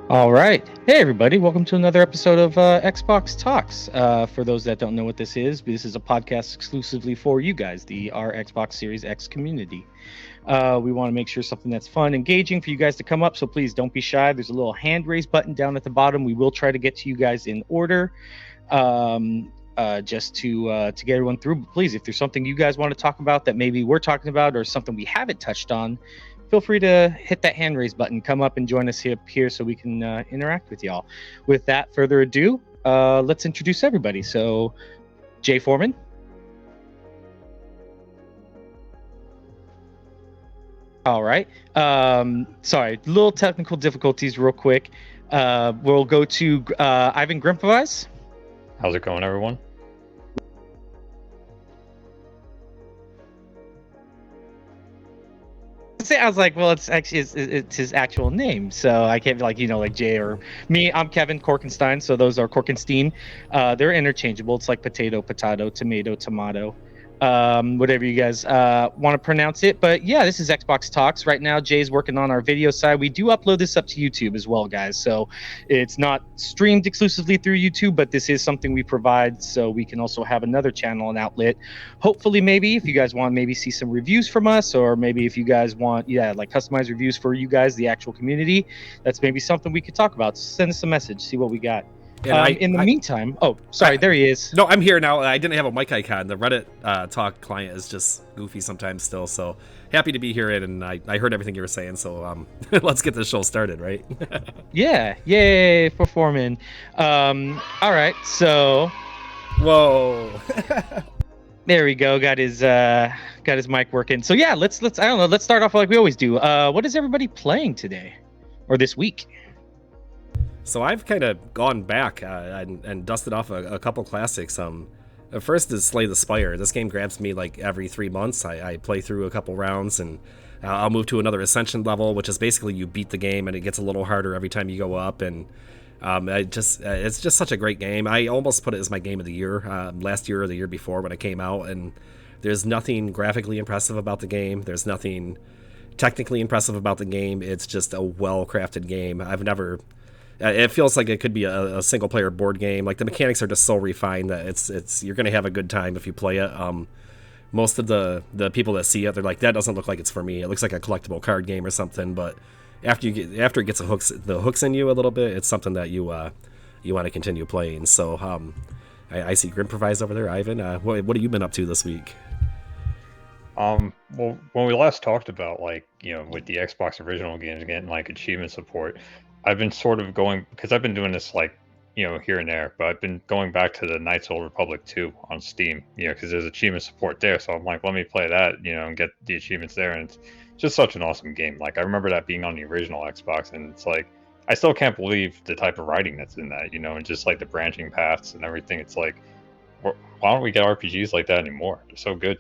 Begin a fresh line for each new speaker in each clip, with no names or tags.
All right. Hey, everybody. Welcome to another episode of Xbox Talks. For those that don't know what this is a podcast exclusively for you guys, our Xbox Series X community. We want to make sure something that's fun, engaging for you guys to come up. So please don't be shy. There's a little hand raise button down at the bottom. We will try to get to you guys in order, just to get everyone through. But please, if there's something you guys want to talk about that maybe we're talking about or something we haven't touched on, feel free to hit that hand raise button, come up and join us here so we can interact with y'all. With that further ado, let's introduce everybody. So, Jay Foreman. All right. Sorry, little technical difficulties real quick. We'll go to Ivan Grimpovise.
How's it going, everyone?
I was like, well, it's actually it's his actual name, so I can't be like Jay or me. I'm Kevin Korkenstein, so those are Korkenstein. They're interchangeable. It's like potato, tomato, tomato. Whatever you guys want to pronounce it. But yeah, this is Xbox Talks. Right now, Jay's working on our video side. We do upload this up to YouTube as well, guys. So it's not streamed exclusively through YouTube, but this is something we provide so we can also have another channel and outlet. Hopefully, maybe if you guys want maybe see some reviews from us, or maybe if you guys want, like customized reviews for you guys, the actual community, that's maybe something we could talk about. Send us a message, see what we got. In the meantime, there he is.
No, I'm here now. I didn't have a mic icon. The Reddit talk client is just goofy sometimes still. So happy to be here, and I heard everything you were saying. So let's get this show started, right?
Yeah, yay for Foreman. All right, so
whoa.
There we go. Got his mic working. So yeah, let's I don't know. Let's start off like we always do. What is everybody playing today or this week?
So I've kind of gone back and dusted off a couple classics. First is Slay the Spire. This game grabs me like every 3 months. I play through a couple rounds and I'll move to another Ascension level, which is basically you beat the game and it gets a little harder every time you go up. And it's just such a great game. I almost put it as my game of the year last year or the year before when it came out. And there's nothing graphically impressive about the game. There's nothing technically impressive about the game. It's just a well-crafted game. It feels like it could be a single player board game. Like the mechanics are just so refined that it's you're gonna have a good time if you play it. Most of the people that see it, they're like, that doesn't look like it's for me. It looks like a collectible card game or something. But after it gets the hooks in you a little bit, it's something that you want to continue playing. So I see Grimprovise over there. Ivan, what have you been up to this week?
Well, when we last talked about with the Xbox original games getting like achievement support, I've been sort of going, because I've been doing this here and there, but I've been going back to the Knights of the Old Republic 2 on Steam, because there's achievement support there. So I'm like, let me play that, and get the achievements there. And it's just such an awesome game. Like I remember that being on the original Xbox, and it's like, I still can't believe the type of writing that's in that, and just like the branching paths and everything. It's like, why don't we get RPGs like that anymore? They're so good,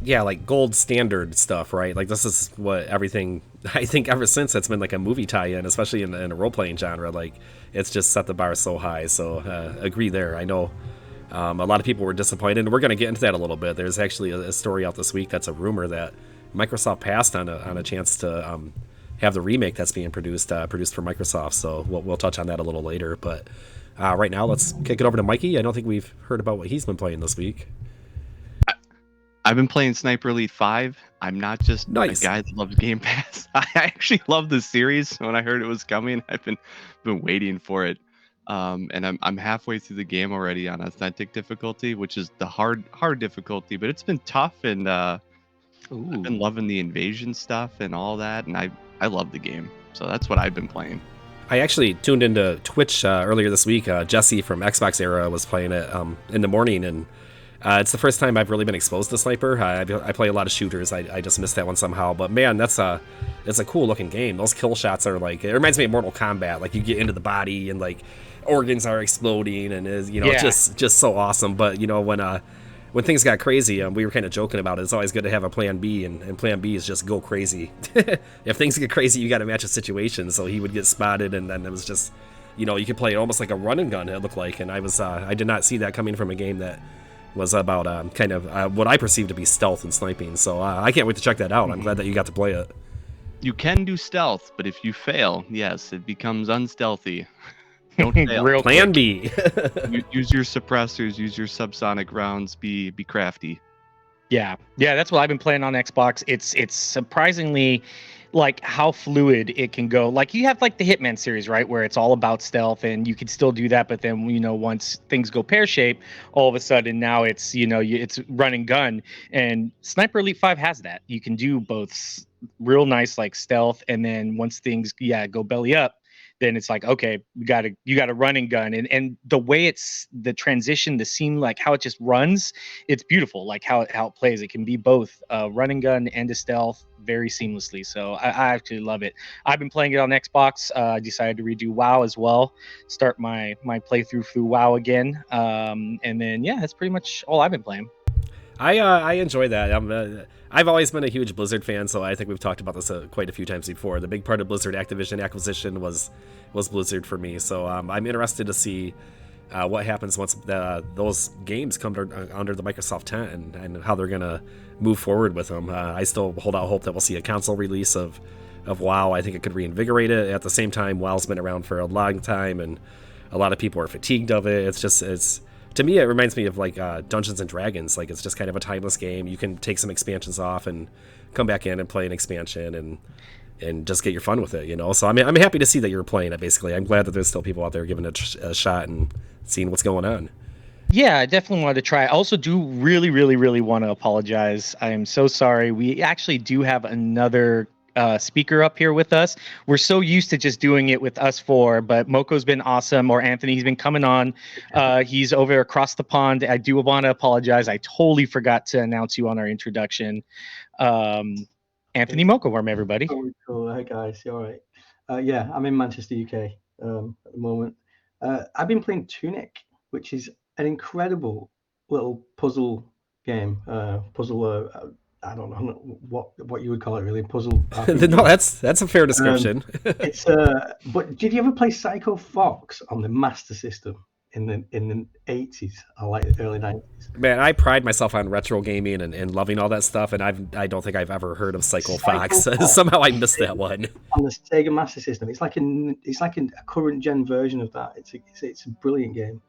Yeah, like gold standard stuff, right? Like this is what everything, I think ever since it's been like a movie tie-in, especially in a role-playing genre. Like it's just set the bar so high. So agree there. I know a lot of people were disappointed, and we're going to get into that a little bit. There's actually a story out this week that's a rumor that Microsoft passed on a chance to have the remake that's being produced for Microsoft. So we'll touch on that a little later. But right now, let's kick it over to Mikey. I don't think we've heard about what he's been playing this week.
I've been playing Sniper Elite 5. I'm not just a guy that loves Game Pass. I actually love the series. When I heard it was coming, I've been waiting for it. And I'm halfway through the game already on Authentic difficulty, which is the hard difficulty. But it's been tough, and I've been loving the invasion stuff and all that. And I love the game. So that's what I've been playing.
I actually tuned into Twitch earlier this week. Jesse from Xbox Era was playing it in the morning, and it's the first time I've really been exposed to Sniper. I play a lot of shooters. I just missed that one somehow. But man, it's a cool looking game. Those kill shots are like, it reminds me of Mortal Kombat. Like you get into the body and like organs are exploding, and is just so awesome. But when things got crazy, we were kind of joking about it. It's always good to have a plan B, and plan B is just go crazy. If things get crazy, you got to match a situation. So he would get spotted, and then it was just, you could play it almost like a run and gun. It looked like, and I did not see that coming from a game that was about what I perceive to be stealth and sniping. So I can't wait to check that out. I'm glad that you got to play it.
You can do stealth, but if you fail, yes, it becomes unstealthy. Don't fail.
Real
Plan
quick.
B.
Use your suppressors, use your subsonic rounds, be crafty.
Yeah, that's what I've been playing on Xbox. It's surprisingly like how fluid it can go. Like you have like the Hitman series, right, where it's all about stealth, and you can still do that. But then once things go pear shaped, all of a sudden now it's it's run and gun. And Sniper Elite 5 has that. You can do both real nice like stealth, and then once things go belly up, then it's like, okay, you gotta run and gun, and the way it's the transition, the scene, like how it just runs, it's beautiful. Like how it plays, it can be both run and gun and a stealth very seamlessly. So I actually love it. I've been playing it on Xbox. I decided to redo WoW as well, start my playthrough through WoW again, and then that's pretty much all I've been playing.
I enjoy that. I've always been a huge Blizzard fan, so I think we've talked about this quite a few times before. The big part of Blizzard Activision acquisition was Blizzard for me, so I'm interested to see what happens once those games come under the Microsoft tent and how they're going to move forward with them. I still hold out hope that we'll see a console release of WoW. I think it could reinvigorate it. At the same time, WoW's been around for a long time, and a lot of people are fatigued of it. It's to me, it reminds me of like Dungeons and Dragons. Like it's just kind of a timeless game. You can take some expansions off and come back in and play an expansion and just get your fun with it, So I'm happy to see that you're playing it. Basically, I'm glad that there's still people out there giving it a shot and seeing what's going on.
Yeah, I definitely wanted to try. I also do really, really, really want to apologize. I am so sorry. We actually do have another speaker up here with us. We're so used to just doing it with us four, but Moko's been awesome, or Anthony, he's been coming on. He's over across the pond. I do want to apologize. I totally forgot to announce you on our introduction. Anthony Mokoworm, everybody.
Oh, cool. Hey guys, you all right? Yeah, I'm in Manchester, UK at the moment. I've been playing Tunic, which is an incredible little puzzle game. I don't know what you would call it, really. Puzzle RPG.
No, that's a fair description.
It's but did you ever play Psycho Fox on the Master System in the 80s or like the early 90s?
Man, I pride myself on retro gaming and loving all that stuff, and I don't think I've ever heard of Psycho Fox. Somehow I missed that one.
On the Sega Master System, it's like a current gen version of that. It's a brilliant game.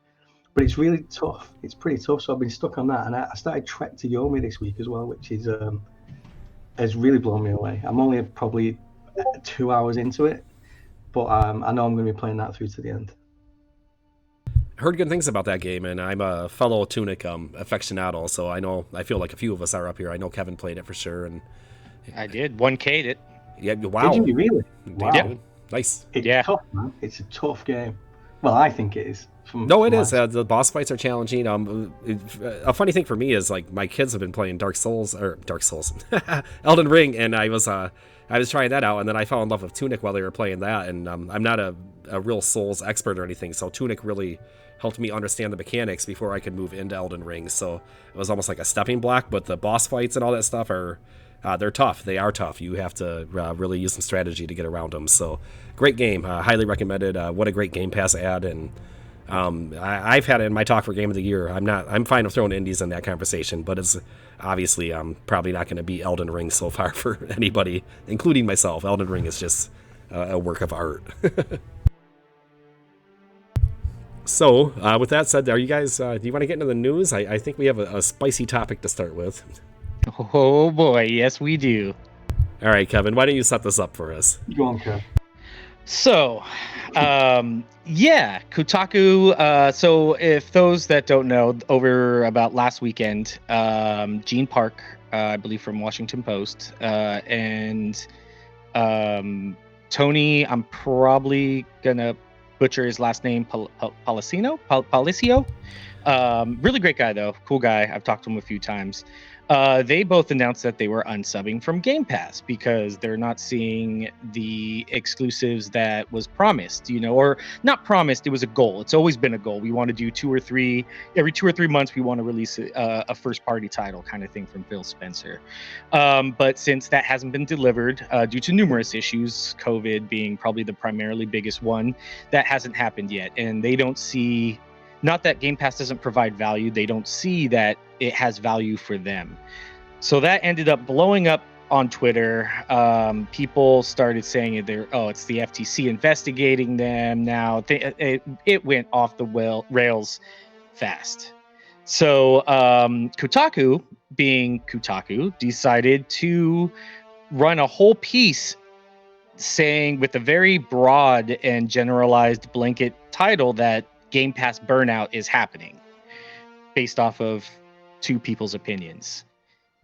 But it's really tough. It's pretty tough. So I've been stuck on that, and I started Trek to Yomi this week as well, which is has really blown me away. I'm only probably 2 hours into it, but I know I'm going to be playing that through to the end.
Heard good things about that game, and I'm a fellow Tunic aficionado, so I feel like a few of us are up here. I know Kevin played it for sure, and
I did 1K'd it.
Yeah, wow.
Did you really?
Wow.
Yeah.
Nice.
It's tough, man. It's a tough game. Well, I think it is.
It is. The boss fights are challenging. A funny thing for me is like my kids have been playing Dark Souls, Elden Ring, and I was trying that out, and then I fell in love with Tunic while they were playing that. And I'm not a real Souls expert or anything, so Tunic really helped me understand the mechanics before I could move into Elden Ring. So it was almost like a stepping block. But the boss fights and all that stuff they're tough. They are tough. You have to really use some strategy to get around them. So great game. Highly recommended. What a great Game Pass ad. And I've had it in my talk for Game of the Year. I'm fine with throwing indies in that conversation, but it's obviously probably not going to be Elden Ring so far for anybody, including myself. Elden Ring is just a work of art. So with that said, are you guys, do you want to get into the news? I think we have a spicy topic to start with.
Oh boy, yes we do.
All right, Kevin, why don't you set this up for us?
Go on, Kev.
So, Kotaku. So if those that don't know, over about last weekend, Gene Park, I believe from Washington Post, and Tony, I'm probably gonna butcher his last name, Palicio. Really great guy though, cool guy. I've talked to him a few times. They both announced that they were unsubbing from Game Pass because they're not seeing the exclusives that was promised, or not promised. It was a goal. It's always been a goal. We want to do every 2 or 3 months, we want to release a first party title kind of thing from Phil Spencer. But since that hasn't been delivered due to numerous issues, COVID being probably the primarily biggest one, that hasn't happened yet. And they don't see, not that Game Pass doesn't provide value, they don't see that it has value for them. So that ended up blowing up on Twitter. People started saying it's the FTC investigating them now. It went off the rails fast. So Kotaku, being Kotaku, decided to run a whole piece saying, with a very broad and generalized blanket title, that Game Pass burnout is happening based off of two people's opinions.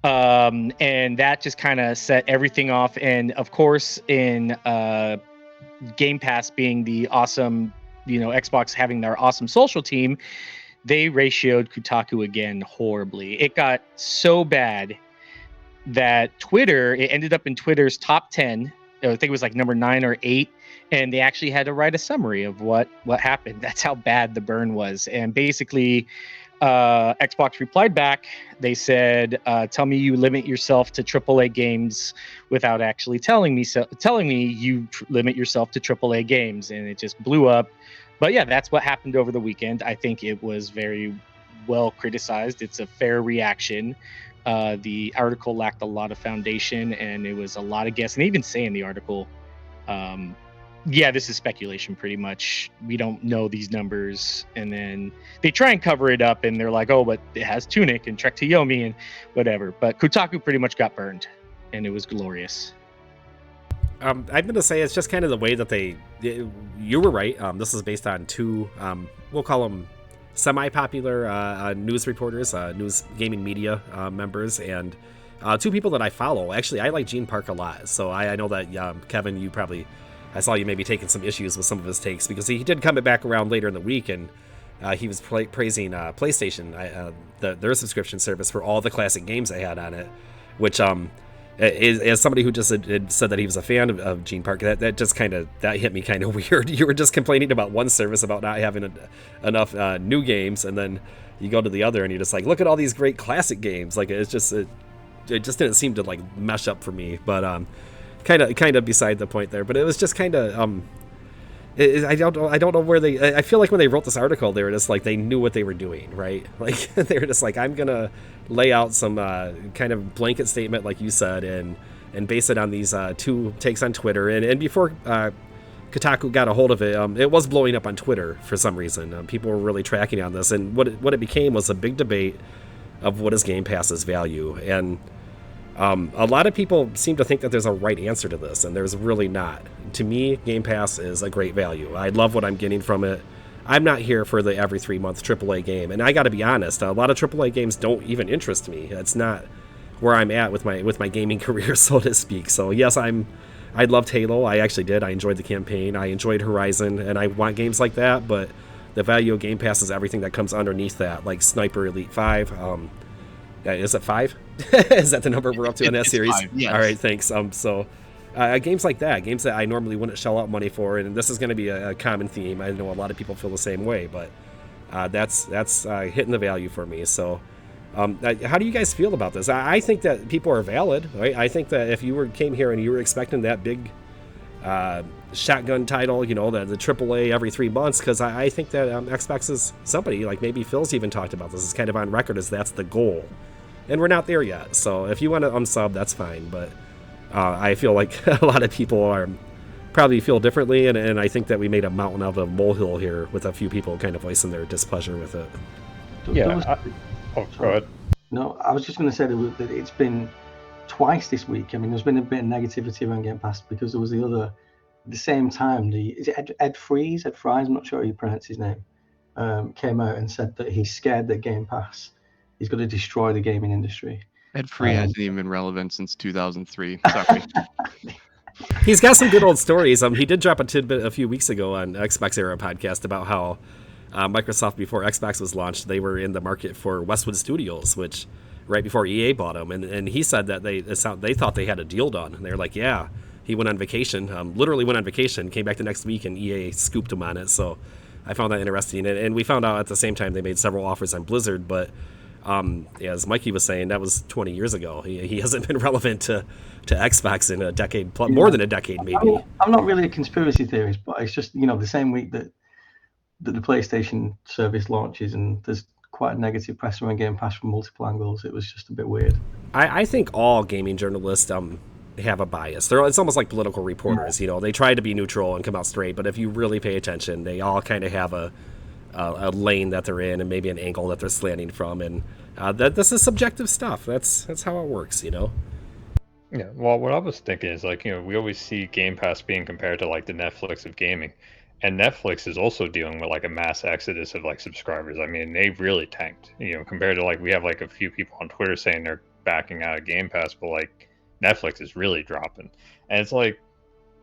And that just kind of set everything off. And of course, in Game Pass being the awesome, Xbox having their awesome social team, they ratioed Kotaku again horribly. It got so bad that it ended up in Twitter's top 10. I think it was like number 9 or 8, and they actually had to write a summary of what happened. That's how bad the burn was. And basically, Xbox replied back. They said, "Tell me you limit yourself to AAA games without actually telling me you limit yourself to AAA games," and it just blew up. But yeah, that's what happened over the weekend. I think it was very well criticized. It's a fair reaction. The article lacked a lot of foundation, and it was a lot of guess. And they even say in the article, this is speculation pretty much. We don't know these numbers. And then they try and cover it up, and they're like, oh, but it has Tunic and Trek to Yomi and whatever. But Kotaku pretty much got burned, and it was glorious.
I'm going to say it's just kind of the way that you were right. This is based on two, we'll call them semi-popular news reporters, news gaming media members, and two people that I follow. Actually, I like Gene Park a lot. So I know that, Kevin, I saw you maybe taking some issues with some of his takes, because he did come back around later in the week, and he was praising PlayStation, their subscription service, for all the classic games they had on it, which as somebody who just had said that he was a fan of Gene Park, that just that hit me kind of weird. You were just complaining about one service about not having enough new games, and then you go to the other and you're just like, look at all these great classic games. Like, it just didn't seem to like mesh up for me. But kind of beside the point there. But it was just kind of I don't know where I feel like when they wrote this article, they were just like, they knew what they were doing, right? Like, they were just like, I'm gonna lay out some kind of blanket statement, like you said, and base it on these two takes on Twitter. And before Kotaku got a hold of it, it was blowing up on Twitter for some reason. People were really tracking on this, and what it became was a big debate of what is Game Pass's value. And a lot of people seem to think that there's a right answer to this, and there's really not. To me, Game Pass is a great value. I love what I'm getting from it. I'm not here for the every 3-month AAA game, and I got to be honest, a lot of AAA games don't even interest me. It's not where I'm at with my gaming career, so to speak. So yes, I loved Halo. I actually did. I enjoyed the campaign. I enjoyed Horizon, and I want games like that. But the value of Game Pass is everything that comes underneath that, like Sniper Elite 5. Is it 5? Is that the number we're up to in that series?
5, yes.
All right, thanks. So games like that, games that I normally wouldn't shell out money for, and this is going to be a common theme. I know a lot of people feel the same way, but that's hitting the value for me. So how do you guys feel about this? I think that people are valid, right? I think that if you came here and you were expecting that big shotgun title, the AAA every 3 months, because I think that Xbox is, somebody, like maybe Phil's even talked about this, is kind of on record as that's the goal. And we're not there yet. So if you want to unsub, that's fine. But I feel like a lot of people probably feel differently. And I think that we made a mountain out of a molehill here, with a few people kind of voicing their displeasure with it.
Yeah. Go ahead.
No, I was just going to say that it's been twice this week. I mean, there's been a bit of negativity around Game Pass, because there was at the same time, is it Ed Fries, I'm not sure how you pronounce his name, came out and said that he's scared that Game Pass is going to destroy the gaming industry.
Ed Free hasn't even been relevant since 2003. Sorry.
He's got some good old stories. He did drop a tidbit a few weeks ago on Xbox Era podcast about how Microsoft, before Xbox was launched, they were in the market for Westwood Studios, which right before EA bought them. And he said that they thought they had a deal done. And they're like, yeah. He went on vacation, literally went on vacation, came back the next week, and EA scooped him on it. So I found that interesting. And we found out at the same time they made several offers on Blizzard. But as Mikey was saying, that was 20 years ago. He hasn't been relevant to Xbox in a decade, more than a decade, maybe.
I'm not really a conspiracy theorist, but it's just, the same week that the PlayStation service launches, and there's quite a negative press around Game Pass from multiple angles. It was just a bit weird.
I think all gaming journalists have a bias. It's almost like political reporters. You know, they try to be neutral and come out straight, but if you really pay attention, they all kind of have a lane that they're in and maybe an angle that they're slanting from, and this is subjective stuff. That's how it works, you know.
Yeah, well, what I was thinking is, like, you know, we always see Game Pass being compared to, like, the Netflix of gaming. And Netflix is also dealing with, like, a mass exodus of, like, subscribers. I mean, they've really tanked, you know, compared to, like, we have, like, a few people on Twitter saying they're backing out of Game Pass, but, like, Netflix is really dropping. And it's, like,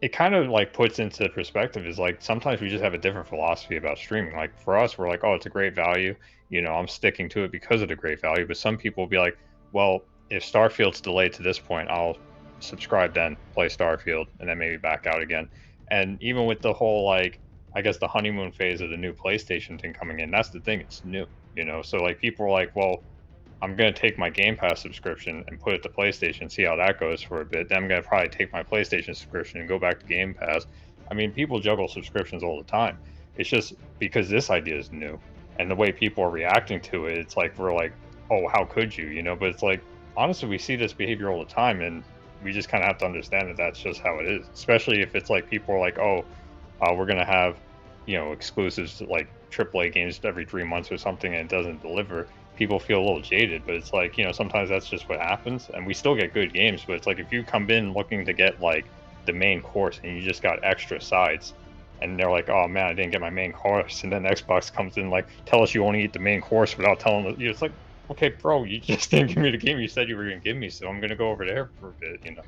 it kind of, like, puts into perspective is, like, sometimes we just have a different philosophy about streaming. Like, for us, we're like, oh, it's a great value. You know, I'm sticking to it because of the great value. But some people will be like, well, if Starfield's delayed to this point, I'll subscribe then, play Starfield, and then maybe back out again. And even with the whole, like, I guess the honeymoon phase of the new PlayStation thing coming in, that's the thing, it's new, you know? So, like, people are like, well, I'm going to take my Game Pass subscription and put it to PlayStation, see how that goes for a bit. Then I'm going to probably take my PlayStation subscription and go back to Game Pass. I mean, people juggle subscriptions all the time. It's just because this idea is new. And the way people are reacting to it, it's like, we're like, oh, how could you, you know? But it's like, honestly, we see this behavior all the time, and we just kind of have to understand that that's just how it is. Especially if it's like people are like, oh, we're going to have, you know, exclusives to, like, AAA games every 3 months or something, and it doesn't deliver. People feel a little jaded, but it's like, you know, sometimes that's just what happens. And we still get good games, but it's like, if you come in looking to get, like, the main course and you just got extra sides, and they're like, oh man, I didn't get my main course, and then Xbox comes in like, tell us you only eat the main course without telling you. It's like, okay, bro, you just didn't give me the game you said you were going to give me, so I'm going to go over there for a bit, you know?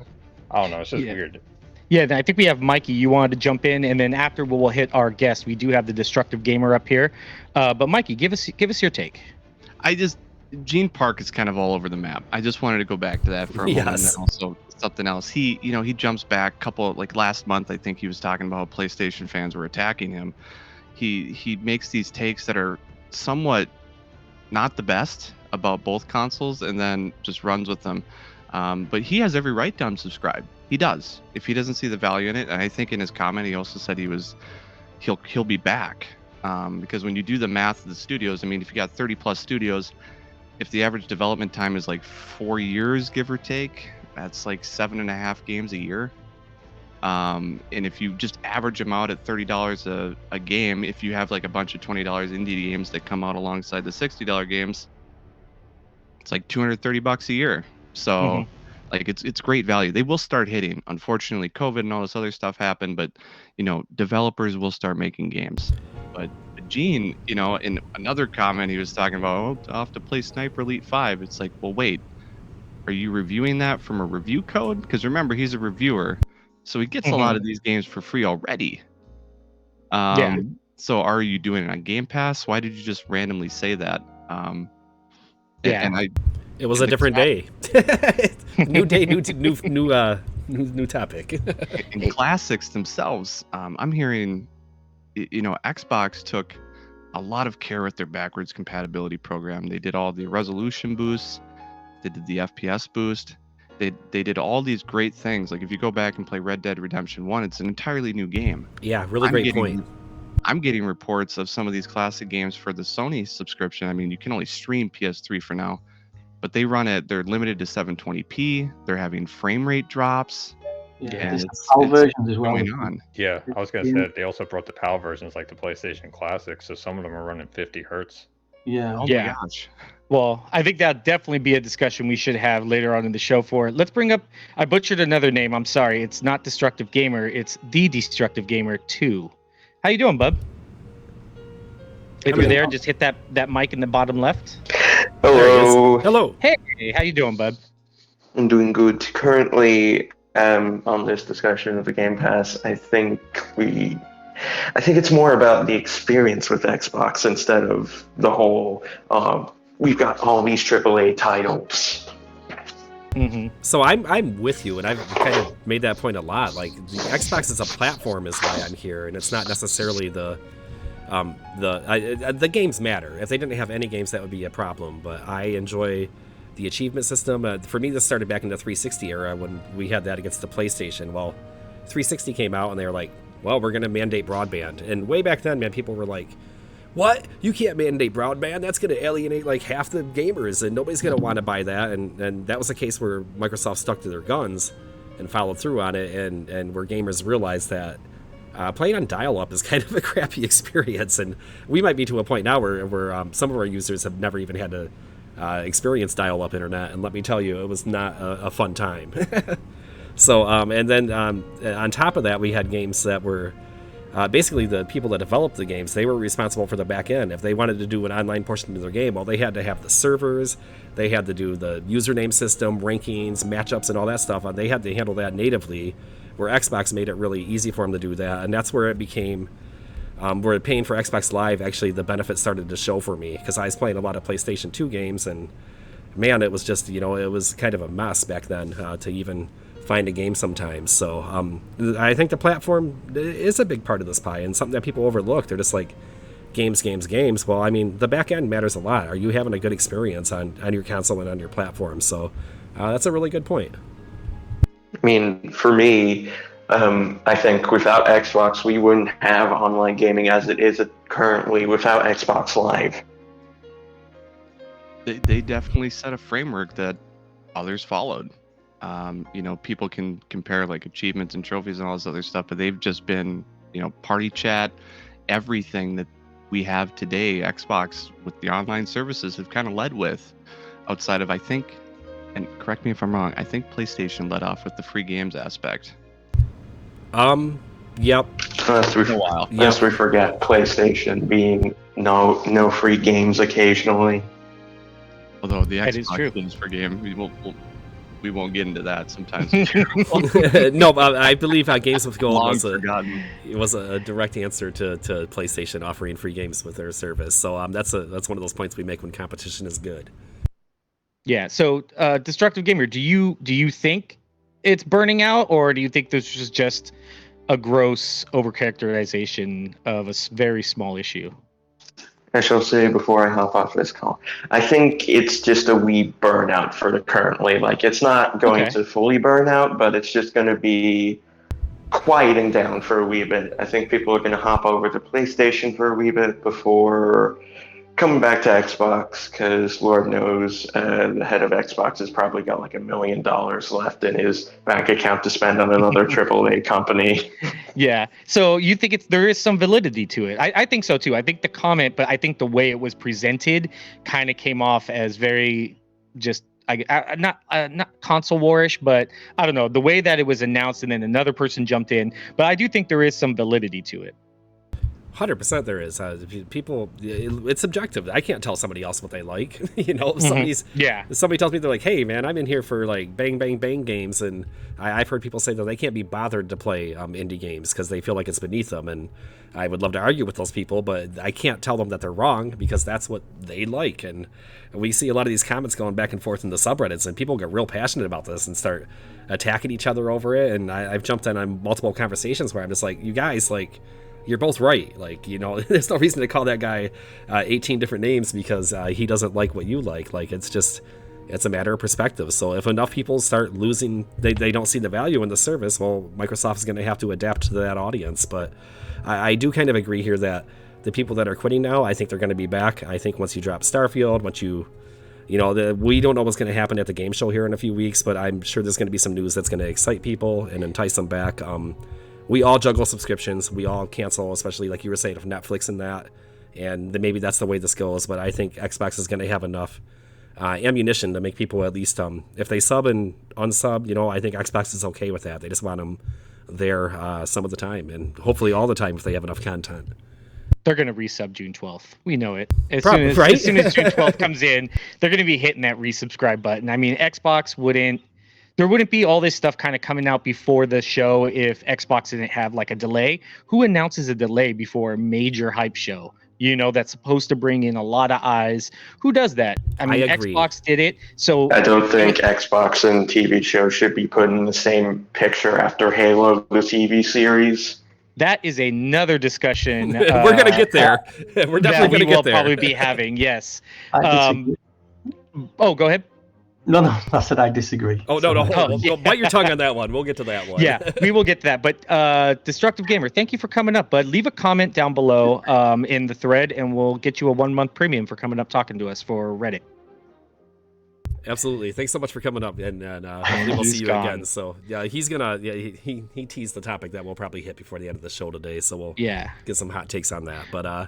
I don't know, it's just weird.
Yeah, I think we have Mikey. You wanted to jump in, and then after we'll hit our guest. We do have the Destructive Gamer up here. But Mikey, give us your take.
Gene Park is kind of all over the map. I just wanted to go back to that for a moment, and then also something else. He jumps back like last month, I think he was talking about how PlayStation fans were attacking him. He makes these takes that are somewhat not the best about both consoles, and then just runs with them. But he has every right to unsubscribe. He does, if he doesn't see the value in it. And I think in his comment, he also said he'll be back, because when you do the math of the studios, I mean, if you got 30 plus studios, if the average development time is like 4 years, give or take, that's like 7.5 games a year. And if you just average them out at $30 a game, if you have like a bunch of $20 indie games that come out alongside the $60 games, it's like $230 a year. So like it's great value. They will start hitting. Unfortunately, COVID and all this other stuff happened, but developers will start making games. But Gene, in another comment, he was talking about, oh, I'll have to play Sniper Elite 5. It's like, well, wait, are you reviewing that from a review code? Because remember, he's a reviewer, so he gets a lot of these games for free already.
Yeah.
So are you doing it on Game Pass? Why did you just randomly say that?
It was a different day. New day, new topic.
In classics themselves, I'm hearing, Xbox took a lot of care with their backwards compatibility program. They did all the resolution boosts. They did the FPS boost. They did all these great things. Like if you go back and play Red Dead Redemption 1, it's an entirely new game.
Yeah, really great point.
I'm getting reports of some of these classic games for the Sony subscription. I mean, you can only stream PS3 for now, but they're limited to 720p. They're having frame rate drops.
Yeah, there's PAL versions as well.
Going on. Yeah, I was going to say, they also brought the PAL versions like the PlayStation Classic, so some of them are running 50 hertz.
Yeah.
Oh my gosh.
Well, I think that'd definitely be a discussion we should have later on in the show for it. Let's bring up, I butchered another name. I'm sorry. It's not Destructive Gamer. It's The Destructive Gamer 2. How you doing, bub? If you're there, just hit that mic in the bottom left.
Hello.
Hello.
Hey, how you doing, bub?
I'm doing good. Currently, on this discussion of the Game Pass, I think it's more about the experience with Xbox instead of the whole, we've got all these AAA titles.
So I'm with you, and I've kind of made that point a lot. Like, the Xbox as a platform is why I'm here, and it's not necessarily the games matter. If they didn't have any games, that would be a problem. But I enjoy the achievement system. For me, this started back in the 360 era when we had that against the PlayStation. Well, 360 came out, and they were like, well, we're going to mandate broadband. And way back then, man, people were like, what? You can't mandate broadband. That's going to alienate like half the gamers, and nobody's going to want to buy that. And that was a case where Microsoft stuck to their guns and followed through on it, and where gamers realized that playing on dial-up is kind of a crappy experience. And we might be to a point now where some of our users have never even had to experience dial-up internet, and let me tell you, it was not a fun time. So, and then on top of that, we had games that were basically the people that developed the games, they were responsible for the back end. If they wanted to do an online portion of their game, well, they had to have the servers, they had to do the username system, rankings, matchups, and all that stuff. They had to handle that natively, where Xbox made it really easy for them to do that. And that's where it became, where paying for Xbox Live, actually the benefit started to show for me, because I was playing a lot of PlayStation 2 games, and man, it was just, it was kind of a mess back then to even find a game sometimes. So I think the platform is a big part of this pie, and something that people overlook. They're just like, games. Well, I mean, the back end matters a lot. Are you having a good experience on your console and on your platform? So that's a really good point.
I mean, for me, I think without Xbox, we wouldn't have online gaming as it is currently without Xbox Live.
They definitely set a framework that others followed. People can compare like achievements and trophies and all this other stuff, but they've just been, party chat, everything that we have today. Xbox with the online services have kind of led with, outside of, I think, and correct me if I'm wrong, I think PlayStation led off with the free games aspect.
Yep.
Lest we forget PlayStation being no free games occasionally.
Although the Xbox games for game, we won't get into that sometimes.
No, I believe Games with Gold was a direct answer to PlayStation offering free games with their service. So that's one of those points we make when competition is good.
Yeah. So, Destructive Gamer, do you think it's burning out, or do you think this is just a gross overcharacterization of a very small issue?
I shall say before I hop off this call, I think it's just a wee burnout for the currently. Like, it's not going to fully burn out, but it's just going to be quieting down for a wee bit. I think people are going to hop over to PlayStation for a wee bit before coming back to Xbox, because Lord knows the head of Xbox has probably got like $1 million left in his bank account to spend on another AAA company.
Yeah. So you think there is some validity to it? I think so too. I think the comment, but I think the way it was presented kind of came off as very just not console warish, but I don't know, the way that it was announced and then another person jumped in. But I do think there is some validity to it.
100% there is. People, it's subjective. I can't tell somebody else what they like. If somebody tells me they're like, hey man, I'm in here for like bang games, and I've heard people say that they can't be bothered to play indie games because they feel like it's beneath them, and I would love to argue with those people, but I can't tell them that they're wrong because that's what they like. And we see a lot of these comments going back and forth in the subreddits, and people get real passionate about this and start attacking each other over it. And I've jumped in on multiple conversations where I'm just like, you guys, like, you're both right. Like, there's no reason to call that guy 18 different names because he doesn't like what you like. Like, it's a matter of perspective. So if enough people start losing, they don't see the value in the service, well, Microsoft is going to have to adapt to that audience. But I do kind of agree here that the people that are quitting now, I think they're going to be back. I think once you drop Starfield, we don't know what's going to happen at the game show here in a few weeks, but I'm sure there's going to be some news that's going to excite people and entice them back. We all juggle subscriptions. We all cancel, especially like you were saying, of Netflix and that. And then maybe that's the way this goes. But I think Xbox is going to have enough ammunition to make people at least, if they sub and unsub, I think Xbox is okay with that. They just want them there some of the time, and hopefully all the time if they have enough content.
They're going to resub June 12th. We know it. As soon as June 12th comes in, they're going to be hitting that resubscribe button. I mean, there wouldn't be all this stuff kind of coming out before the show if Xbox didn't have like a delay. Who announces a delay before a major hype show? That's supposed to bring in a lot of eyes. Who does that? I mean, Xbox did it. So
I don't think Xbox and TV shows should be put in the same picture after Halo, the TV series.
That is another discussion.
We're going to get there. We're definitely going to get there.
We'll probably be having, yes. Go ahead.
No, I said I disagree.
Oh, no,
Oh, yeah.
bite your tongue on that one. We'll get to that one.
Yeah, we will get to that. But Destructive Gamer, thank you for coming up, bud. Leave a comment down below in the thread, and we'll get you a 1-month premium for coming up talking to us for Reddit.
Absolutely. Thanks so much for coming up, and hopefully we'll see you again. So yeah, he's gonna he teased the topic that we'll probably hit before the end of the show today. So we'll get some hot takes on that. But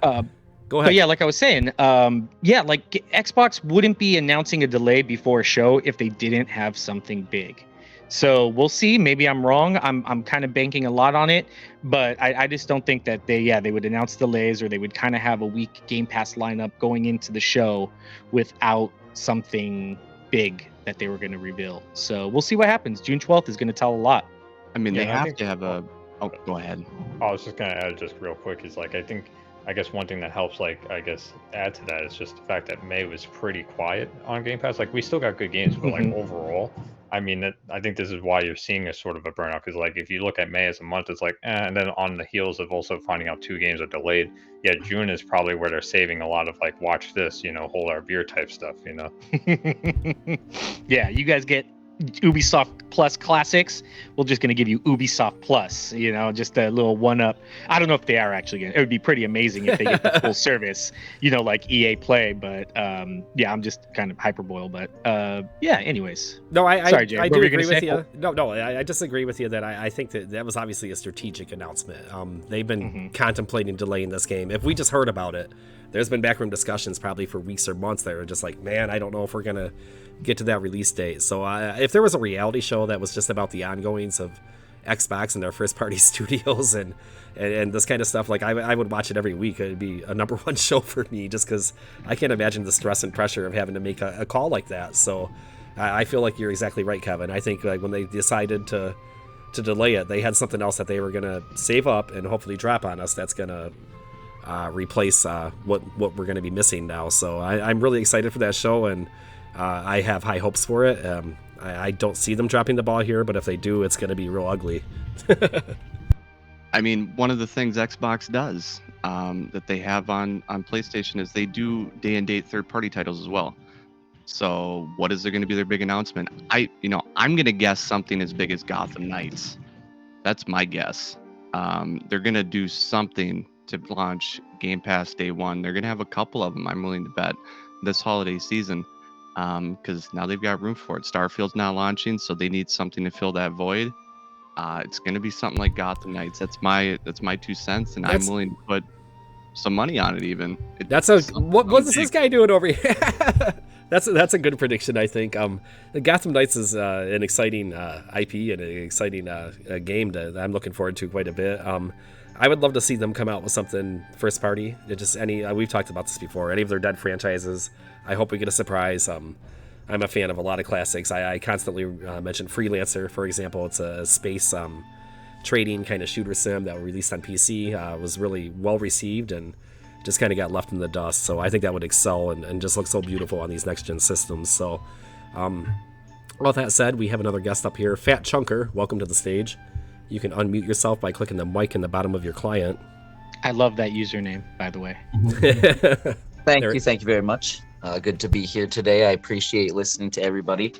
go ahead.
But yeah, like I was saying, like Xbox wouldn't be announcing a delay before a show if they didn't have something big. So we'll see. Maybe I'm wrong. I'm kind of banking a lot on it, but I just don't think that they would announce delays, or they would kind of have a weak Game Pass lineup going into the show without something big that they were going to reveal. So we'll see what happens. June 12th is going to tell a lot.
I mean, they have to have a... Oh, go ahead.
I was just going to add just real quick is like, I guess one thing that helps, like, I guess, add to that is just the fact that May was pretty quiet on Game Pass. Like, we still got good games, but, like, overall, I mean, I think this is why you're seeing a sort of a burnout. Because, like, if you look at May as a month, it's like, and then on the heels of also finding out 2 games are delayed, yeah, June is probably where they're saving a lot of, like, watch this, hold our beer type stuff,
Yeah, you guys get Ubisoft Plus Classics. We're just going to give you Ubisoft Plus, just a little one-up. I don't know if they are actually going to. It would be pretty amazing if they get the full service, like EA Play. But yeah, I'm just kind of hyperboil. But yeah, anyways.
No,
Sorry, Jay.
I do agree with you. No, I disagree with you that I think that was obviously a strategic announcement. They've been contemplating delaying this game. If we just heard about it, there's been backroom discussions probably for weeks or months that were just like, man, I don't know if we're going to get to that release date. So if there was a reality show that was just about the ongoings of Xbox and their first party studios and this kind of stuff, like I would watch it every week. It'd be a #1 show for me just because I can't imagine the stress and pressure of having to make a call like that. So I feel like you're exactly right, Kevin. I think like when they decided to delay it, they had something else that they were going to save up and hopefully drop on us that's going to replace what we're going to be missing now. So I'm really excited for that show, and I have high hopes for it. I don't see them dropping the ball here, but if they do, it's going to be real ugly.
I mean, one of the things Xbox does that they have on PlayStation is they do day and date third-party titles as well. So what is there going to be their big announcement? I'm going to guess something as big as Gotham Knights. That's my guess. They're going to do something to launch Game Pass day one. They're going to have a couple of them, I'm willing to bet, this holiday season. Because now they've got room for it. Starfield's not launching, so they need something to fill that void. It's going to be something like Gotham Knights. That's my 2 cents, and I'm willing to put some money on it. Even.
What's this guy doing over here? That's a good prediction, I think. Gotham Knights is an exciting IP and an exciting game that I'm looking forward to quite a bit. I would love to see them come out with something first party. We've talked about this before. Any of their dead franchises, I hope we get a surprise. I'm a fan of a lot of classics. I constantly mention Freelancer, for example. It's a space trading kind of shooter sim that was released on PC. Was really well received and just kind of got left in the dust. So I think that would excel and just look so beautiful on these next gen systems. So, all that said, we have another guest up here, Fat Chunker. Welcome to the stage. You can unmute yourself by clicking the mic in the bottom of your client.
I love that username, by the way.
Thank you very much. Good to be here today. I appreciate listening to everybody.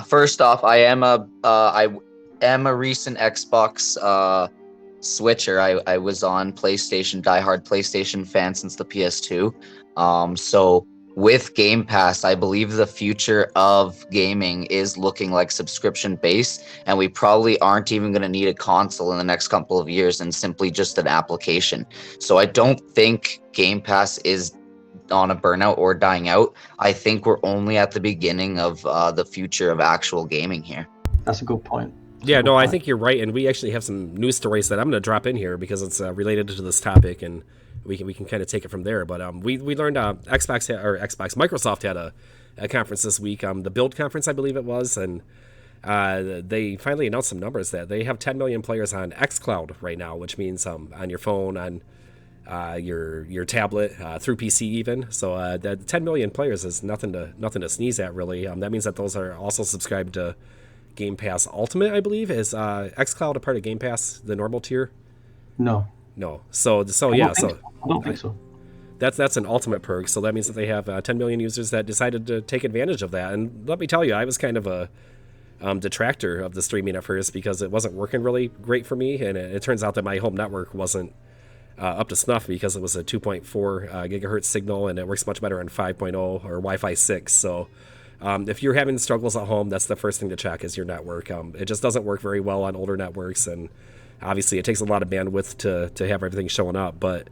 First off, I am a recent Xbox switcher. I was on PlayStation, diehard PlayStation fan since the PS2. So with Game Pass, I believe the future of gaming is looking like subscription based, and we probably aren't even going to need a console in the next couple of years and simply just an application. So I don't think Game Pass is on a burnout or dying out. I think we're only at the beginning of the future of actual gaming here.
That's a good point.
I think you're right, and we actually have some news stories that I'm going to drop in here because it's related to this topic, and we can kind of take it from there. But we learned Microsoft had a conference this week, the Build conference, I believe it was, and they finally announced some numbers that they have 10 million players on xCloud right now, which means on your phone, on your tablet, through PC even. So that 10 million players is nothing to sneeze at, really. That means that those are also subscribed to Game Pass Ultimate, I believe. Is xCloud a part of Game Pass, the normal tier?
No.
So yeah.
I don't think so.
that's an ultimate perk. So that means that they have 10 million users that decided to take advantage of that. And let me tell you, I was kind of a detractor of the streaming at first because it wasn't working really great for me. And it turns out that my home network wasn't up to snuff because it was a 2.4 gigahertz signal, and it works much better on 5.0 or Wi-Fi 6. So if you're having struggles at home, that's the first thing to check is your network. It just doesn't work very well on older networks, and obviously it takes a lot of bandwidth to have everything showing up. But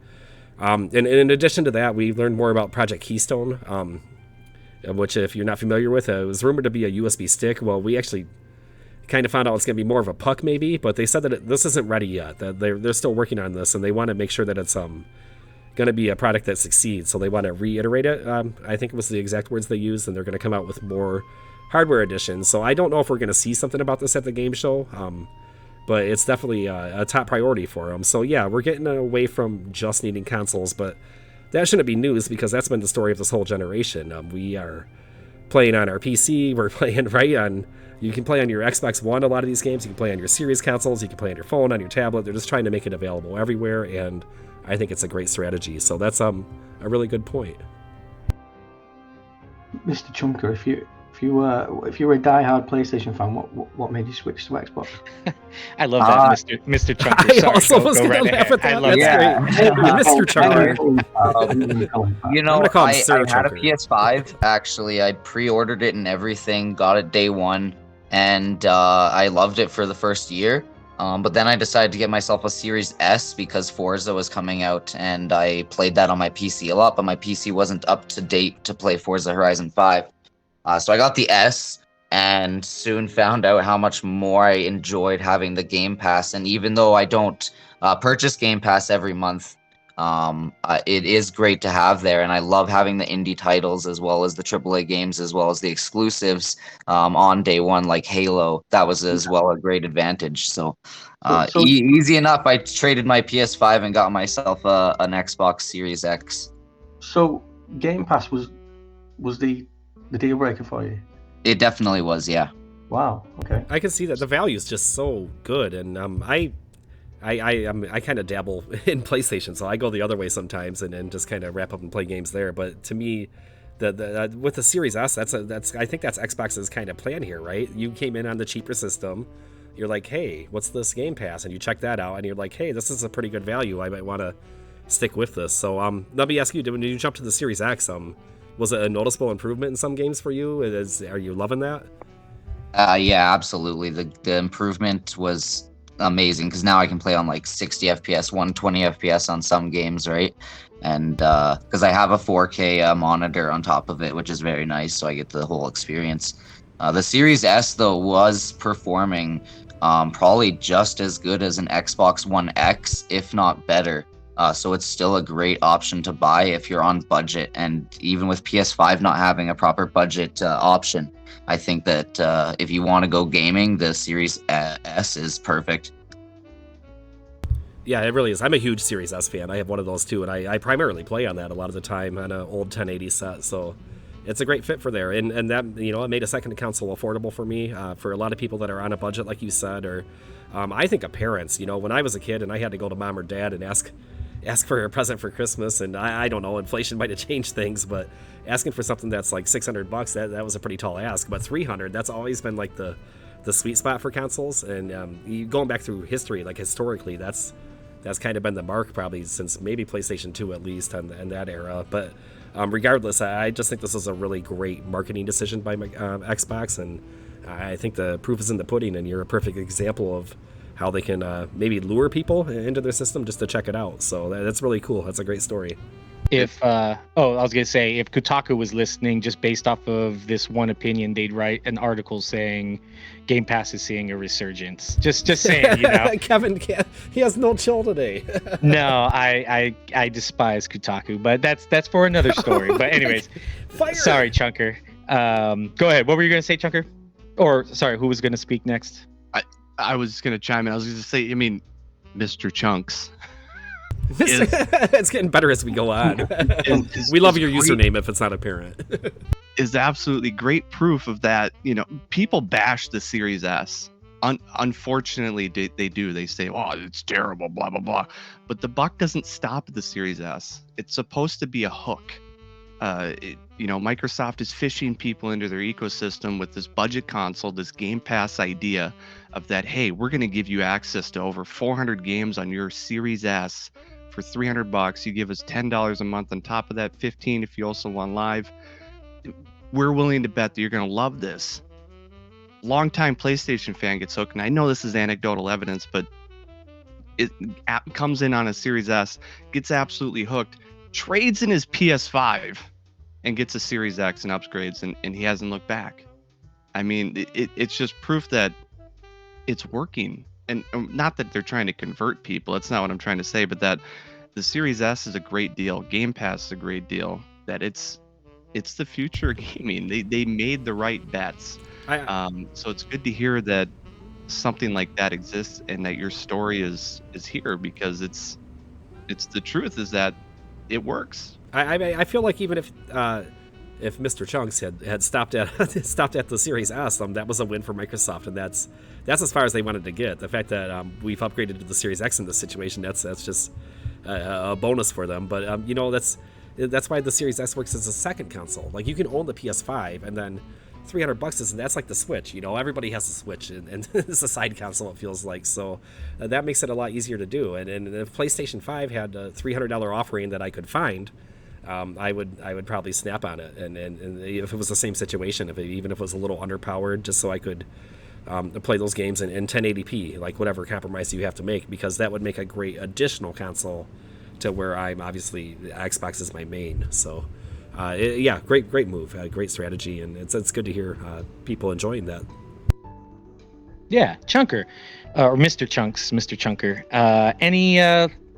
and in addition to that, we learned more about Project Keystone, which, if you're not familiar with, it was rumored to be a USB stick. Well, we actually kind of found out it's going to be more of a puck maybe, but they said that this isn't ready yet, that they're still working on this, and they want to make sure that it's going to be a product that succeeds, so they want to reiterate it. I think it was the exact words they used, and they're going to come out with more hardware editions. So I don't know if we're going to see something about this at the game show, but it's definitely a top priority for them. So yeah, we're getting away from just needing consoles, but that shouldn't be news because that's been the story of this whole generation. We are playing on our PC, we're playing right on... You can play on your Xbox One a lot of these games, you can play on your series consoles, you can play on your phone, on your tablet. They're just trying to make it available everywhere, and I think it's a great strategy. So that's a really good point.
Mr. Chunker, if you were a die-hard PlayStation fan, what made you switch to Xbox?
I love that, Mr. Chunker.
I also was going to laugh at that. That's great. Mr. Chunker.
You know,
I'm gonna call him
I
Sir
had a
Chunker.
PS5. Actually, I pre-ordered it and everything, got it day one, and I loved it for the first year. But then I decided to get myself a Series S because Forza was coming out, and I played that on my PC a lot, but my PC wasn't up to date to play Forza Horizon 5. So I got the S, and soon found out how much more I enjoyed having the Game Pass. And even though I don't purchase Game Pass every month, it is great to have there, and I love having the indie titles as well as the AAA games as well as the exclusives on day one, like Halo. That was as well a great advantage. So easy enough. I traded my PS5 and got myself an Xbox Series X. So
Game Pass was the deal breaker for you?
It definitely was, yeah.
Wow. Okay.
I can see that the value is just so good, and I kind of dabble in PlayStation, so I go the other way sometimes and just kind of wrap up and play games there. But to me, the with the Series S, that's I think that's Xbox's kind of plan here, right? You came in on the cheaper system, you're like, hey, what's this Game Pass? And you check that out, and you're like, hey, this is a pretty good value. I might want to stick with this. So let me ask you, when you jump to the Series X, was it a noticeable improvement in some games for you? Are you loving that?
Yeah, absolutely. The improvement was amazing because now I can play on like 60 FPS, 120 FPS on some games, right? And because I have a 4K monitor on top of it, which is very nice, so I get the whole experience. The Series S, though, was performing probably just as good as an Xbox One X, if not better. So it's still a great option to buy if you're on budget. And even with PS5 not having a proper budget option, I think that if you want to go gaming, the Series S is perfect.
Yeah, it really is. I'm a huge Series S fan. I have one of those too, and I primarily play on that a lot of the time on an old 1080 set. So it's a great fit for there. And that, it made a second console affordable for me. For a lot of people that are on a budget, like you said, or I think of parents. When I was a kid and I had to go to mom or dad and ask for a present for Christmas, and I don't know, inflation might have changed things, but asking for something that's like $600, that was a pretty tall ask. But $300, that's always been like the sweet spot for consoles. And going back through history, like historically, that's kind of been the mark probably since maybe PlayStation 2 at least in that era. But regardless, I just think this is a really great marketing decision by Xbox, and I think the proof is in the pudding, and you're a perfect example of how they can maybe lure people into their system just to check it out. So that's really cool. That's a great story.
If I was gonna say, if Kotaku was listening, just based off of this one opinion, they'd write an article saying Game Pass is seeing a resurgence. Just saying,
Kevin he has no chill today.
No, I despise Kotaku, but that's for another story. But anyways, sorry, Chunker. Go ahead. What were you gonna say, Chunker? Or sorry, who was gonna speak next?
I was going to chime in. I was going to say, Mr. Chunks.
It's getting better as we go on. We love your username if it's not apparent.
Is absolutely great proof of that. People bash the Series S Unfortunately, they do. They say, "Oh, it's terrible," blah blah blah. But the buck doesn't stop at the Series S. It's supposed to be a hook. Microsoft is fishing people into their ecosystem with this budget console, this Game Pass idea of that. Hey, we're going to give you access to over 400 games on your Series S for $300. You give us $10 a month on top of that, 15 if you also want live. We're willing to bet that you're going to love this. Longtime PlayStation fan gets hooked, and I know this is anecdotal evidence, but it comes in on a Series S, gets absolutely hooked, trades in his PS5, and gets a Series X and upgrades, and he hasn't looked back. I mean, it's just proof that it's working. And not that they're trying to convert people, that's not what I'm trying to say, but that the Series S is a great deal, Game Pass is a great deal, that it's the future of gaming. They made the right bets. So it's good to hear that something like that exists and that your story is here, because it's the truth is that it works.
I feel like even if Mr. Chunks had stopped at the Series S, that was a win for Microsoft, and that's as far as they wanted to get. The fact that we've upgraded to the Series X in this situation, that's just a bonus for them. But that's why the Series X works as a second console. Like, you can own the PS5 and then $300 that's like the Switch. Everybody has a Switch, and it's a side console, it feels like. So that makes it a lot easier to do. And if PlayStation 5 had a $300 offering that I could find, I would probably snap on it. And if it was the same situation, even if it was a little underpowered, just so I could play those games in 1080p, like whatever compromise you have to make, because that would make a great additional console to where I'm obviously Xbox is my main. So. Great move, great strategy, and it's good to hear people enjoying that.
Yeah, Chunker, or Mr. Chunks, Mr. Chunker. Any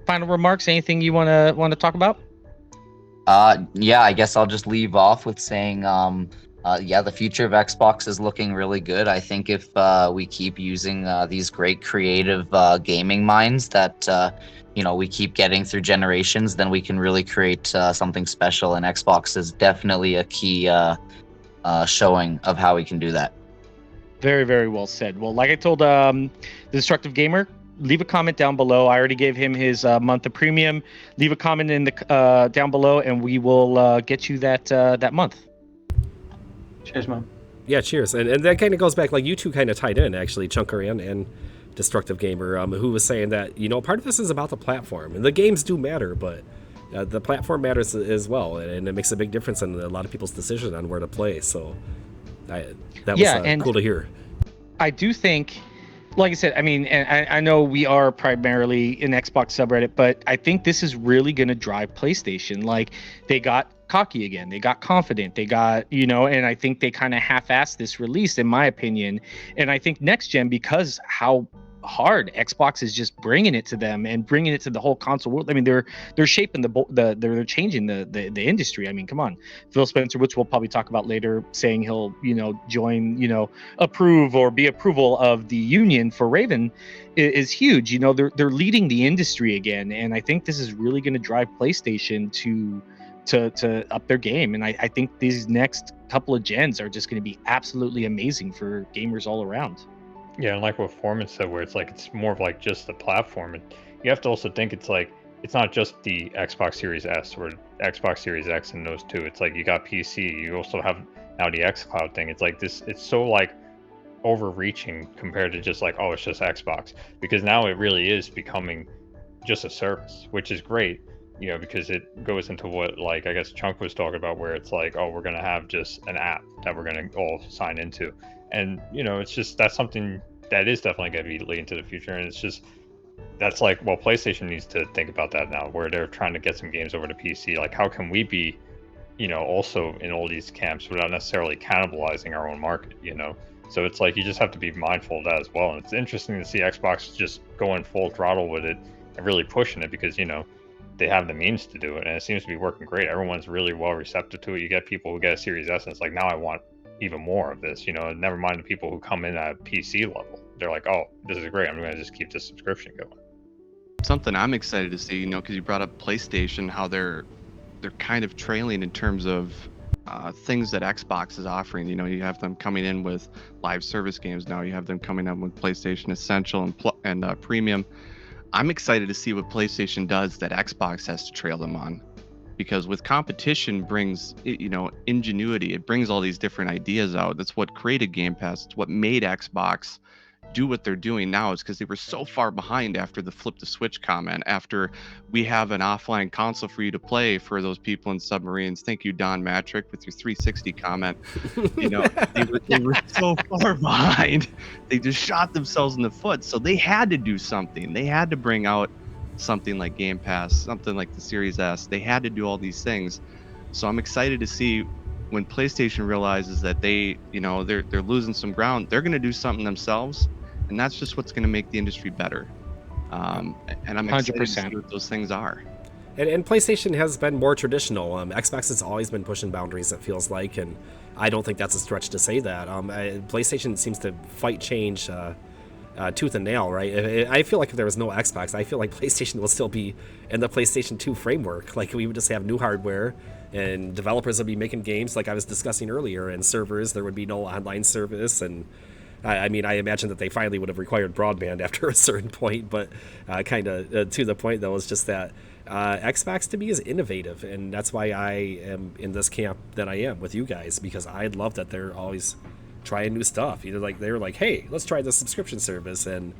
final remarks? Anything you want to talk about?
I guess I'll just leave off with saying, the future of Xbox is looking really good. I think if we keep using these great creative gaming minds that we keep getting through generations, then we can really create something special, and Xbox is definitely a key showing of how we can do that.
Very, very well said. Well, like I told the Destructive Gamer, leave a comment down below. I already gave him his month of premium. Leave a comment in the down below, and we will get you that month.
Cheers, man.
Yeah, cheers. And that kind of goes back, like, you two kind of tied in, actually, Chunker and Destructive Gamer, who was saying that, part of this is about the platform, and the games do matter, but the platform matters as well, and it makes a big difference in a lot of people's decision on where to play. So that was cool to hear.
I do think, like I said, I mean, and I know we are primarily an Xbox subreddit, but I think this is really going to drive PlayStation. Like, they got cocky again, they got confident, they got, and I think they kind of half-assed this release, in my opinion. And I think next gen, because how hard Xbox is just bringing it to them and bringing it to the whole console world. I mean, they're shaping they're changing the industry. I mean, come on, Phil Spencer, which we'll probably talk about later, saying he'll join, approve or be approval of the union for Raven is huge. They're leading the industry again, and I think this is really going to drive PlayStation to up their game. And I think these next couple of gens are just going to be absolutely amazing for gamers all around.
Yeah, and like what Foreman said, where it's like it's more of like just the platform. And you have to also think it's like it's not just the Xbox Series S or Xbox Series X and those two. It's like you got PC, you also have now the xCloud thing. It's like this, it's so like overreaching compared to just like, oh, it's just Xbox, because now it really is becoming just a service, which is great, because it goes into what, like, I guess Chunk was talking about, where it's like, oh, we're going to have just an app that we're going to all sign into. And, it's just, that's something that is definitely going to be leading to the future. And it's just, that's like, well, PlayStation needs to think about that now, where they're trying to get some games over to PC. Like, how can we be, also in all these camps without necessarily cannibalizing our own market, So it's like, you just have to be mindful of that as well. And it's interesting to see Xbox just going full throttle with it and really pushing it, because, they have the means to do it. And it seems to be working great. Everyone's really well receptive to it. You get people who get a Series S and it's like, now I want even more of this, never mind the people who come in at PC level. They're like, oh, this is great, I'm going to just keep this subscription going.
Something I'm excited to see, because you brought up PlayStation, how they're kind of trailing in terms of things that Xbox is offering. You know, you have them coming in with live service games now. You have them coming in with PlayStation Essential and Premium. I'm excited to see what PlayStation does that Xbox has to trail them on, because with competition brings, you know, ingenuity. It brings all these different ideas out. That's what created Game Pass. It's what made Xbox do what they're doing now, is because they were so far behind after the flip the switch comment, after we have an offline console for you to play for those people in submarines. Thank you, Don Matrick, with your 360 comment. You know, they were so far behind. They just shot themselves in the foot. So they had to do something. They had to bring out something like Game Pass, something like the Series S. They had to do all these things. So I'm excited to see when PlayStation realizes that they, you know, they're losing some ground. They're going to do something themselves, and that's just what's going to make the industry better. And I'm excited 100%. To see what those things are.
And PlayStation has been more traditional. Xbox has always been pushing boundaries, it feels like, and I don't think that's a stretch to say that. PlayStation seems to fight change tooth and nail, right? I feel like if there was no Xbox, I feel like PlayStation will still be in the PlayStation 2 framework. Like, we would just have new hardware, and developers would be making games like I was discussing earlier, and servers, there would be no online service, and I mean, I imagine that they finally would have required broadband after a certain point, but kind of to the point, though, is just that Xbox to me is innovative, and that's why I am in this camp that I am with you guys, because I love that they're always trying new stuff. You know, like, they were like, hey, let's try this subscription service, and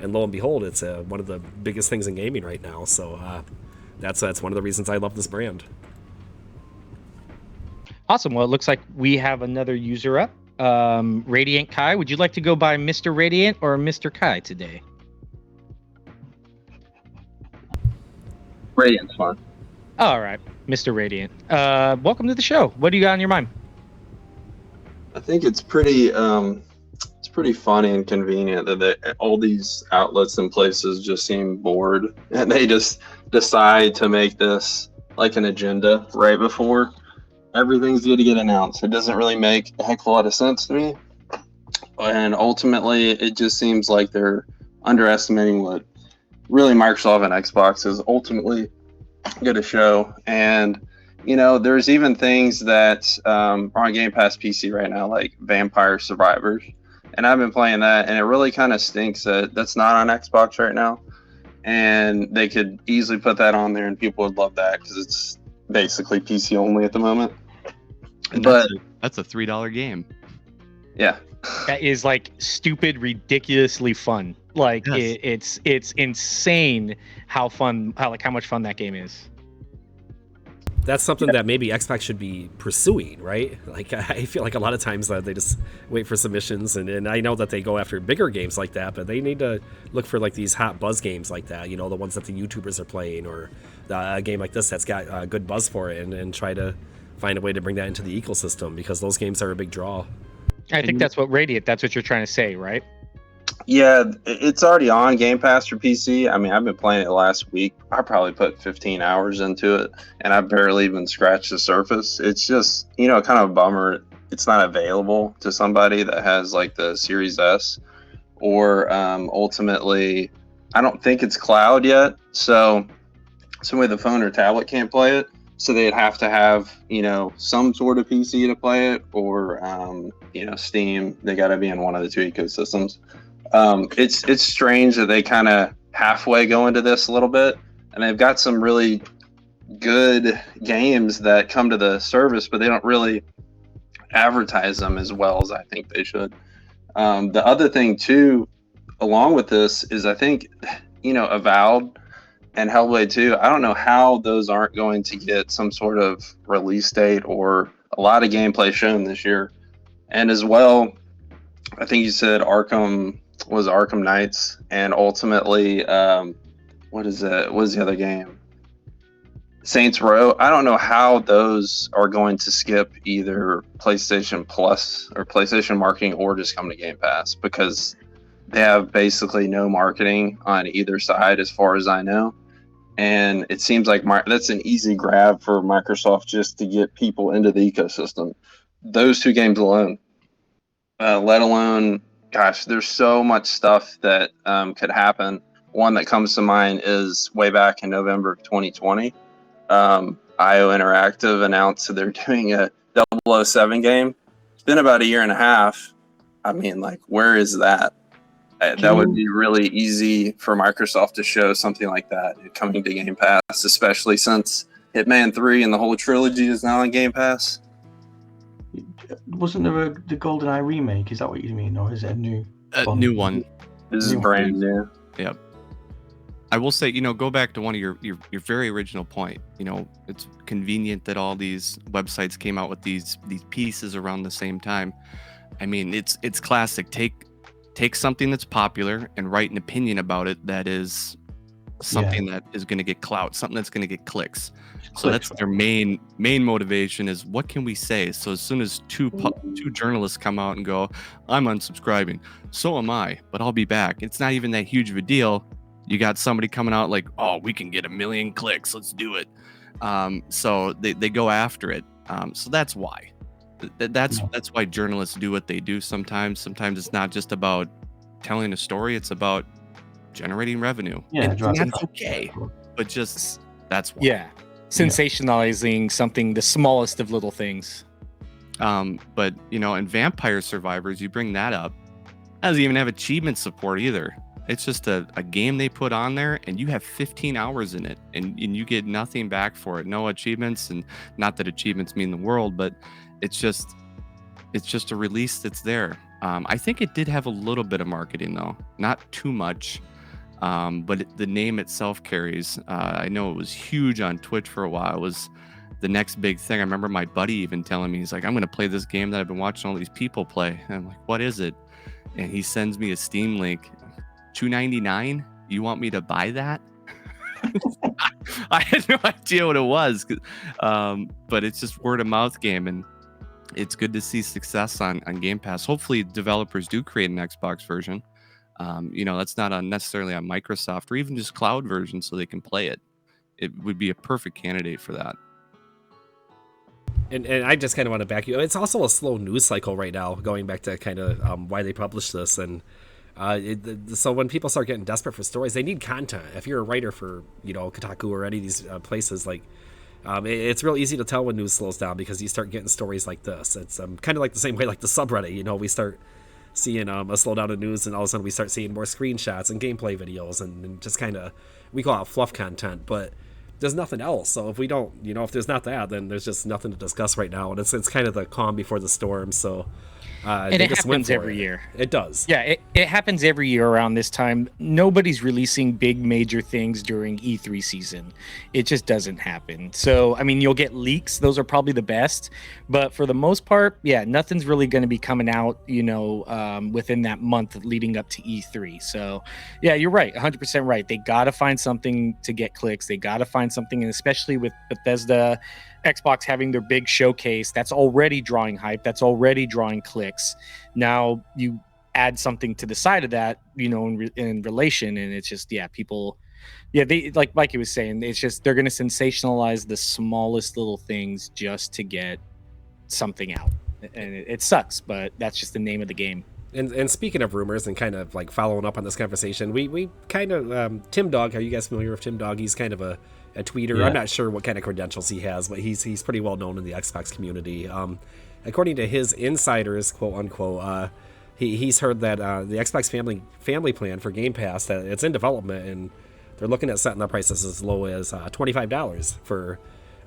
lo and behold, it's one of the biggest things in gaming right now. So that's one of the reasons I love this brand.
Awesome. Well, it looks like we have another user up. Radiant Kai, would you like to go by Mr. Radiant or Mr. Kai today?
Radiant's fine.
All right, Mr. Radiant. Welcome to the show. What do you got on your mind?
I think it's pretty funny and convenient that all these outlets and places just seem bored, and they just decide to make this like an agenda right before everything's going to get announced. It doesn't really make a heck of a lot of sense to me, and ultimately it just seems like they're underestimating what really Microsoft and Xbox is ultimately going to show. And you know, there's even things that are on Game Pass PC right now, like Vampire Survivors, and I've been playing that, and it really kind of stinks that that's not on Xbox right now, and they could easily put that on there and people would love that because it's basically PC only at the moment.
And
but
that's a $3 game.
Yeah,
that is like stupid, ridiculously fun. Like, yes. It's insane how much fun that game is.
That's something that maybe Xbox should be pursuing, right? Like, I feel like a lot of times they just wait for submissions, and I know that they go after bigger games like that, but they need to look for like these hot buzz games like that, you know, the ones that the YouTubers are playing, or a game like this that's got good buzz for it, and try to find a way to bring that into the ecosystem, because those games are a big draw.
I think that's what you're trying to say, right?
Yeah, it's already on Game Pass for PC. I mean, I've been playing it last week. I probably put 15 hours into it, and I barely even scratched the surface. It's just, you know, kind of a bummer it's not available to somebody that has like the Series S, or ultimately, I don't think it's cloud yet. So somebody with a phone or tablet can't play it. So they'd have to have, you know, some sort of PC to play it, or, you know, Steam. They got to be in one of the two ecosystems. It's strange that they kind of halfway go into this a little bit, and they've got some really good games that come to the service, but they don't really advertise them as well as I think they should. The other thing too, along with this, is I think, you know, Avowed and Hellblade 2, I don't know how those aren't going to get some sort of release date or a lot of gameplay shown this year. And as well, I think you said Arkham Knights, and ultimately, what is it? What is the other game? Saints Row. I don't know how those are going to skip either PlayStation Plus or PlayStation marketing, or just come to Game Pass, because they have basically no marketing on either side as far as I know. And it seems like that's an easy grab for Microsoft just to get people into the ecosystem. Those two games alone, let alone, gosh, there's so much stuff that could happen. One that comes to mind is way back in November of 2020. IO Interactive announced that they're doing a 007 game. It's been about a year and a half. I mean, like, where is that? That would be really easy for Microsoft to show something like that coming to Game Pass, especially since Hitman 3 and the whole trilogy is now on Game Pass.
Wasn't there the GoldenEye remake? Is that what you mean, or is it a new
new one?
This is brand new.
Yep. I will say, go back to one of your very original point. It's convenient that all these websites came out with these pieces around the same time. I mean, it's classic. Take something that's popular and write an opinion about it that is something that is going to get clout, something that's going to get clicks. So that's their main motivation is what can we say? So as soon as two journalists come out and go, I'm unsubscribing, so am I, but I'll be back. It's not even that huge of a deal. You got somebody coming out like, oh, we can get 1 million clicks, let's do it. So they go after it. So that's why. That's why journalists do what they do sometimes. Sometimes it's not just about telling a story, it's about generating revenue.
Yeah,
and that's okay. But just that's why.
Yeah. Sensationalizing something, the smallest of little things.
But in Vampire Survivors, you bring that up. It doesn't even have achievement support either. It's just a game they put on there, and you have 15 hours in it, and you get nothing back for it. No achievements, and not that achievements mean the world, but it's just a release that's there. I think it did have a little bit of marketing though, not too much, but the name itself carries. I know it was huge on Twitch for a while. It was the next big thing. I remember my buddy even telling me, he's like, I'm going to play this game that I've been watching all these people play. And I'm like, what is it? And he sends me a Steam link. $2.99? You want me to buy that? I had no idea what it was, but it's just word of mouth game, and it's good to see success on Game Pass. Hopefully developers do create an Xbox version. That's not necessarily on Microsoft, or even just cloud version so they can play it. It would be a perfect candidate for that.
And I just kind of want to back you. It's also a slow news cycle right now, going back to kind of why they published this. And so when people start getting desperate for stories, they need content. If you're a writer for, Kotaku or any of these places, like, it's real easy to tell when news slows down because you start getting stories like this. It's kind of like the same way like the subreddit. We start seeing a slowdown in news, and all of a sudden we start seeing more screenshots and gameplay videos, and just kind of, we call it fluff content, but there's nothing else. So if we don't, if there's not that, then there's just nothing to discuss right now, and it's kind of the calm before the storm. So
and it happens every year.
It does.
Yeah, it happens every year around this time. Nobody's releasing big major things during E3 season. It just doesn't happen. So, I mean, you'll get leaks. Those are probably the best. But for the most part, yeah, nothing's really going to be coming out, within that month leading up to E3. So, yeah, you're right. 100% right. They got to find something to get clicks. They got to find something, and especially with Bethesda, Xbox having their big showcase, that's already drawing hype, that's already drawing clicks. Now you add something to the side of that, in relation, and it's just, people, they, like Mikey was saying, it's just they're going to sensationalize the smallest little things just to get something out, and it sucks, but that's just the name of the game.
And speaking of rumors and kind of like following up on this conversation, we kind of TimDawg, are you guys familiar with TimDawg? He's kind of a tweeter. Yeah. I'm not sure what kind of credentials he has, but he's pretty well known in the Xbox community. According to his insiders, quote unquote, he's heard that the Xbox family plan for Game Pass, that it's in development, and they're looking at setting the prices as low as $25 for,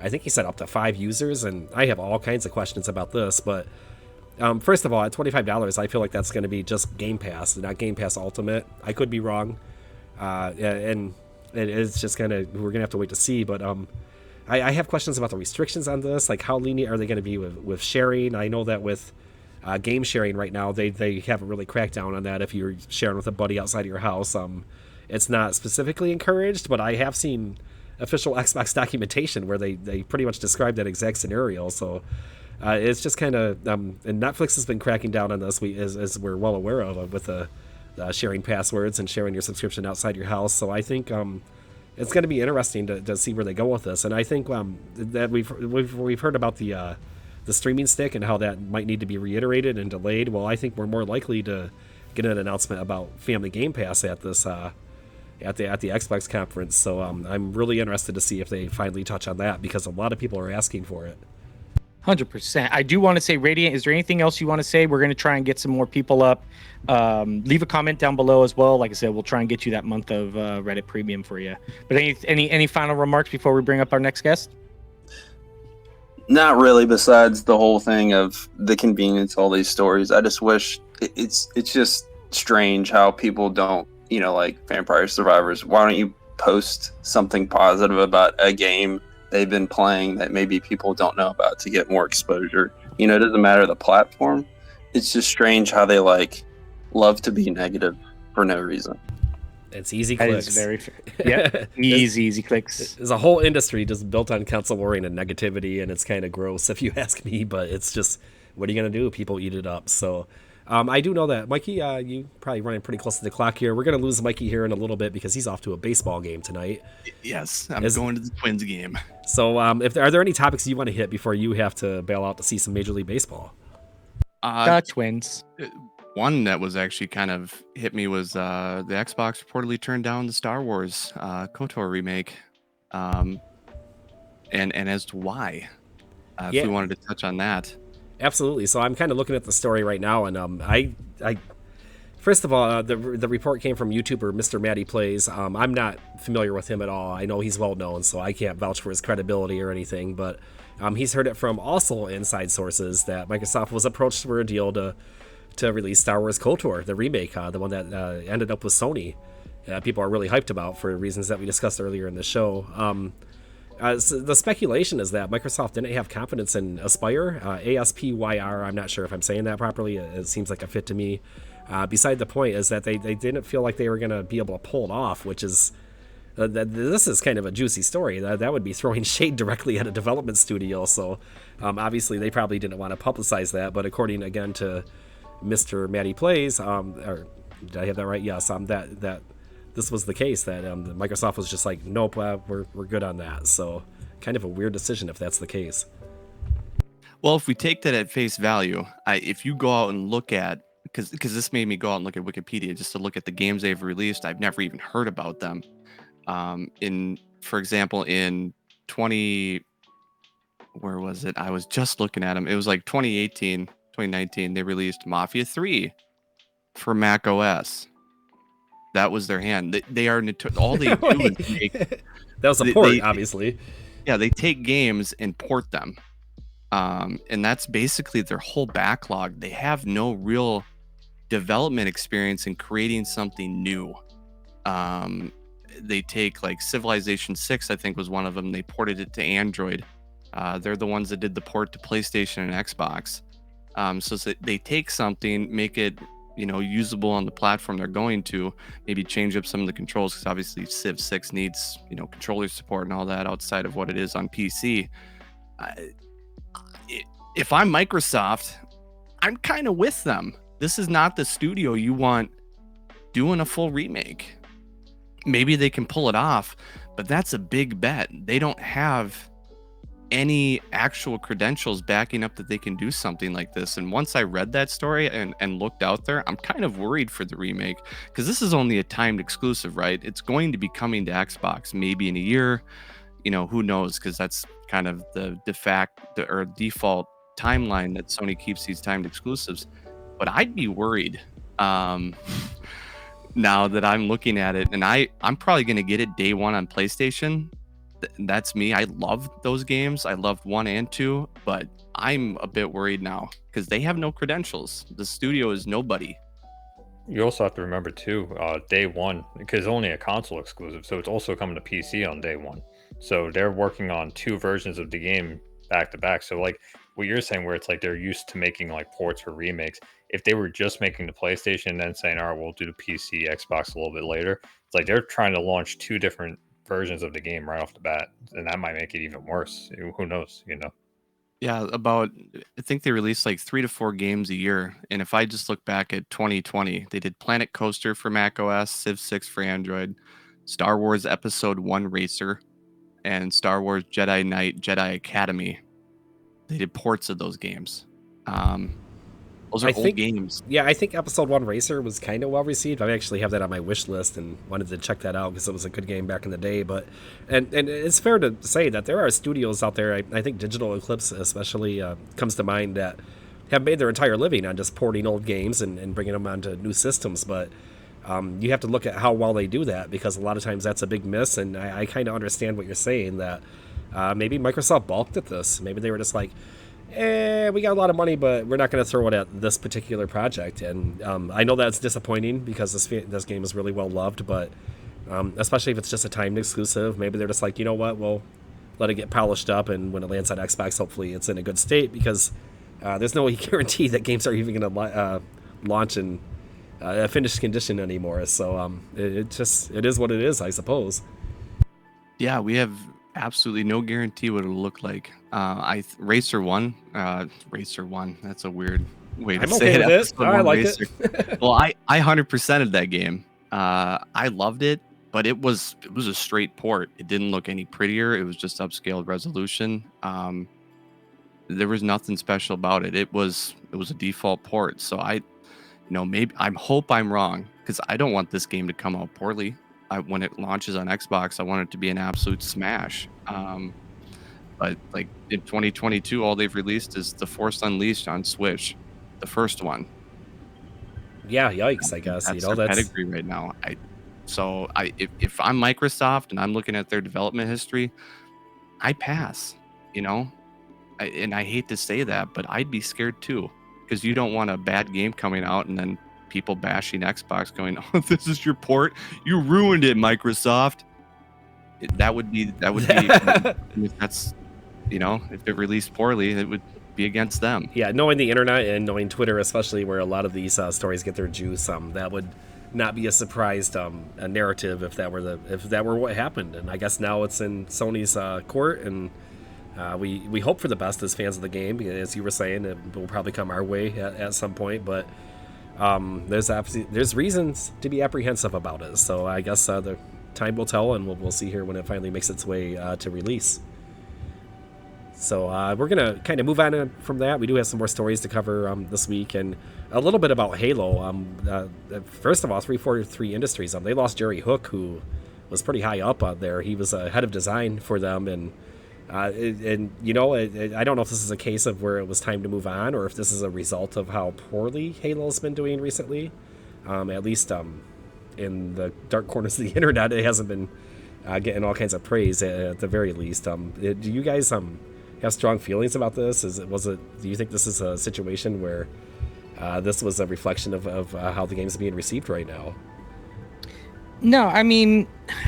I think he said up to 5 users. And I have all kinds of questions about this, but first of all, at $25, I feel like that's going to be just Game Pass, not Game Pass Ultimate. I could be wrong, and it's just kind of, we're gonna have to wait to see. But I have questions about the restrictions on this, like how lenient are they going to be with sharing? I know that with game sharing right now, they haven't really cracked down on that. If you're sharing with a buddy outside of your house, it's not specifically encouraged, but I have seen official Xbox documentation where they pretty much describe that exact scenario. So it's just kind of, and Netflix has been cracking down on this, as we're well aware of, with the sharing passwords and sharing your subscription outside your house. So I think it's going to be interesting to see where they go with this. And I think that we've heard about the streaming stick and how that might need to be reiterated and delayed. Well, I think we're more likely to get an announcement about Family Game Pass at this at the Xbox conference. So I'm really interested to see if they finally touch on that, because a lot of people are asking for it.
100%. I do want to say, Radiant, is there anything else you want to say? We're going to try and get some more people up. Leave a comment down below as well. Like I said, we'll try and get you that month of Reddit Premium for you. But any final remarks before we bring up our next guest?
Not really, besides the whole thing of the convenience of all these stories. I just wish it's just strange how people don't, like Vampire Survivors. Why don't you post something positive about a game they've been playing that maybe people don't know about to get more exposure? It doesn't matter the platform. It's just strange how they love to be negative for no reason.
It's easy clicks.
That is very fair. Yeah, easy clicks.
There's a whole industry just built on console warring and negativity, and it's kind of gross if you ask me, but it's just, what are you going to do? People eat it up. So I do know that. Mikey, you probably running pretty close to the clock here. We're going to lose Mikey here in a little bit because he's off to a baseball game tonight.
Yes, I'm going to the Twins game.
So are there any topics you want to hit before you have to bail out to see some Major League Baseball?
The Twins.
One that was actually kind of hit me was the Xbox reportedly turned down the Star Wars KOTOR remake, and as to why, if we wanted to touch on that.
Absolutely. So I'm kind of looking at the story right now, and I first of all, the report came from YouTuber Mr. Matty Plays. I'm not familiar with him at all. I know he's well known, so I can't vouch for his credibility or anything, but he's heard it from also inside sources that Microsoft was approached for a deal to release Star Wars KOTOR, the remake, the one that ended up with Sony. People are really hyped about for reasons that we discussed earlier in the show. So the speculation is that Microsoft didn't have confidence in Aspyr, ASPYR. I'm not sure if I'm saying that properly. It seems like a fit to me. Beside the point is that they didn't feel like they were going to be able to pull it off, which is this is kind of a juicy story. That would be throwing shade directly at a development studio. So obviously they probably didn't want to publicize that. But according again to Mr. Matty Plays, or did I have that right? Yes, that this was the case, that Microsoft was just like, nope, we're good on that. So kind of a weird decision if that's the case.
Well, if we take that at face value, if you go out and look at, because this made me go out and look at Wikipedia just to look at the games they've released, I've never even heard about them. For example, in where was it? I was just looking at them. It was like 2019, they released Mafia 3 for Mac OS. That was their hand. They are all they do is make.
That was a port, obviously.
Yeah, they take games and port them, and that's basically their whole backlog. They have no real development experience in creating something new. They take like Civilization 6, I think was one of them. They ported it to Android. They're the ones that did the port to PlayStation and Xbox. So they take something, make it usable on the platform they're going to, maybe change up some of the controls, because obviously Civ 6 needs controller support and all that outside of what it is on PC. If I'm Microsoft, I'm kind of with them. This is not the studio you want doing a full remake. Maybe they can pull it off, but that's a big bet. They don't have any actual credentials backing up that they can do something like this. And once I read that story and looked out there, I'm kind of worried for the remake, because this is only a timed exclusive, right? It's going to be coming to Xbox maybe in a year, who knows, because that's kind of the default timeline that Sony keeps these timed exclusives. But I'd be worried now that I'm looking at it, and I'm probably going to get it day one on PlayStation. That's me. I love those games. I loved 1 and 2, but I'm a bit worried now because they have no credentials. The studio is nobody.
You also have to remember too, day one, because only a console exclusive, so it's also coming to PC on day one. So they're working on 2 versions of the game back to back. So like what you're saying, where it's like they're used to making like ports or remakes. If they were just making the PlayStation and then saying, all right, we'll do the PC, Xbox a little bit later, it's like they're trying to launch 2 different versions of the game right off the bat, and that might make it even worse. Who knows?
Yeah, I think they release like 3 to 4 games a year. And if I just look back at 2020, they did Planet Coaster for Mac OS, Civ 6 for Android, Star Wars Episode 1 Racer, and Star Wars Jedi Knight Jedi Academy. They did ports of those games. Those are old games.
Yeah, I think Episode 1 Racer was kind of well received. I actually have that on my wish list and wanted to check that out because it was a good game back in the day. But and it's fair to say that there are studios out there, I think Digital Eclipse especially comes to mind, that have made their entire living on just porting old games and bringing them onto new systems. But you have to look at how well they do that, because a lot of times that's a big miss. And I kind of understand what you're saying, that maybe Microsoft balked at this. Maybe they were just like, we got a lot of money, but we're not going to throw it at this particular project. And I know that's disappointing because this game is really well loved, but especially if it's just a timed exclusive, maybe they're just like, you know what, we'll let it get polished up, and when it lands on Xbox, hopefully it's in a good state, because there's no guarantee that games are even going to launch in a finished condition anymore. So it is what it is, I suppose.
Yeah, we have absolutely no guarantee what it'll look like. Racer 1, that's a weird way to say it.
With it. I like it.
Well, I 100%ed that game. I loved it, but it was a straight port. It didn't look any prettier. It was just upscaled resolution. There was nothing special about it. It was a default port. So maybe I hope I'm wrong, because I don't want this game to come out poorly. When it launches on Xbox, I want it to be an absolute smash. But like in 2022, all they've released is The Force Unleashed on Switch, the first one.
Yeah, yikes! I guess
that's their pedigree right now. If I'm Microsoft and I'm looking at their development history, I pass. And I hate to say that, but I'd be scared too, because you don't want a bad game coming out and then people bashing Xbox going, "Oh, this is your port. You ruined it, Microsoft." That would be if that's, if it released poorly, it would be against them.
Yeah, knowing the internet and knowing Twitter, especially, where a lot of these stories get their juice, that would not be a surprised a narrative if that were what happened. And I guess now it's in Sony's court, and we hope for the best as fans of the game. As you were saying, it will probably come our way at some point, but there's reasons to be apprehensive about it. So I guess the time will tell, and we'll see here when it finally makes its way to release. So we're going to kind of move on from that. We do have some more stories to cover this week, and a little bit about Halo. First of all, 343 Industries, they lost Jerry Hook, who was pretty high up there. He was head of design for them, and I don't know if this is a case of where it was time to move on, or if this is a result of how poorly Halo's been doing recently. At least in the dark corners of the internet, it hasn't been getting all kinds of praise at the very least. Do you guys have strong feelings about this? Do you think this is a situation where this was a reflection of how the game's being received right now?
No, I mean,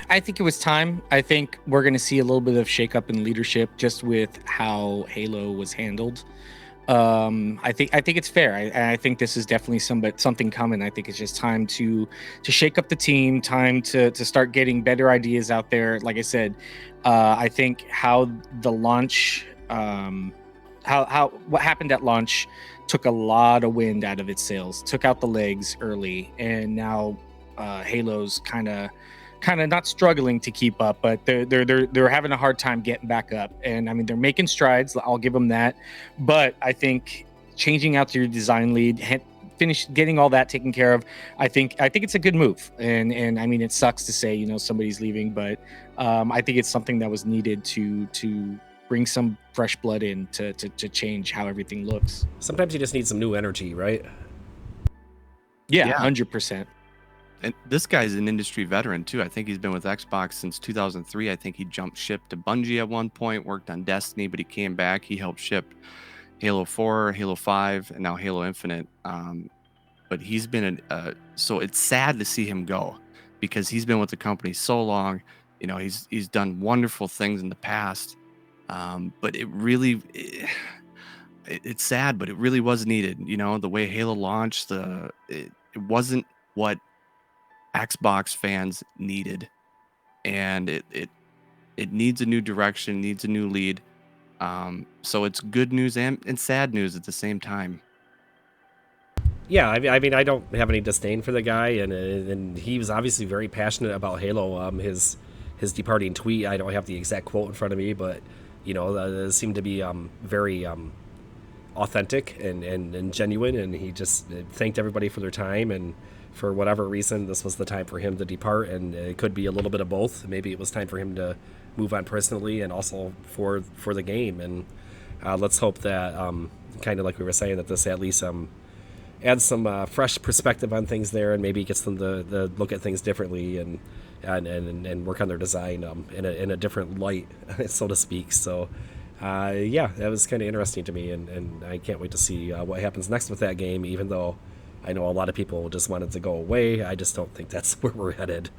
I think it was time. I think we're going to see a little bit of shakeup in leadership just with how Halo was handled. I think it's fair. I think this is definitely something coming. I think it's just time to shake up the team, time to start getting better ideas out there. Like I said, I think how the launch, what happened at launch took a lot of wind out of its sails, took out the legs early, and now Halo's kind of not struggling to keep up, but they're having a hard time getting back up. And I mean, they're making strides. I'll give them that. But I think changing out your design lead, getting all that taken care of, I think it's a good move. And I mean, it sucks to say somebody's leaving, but I think it's something that was needed to bring some fresh blood in to change how everything looks.
Sometimes you just need some new energy, right?
Yeah. 100%.
And this guy's an industry veteran too. I think he's been with Xbox since 2003. I think he jumped ship to Bungie at one point, worked on Destiny, but he came back. He helped ship Halo 4, Halo 5, and now Halo Infinite. But he's been so it's sad to see him go, because he's been with the company so long. He's done wonderful things in the past. But it's sad, but it really was needed. The way Halo launched, it wasn't what Xbox fans needed, and it needs a new direction, needs a new lead. So it's good news and sad news at the same time.
Yeah, I mean, I don't have any disdain for the guy, and he was obviously very passionate about Halo. His departing tweet, I don't have the exact quote in front of me, but it seemed to be very authentic and genuine, and he just thanked everybody for their time, and for whatever reason this was the time for him to depart, and it could be a little bit of both. Maybe it was time for him to move on personally and also for the game, and let's hope that kind of like we were saying, that this at least adds some fresh perspective on things there, and maybe gets them to look at things differently and work on their design in a different light, so to speak. So yeah, that was kind of interesting to me, and I can't wait to see what happens next with that game, even though I know a lot of people just want it to go away. I just don't think that's where we're headed.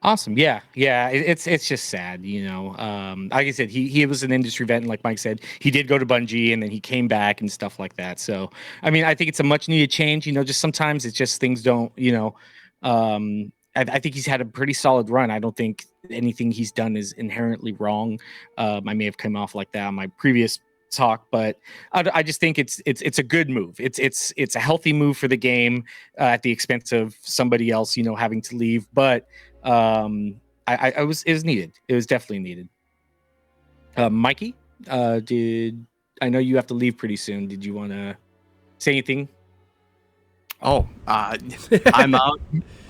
Awesome. Yeah. It's just sad, like I said, he was an industry vet, and like Mike said, he did go to Bungie, and then he came back and stuff like that. So, I mean, I think it's a much needed change. Just sometimes it's just things don't, I think he's had a pretty solid run. I don't think anything he's done is inherently wrong. I may have come off like that on my previous talk, but I just think it's a good move. It's a healthy move for the game at the expense of somebody else, having to leave. But it was needed. It was definitely needed. Mikey, I know you have to leave pretty soon. Did you want to say anything?
Oh, I'm out.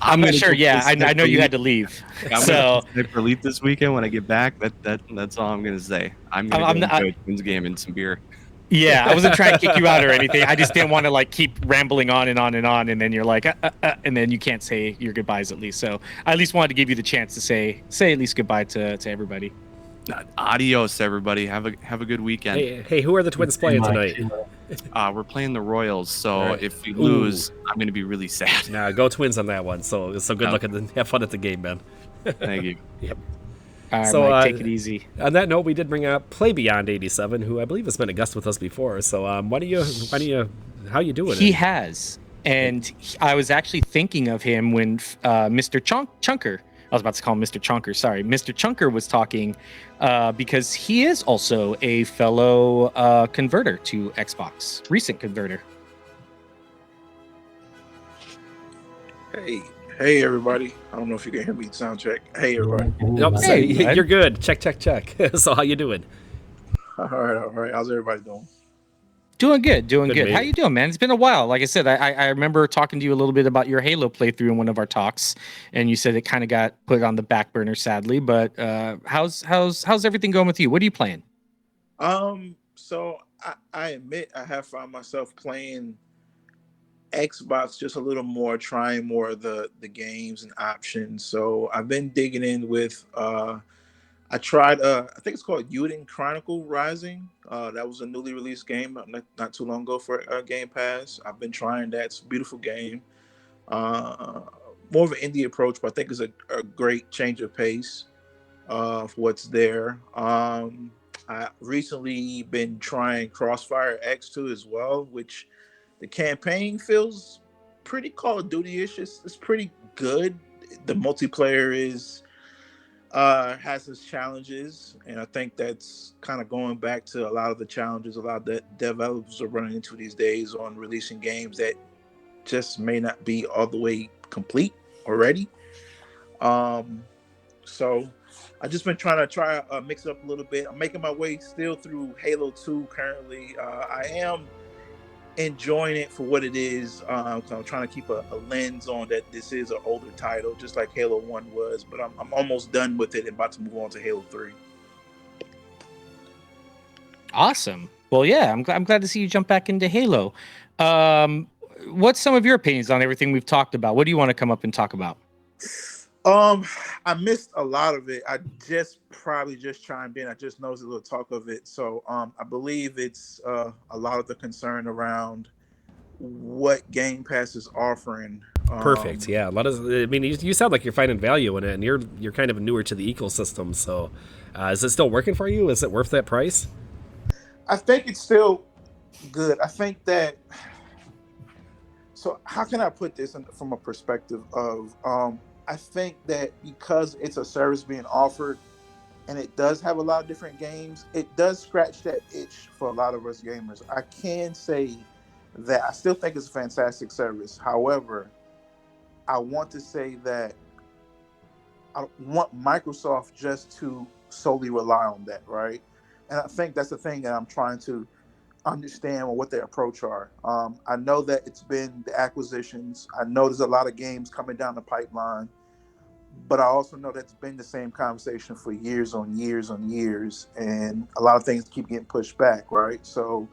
I'm not sure. Yeah, I know you had to leave.
I'm
so
Sniper Elite this weekend when I get back. That's all I'm gonna say. I'm gonna enjoy a Twins game and some beer.
Yeah, I wasn't trying to kick you out or anything. I just didn't want to keep rambling on and on and on, and then you're like, and then you can't say your goodbyes at least. So I at least wanted to give you the chance to say at least goodbye to everybody.
Adios, everybody. Have a good weekend.
Hey, who are the Twins playing tonight?
We're playing the Royals, so if we lose, I'm going to be really sad.
Nah, go Twins on that one. So good luck and have fun at the game, man.
Thank you.
Yep.
All right,
so
Mike, take it easy.
On that note, we did bring up Play Beyond 87, who I believe has been a guest with us before. So how you doing?
He has, and I was actually thinking of him when Mr. Chunker. I was about to call him Mr. Chunker. Sorry, Mr. Chunker was talking because he is also a fellow converter to Xbox, recent converter.
Hey, everybody. I don't know if you can hear me. Sound check. Hey, everybody.
Nope, hey, you're good. Check. So how you doing?
All right. How's everybody doing?
Doing good.
Mate.
How you doing, man? It's been a while. Like I said, I remember talking to you a little bit about your Halo playthrough in one of our talks, and you said it kind of got put on the back burner, sadly. But how's everything going with you? What are you playing?
So I admit I have found myself playing Xbox just a little more, trying more of the games and options. So I've been digging in with I tried I think it's called Uden Chronicle Rising. That was a newly released game not too long ago for Game Pass. I've been trying that. It's a beautiful game. More of an indie approach, but I think it's a great change of pace for what's there. I recently been trying Crossfire X2 as well, which the campaign feels pretty Call of Duty-ish. It's pretty good. The multiplayer has its challenges, and I think that's kind of going back to a lot of the challenges a lot of the developers are running into these days on releasing games that just may not be all the way complete already. So I've just been trying to mix it up a little bit. I'm making my way still through Halo 2 currently. I am enjoying it for what it is. I'm trying to keep a lens on that this is an older title, just like Halo 1 was, but I'm almost done with it and about to move on to Halo 3.
Awesome. Well, yeah, I'm glad to see you jump back into Halo. What's some of your opinions on everything we've talked about? What do you want to come up and talk about?
I missed a lot of it. I probably just chimed in. I just noticed a little talk of it. So I believe it's a lot of the concern around what Game Pass is offering.
Perfect. Yeah. I mean, you sound like you're finding value in it, and you're kind of newer to the ecosystem. So is it still working for you? Is it worth that price?
I think it's still good. I think that. So how can I put this from a perspective of? I think that because it's a service being offered and it does have a lot of different games, it does scratch that itch for a lot of us gamers. I can say that I still think it's a fantastic service. However, I want to say that I want Microsoft just to solely rely on that, right? And I think that's the thing that I'm trying to understand what their approach are. I know that it's been the acquisitions. I know there's a lot of games coming down the pipeline, but I also know that's been the same conversation for years on years on years, and a lot of things keep getting pushed back, right? So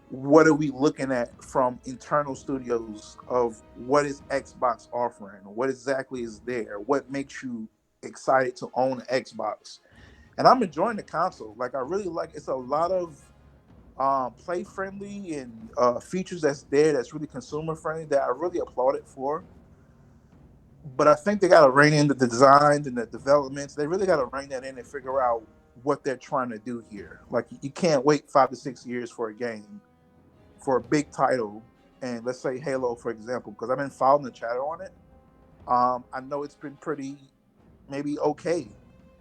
what are we looking at from internal studios of what is Xbox offering? What exactly is there? What makes you excited to own an Xbox? And I'm enjoying the console. Like, I really like, it's a lot of play friendly and features that's there that's really consumer friendly that I really applaud it for. But I think they got to rein in the designs and the developments. They really got to rein that in and figure out what they're trying to do here. Like, you can't wait 5 to 6 years for a game, for a big title. And let's say Halo, for example, because I've been following the chatter on it. I know it's been pretty, maybe okay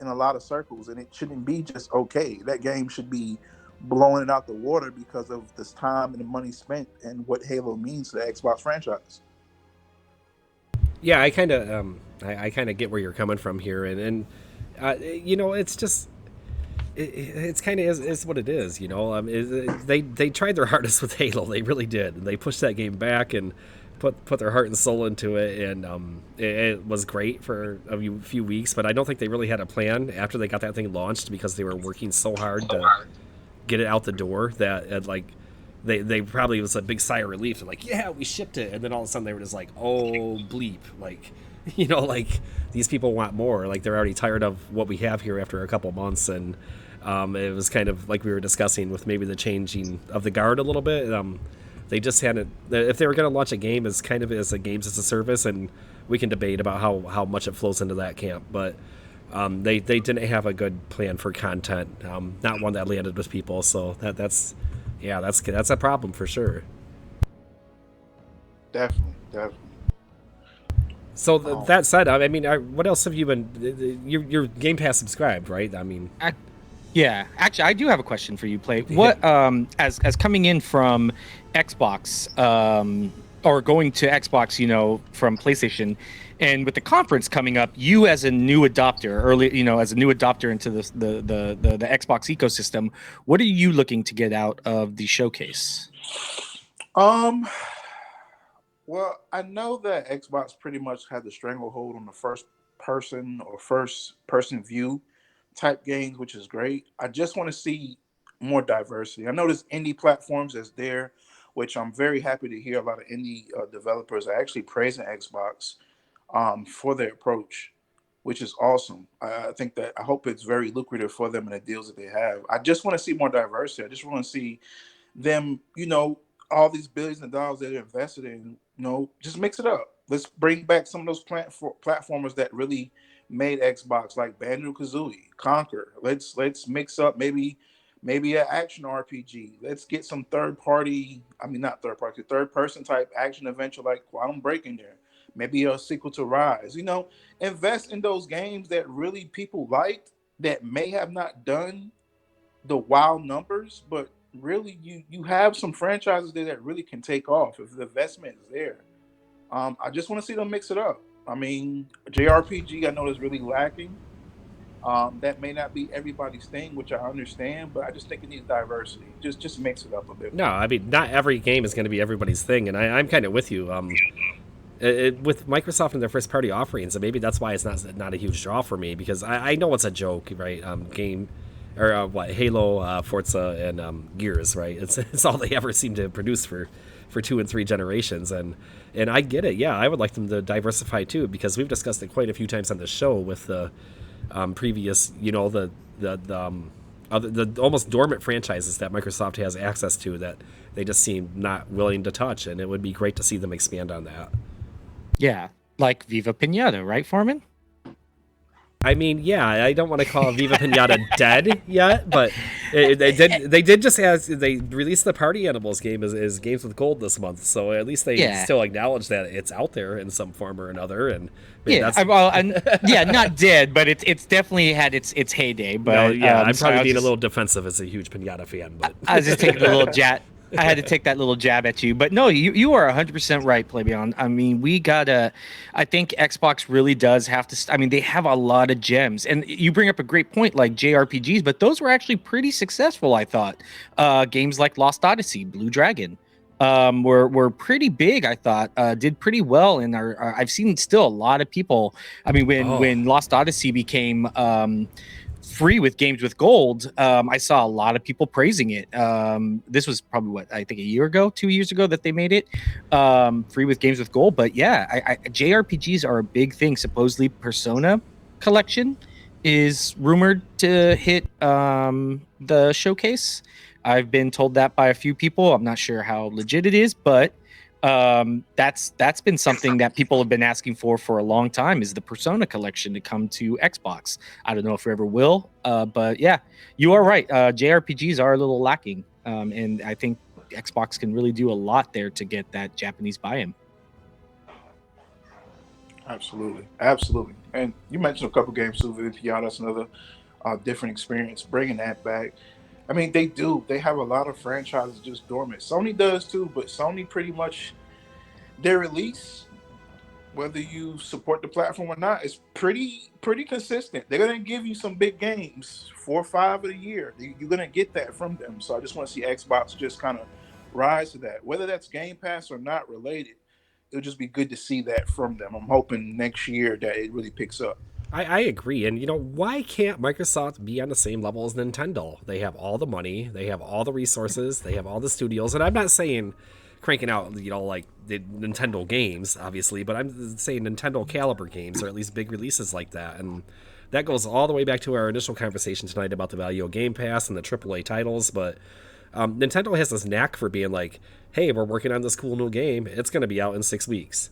in a lot of circles, and it shouldn't be just okay. That game should be blowing it out the water because of this time and the money spent and what Halo means to the Xbox franchise.
Yeah, I kind of get where you're coming from here, and you know, it's just it's kind of is what it is, you know. They tried their hardest with Halo, they really did, and they pushed that game back and put their heart and soul into it, and it was great for a few weeks, but I don't think they really had a plan after they got that thing launched because they were working so hard to get it out the door that like they probably was a big sigh of relief. They're like, yeah, we shipped it, and then all of a sudden they were just like, oh bleep, like, you know, like these people want more. Like, they're already tired of what we have here after a couple months, and it was kind of like we were discussing with maybe the changing of the guard a little bit. They just hadn't. If they were going to launch a game as kind of as a games as a service, and we can debate about how much it flows into that camp, but they didn't have a good plan for content, not one that landed with people. So that's a problem for sure.
Definitely.
So that said, I mean, what else have you been? You're Game Pass subscribed, right? I mean,
yeah. Actually, I do have a question for you, Play. What as coming in from Xbox or going to Xbox, you know, from PlayStation, and with the conference coming up, you as a new adopter into the Xbox ecosystem, what are you looking to get out of the showcase?
Well, I know that Xbox pretty much had the stranglehold on the first person view type games, which is great. I just want to see more diversity. I know there's indie platforms that's there, which I'm very happy to hear a lot of indie developers are actually praising Xbox for their approach, which is awesome. I think that, I hope it's very lucrative for them in the deals that they have. I just want to see more diversity. I just want to see them, you know, all these billions of dollars that they're invested in, you know, just mix it up. Let's bring back some of those platformers that really made Xbox, like Banjo-Kazooie, Conquer. Let's mix up maybe an action RPG. Let's get some third person type action adventure like Quantum Break in there. Maybe a sequel to Rise. You know, invest in those games that really people liked that may have not done the wow numbers, but really you have some franchises there that really can take off if the investment is there. I just want to see them mix it up. I mean, JRPG, I know is really lacking. That may not be everybody's thing, which I understand, but I just think it needs diversity. Just mix it up a bit.
No, I mean, not every game is going to be everybody's thing, and I'm kind of with you. With Microsoft and their first party offerings, and maybe that's why it's not a huge draw for me, because I know it's a joke, right? Halo, Forza, and Gears, right? It's all they ever seem to produce for 2 and 3 generations, and I get it. Yeah, I would like them to diversify too, because we've discussed it quite a few times on the show with the previous, you know, the almost dormant franchises that Microsoft has access to that they just seem not willing to touch, and it would be great to see them expand on that.
Yeah, like Viva Pinata, right, Foreman?
I mean, yeah, I don't want to call Viva Pinata dead yet, but they did just they released the Party Animals game as Games with Gold this month, so at least they still acknowledge that it's out there in some form or another. And
not dead, but it's definitely had its heyday. But
I'm probably being a little defensive as a huge Pinata fan, but
I was just taking a little jab I had to take that little jab at you, but no, you are 100% right, Playbion. I mean, I think Xbox really does have to. I mean, they have a lot of gems, and you bring up a great point, like JRPGs, but those were actually pretty successful. I thought games like Lost Odyssey, Blue Dragon, were pretty big. I thought did pretty well, and I've seen still a lot of people. I mean, when Lost Odyssey became free with Games with Gold, I saw a lot of people praising it. This was probably I think 2 years ago that they made it free with Games with Gold. But yeah, JRPGs are a big thing. Supposedly, Persona collection is rumored to hit the showcase. I've been told that by a few people. I'm not sure how legit it is, but that's been something that people have been asking for a long time, is the Persona collection to come to Xbox. I don't know if it ever will, but yeah, you are right. JRPGs are a little lacking, and I think Xbox can really do a lot there to get that Japanese buy-in.
Absolutely. And you mentioned a couple games too, VPR. That's another different experience, bringing that back. I mean, they have a lot of franchises just dormant. Sony does too, but Sony pretty much, their release, whether you support the platform or not, is pretty consistent. They're going to give you some big games, 4 or 5 of the year. You're going to get that from them. So I just want to see Xbox just kind of rise to that. Whether that's Game Pass or not related, it'll just be good to see that from them. I'm hoping next year that it really picks up.
I agree. And, why can't Microsoft be on the same level as Nintendo? They have all the money. They have all the resources. They have all the studios. And I'm not saying cranking out, like the Nintendo games, obviously, but I'm saying Nintendo caliber games, or at least big releases like that. And that goes all the way back to our initial conversation tonight about the value of Game Pass and the AAA titles. But Nintendo has this knack for being like, hey, we're working on this cool new game. It's going to be out in 6 weeks.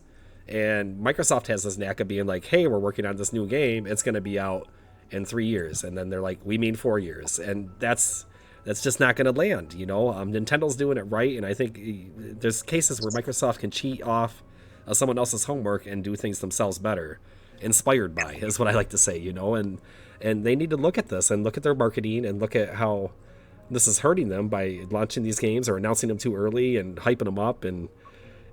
And Microsoft has this knack of being like, hey, we're working on this new game. It's going to be out in 3 years. And then they're like, we mean 4 years. And that's just not going to land, Nintendo's doing it right. And I think there's cases where Microsoft can cheat off someone else's homework and do things themselves better. Inspired by is what I like to say, and they need to look at this and look at their marketing and look at how this is hurting them by launching these games or announcing them too early and hyping them up. And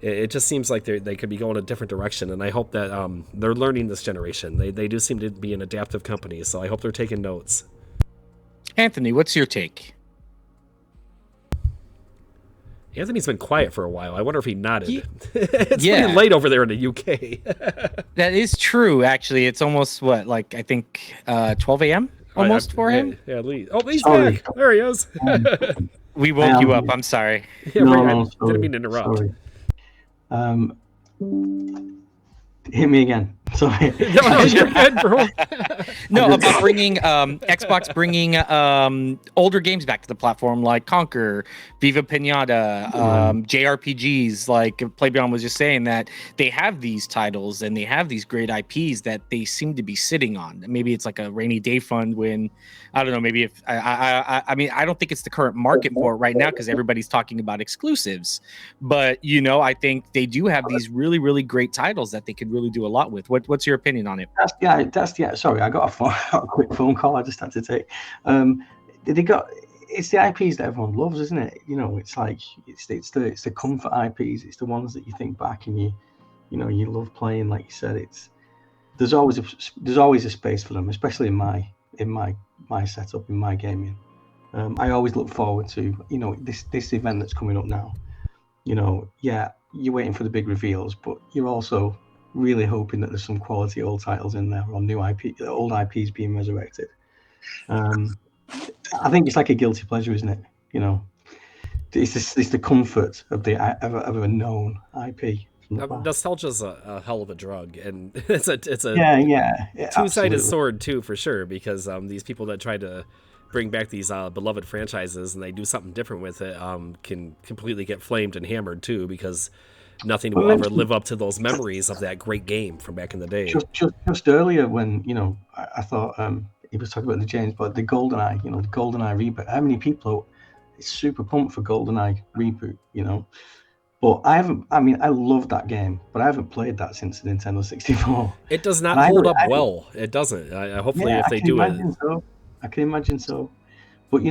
it just seems like they could be going a different direction, and I hope that they're learning this generation. They do seem to be an adaptive company, so I hope they're taking notes.
Anthony, what's your take?
Anthony's been quiet for a while. I wonder if he nodded. It's pretty late over there in the UK.
That is true, actually. It's almost, I think 12 a.m. almost for him?
Yeah, Lee. Oh, Lee's back. There he is.
We woke you up. I'm sorry.
Yeah, I didn't mean to interrupt.
Sorry. Hit me again. Sorry.
No, you're good, bro.
No, about bringing Xbox bringing older games back to the platform, like Conquer, Viva Pinata, JRPGs. Like Playground was just saying, that they have these titles and they have these great IPs that they seem to be sitting on. Maybe it's like a rainy day fund when, I don't know, maybe if I mean, I don't think it's the current market for it right now because everybody's talking about exclusives. But I think they do have these really, really great titles that they could really do a lot with. What's your opinion on it?
Sorry, I got a quick phone call I just had to take. It's the IPs that everyone loves, isn't it? It's like it's the comfort IPs. It's the ones that you think back and you love playing. Like you said, there's always a space for them, especially in my setup, in my gaming. I always look forward to this event that's coming up now. You're waiting for the big reveals, but you're also really hoping that there's some quality old titles in there, or old IPs being resurrected. I think it's like a guilty pleasure, isn't it? It's the comfort of a known IP.
Nostalgia's a hell of a drug, and it's a two-sided
absolutely.
sword too, for sure. Because these people that try to bring back these beloved franchises and they do something different with it can completely get flamed and hammered too, because nothing will ever live up to those memories of that great game from back in the day.
Just earlier when I thought he was talking about the James Bond, the GoldenEye, the GoldenEye reboot. How many people are super pumped for GoldenEye reboot, But I love that game, but I haven't played that since the Nintendo 64.
It does not hold up well. It doesn't. Hopefully, if they do it.
I can imagine so. But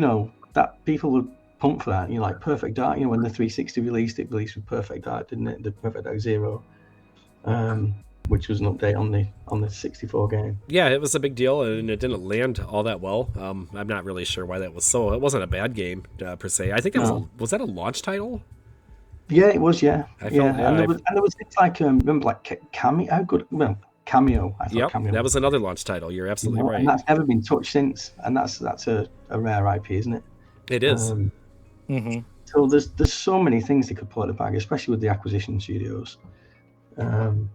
that people pumped for that. Like Perfect Dark. When the 360 released, it released with Perfect Dark, didn't it? The Perfect Dark Zero, which was an update on the 64 game.
Yeah, it was a big deal, and it didn't land all that well. I'm not really sure why that was so. It wasn't a bad game per se. I think it was that a launch title?
Yeah, it was. Yeah,
I felt,
and there was things like remember like Cameo. How good? Well, Cameo. I thought Cameo.
That was another launch title. You're absolutely right.
And that's never been touched since, and that's a rare IP, isn't it?
It is.
So there's so many things they could pull out of the bag, especially with the acquisition studios. He did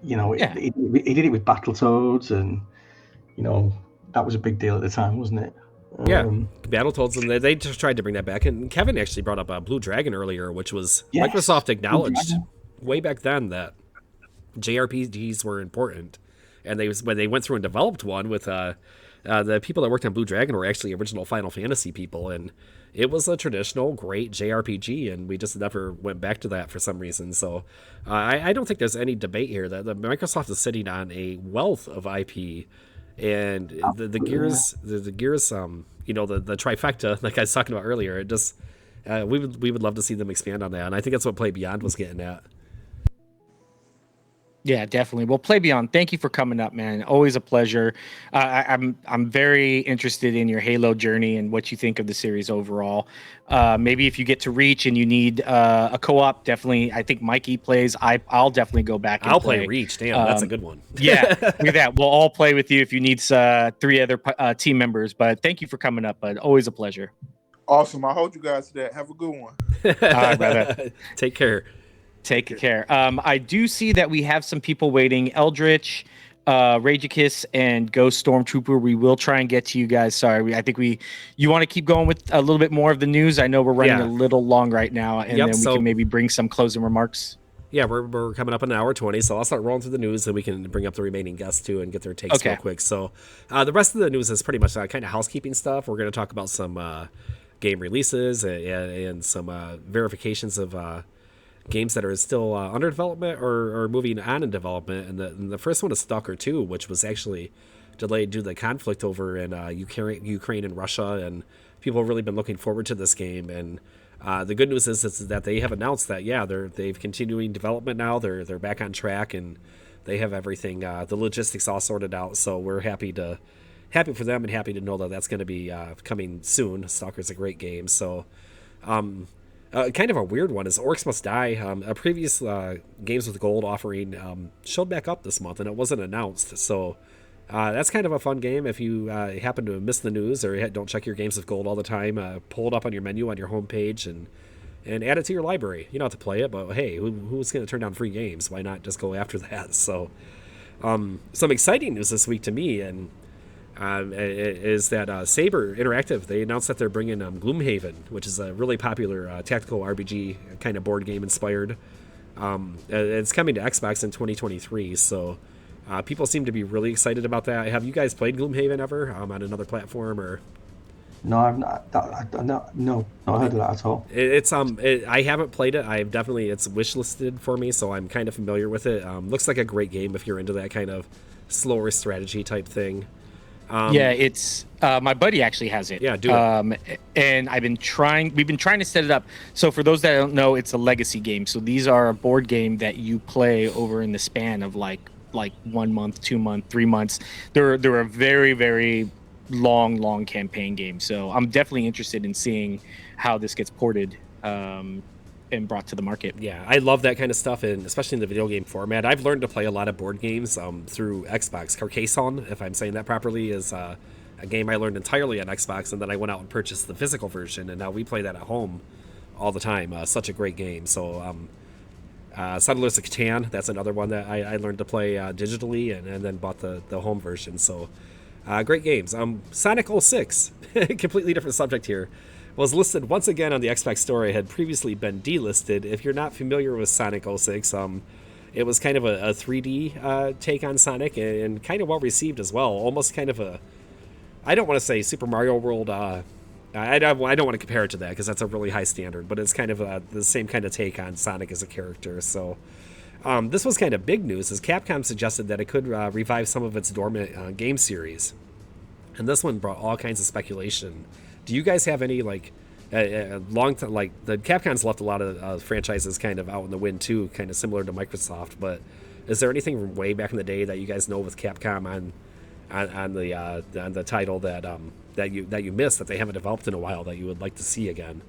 it with Battletoads, and that was a big deal at the time, wasn't it?
Battletoads, and they just tried to bring that back. And Kevin actually brought up Blue Dragon earlier, which was Microsoft acknowledged way back then that JRPGs were important, and when they went through and developed one with the people that worked on Blue Dragon were actually original Final Fantasy people, and it was a traditional great JRPG, and we just never went back to that for some reason. So I don't think there's any debate here that Microsoft is sitting on a wealth of IP. And the Gears, the trifecta, like I was talking about earlier, it just we would love to see them expand on that, and I think that's what Play Beyond was getting at.
Yeah, definitely. Well, Play Beyond, thank you for coming up, man. Always a pleasure. I'm very interested in your Halo journey and what you think of the series overall. Maybe if you get to Reach and you need a co-op, definitely. I think Mikey plays. I'll definitely go back and
play Reach. Damn, that's a good one.
Yeah, look at that. We'll all play with you if you need 3 other team members. But thank you for coming up, bud. Always a pleasure.
Awesome. I'll hold you guys to that. Have a good one.
All right, brother.
Take care.
Take care. I do see that we have some people waiting. Eldritch, Ragicus, and Ghost Stormtrooper. We will try and get to you guys. Sorry, I think you want to keep going with a little bit more of the news. I know we're running a little long right now, and then we can maybe bring some closing remarks.
Yeah, we're coming up on an hour 20, so I'll start rolling through the news, and we can bring up the remaining guests too and get their takes real quick. So the rest of the news is pretty much kind of housekeeping stuff. We're going to talk about some game releases and some verifications of games that are still under development or moving on in development. And the first one is Stalker 2, which was actually delayed due to the conflict over in Ukraine and Russia, and people have really been looking forward to this game. And the good news is that they have announced that they've continuing development now. They're back on track, and they have everything, the logistics all sorted out. So we're happy for them and happy to know that that's going to be coming soon. Stalker's a great game. So kind of a weird one is Orcs Must Die. A previous Games with Gold offering showed back up this month, and it wasn't announced. So that's kind of a fun game. If you happen to miss the news or don't check your Games with Gold all the time, pull it up on your menu on your homepage and add it to your library. You don't have to play it, but hey, who's going to turn down free games? Why not just go after that? So some exciting news this week to me, and is that Saber Interactive, they announced that they're bringing Gloomhaven, which is a really popular tactical RPG kind of board game inspired. It's coming to Xbox in 2023, so people seem to be really excited about that. Have you guys played Gloomhaven ever on another platform or?
No, I've not. Not heard of that at all.
I haven't played it. It's wishlisted for me, so I'm kind of familiar with it. Looks like a great game if you're into that kind of slower strategy type thing.
It's my buddy actually has it.
Yeah, do it.
And we've been trying to set it up. So for those that don't know, it's a legacy game. So these are a board game that you play over in the span of like 1 month, 2 months, 3 months. They're a very, very long campaign game. So I'm definitely interested in seeing how this gets ported and brought to the market.
Yeah, I love that kind of stuff, and especially in the video game format. I've learned to play a lot of board games through Xbox. Carcassonne, if I'm saying that properly, is a game I learned entirely on Xbox, and then I went out and purchased the physical version, and now we play that at home all the time. Such a great game. So Settlers of Catan, that's another one that I learned to play digitally and then bought the home version. So great games. Sonic 06, completely different subject here, was listed once again on the Xbox Store. It had previously been delisted. If you're not familiar with Sonic 06, it was kind of a 3D take on Sonic and kind of well received as well. Almost kind of I don't want to say Super Mario World. I don't want to compare it to that because that's a really high standard, but it's kind of the same kind of take on Sonic as a character. So this was kind of big news as Capcom suggested that it could revive some of its dormant game series. And this one brought all kinds of speculation. Do you guys have any long time, like the Capcom's left a lot of franchises kind of out in the wind too, kind of similar to Microsoft. But is there anything from way back in the day that you guys know with Capcom on the title that you missed that they haven't developed in a while that you would like to see again?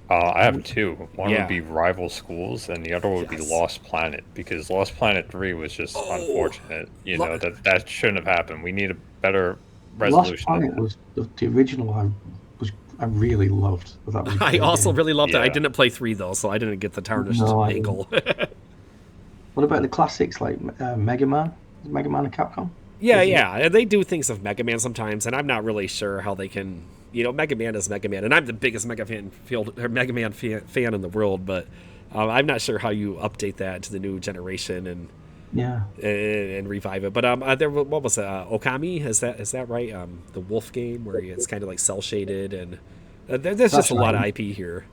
I have two. One would be Rival Schools, and the other would be Lost Planet, because Lost Planet 3 was just unfortunate. You know, that shouldn't have happened. We need a better resolution.
Lost Planet was the original. I really loved. That was
I also really loved it. I didn't play 3 though, so I didn't get the tarnished ankle.
What about the classics like Mega Man? Is Mega Man a Capcom?
Yeah. They do things of Mega Man sometimes, and I'm not really sure how they can. You know, Mega Man is Mega Man, and I'm the biggest Mega Man fan in the world, but I'm not sure how you update that to the new generation and revive it. But what was it? Okami? Is that right? The Wolf game where it's kind of like cell shaded, and there's just a lot of IP here.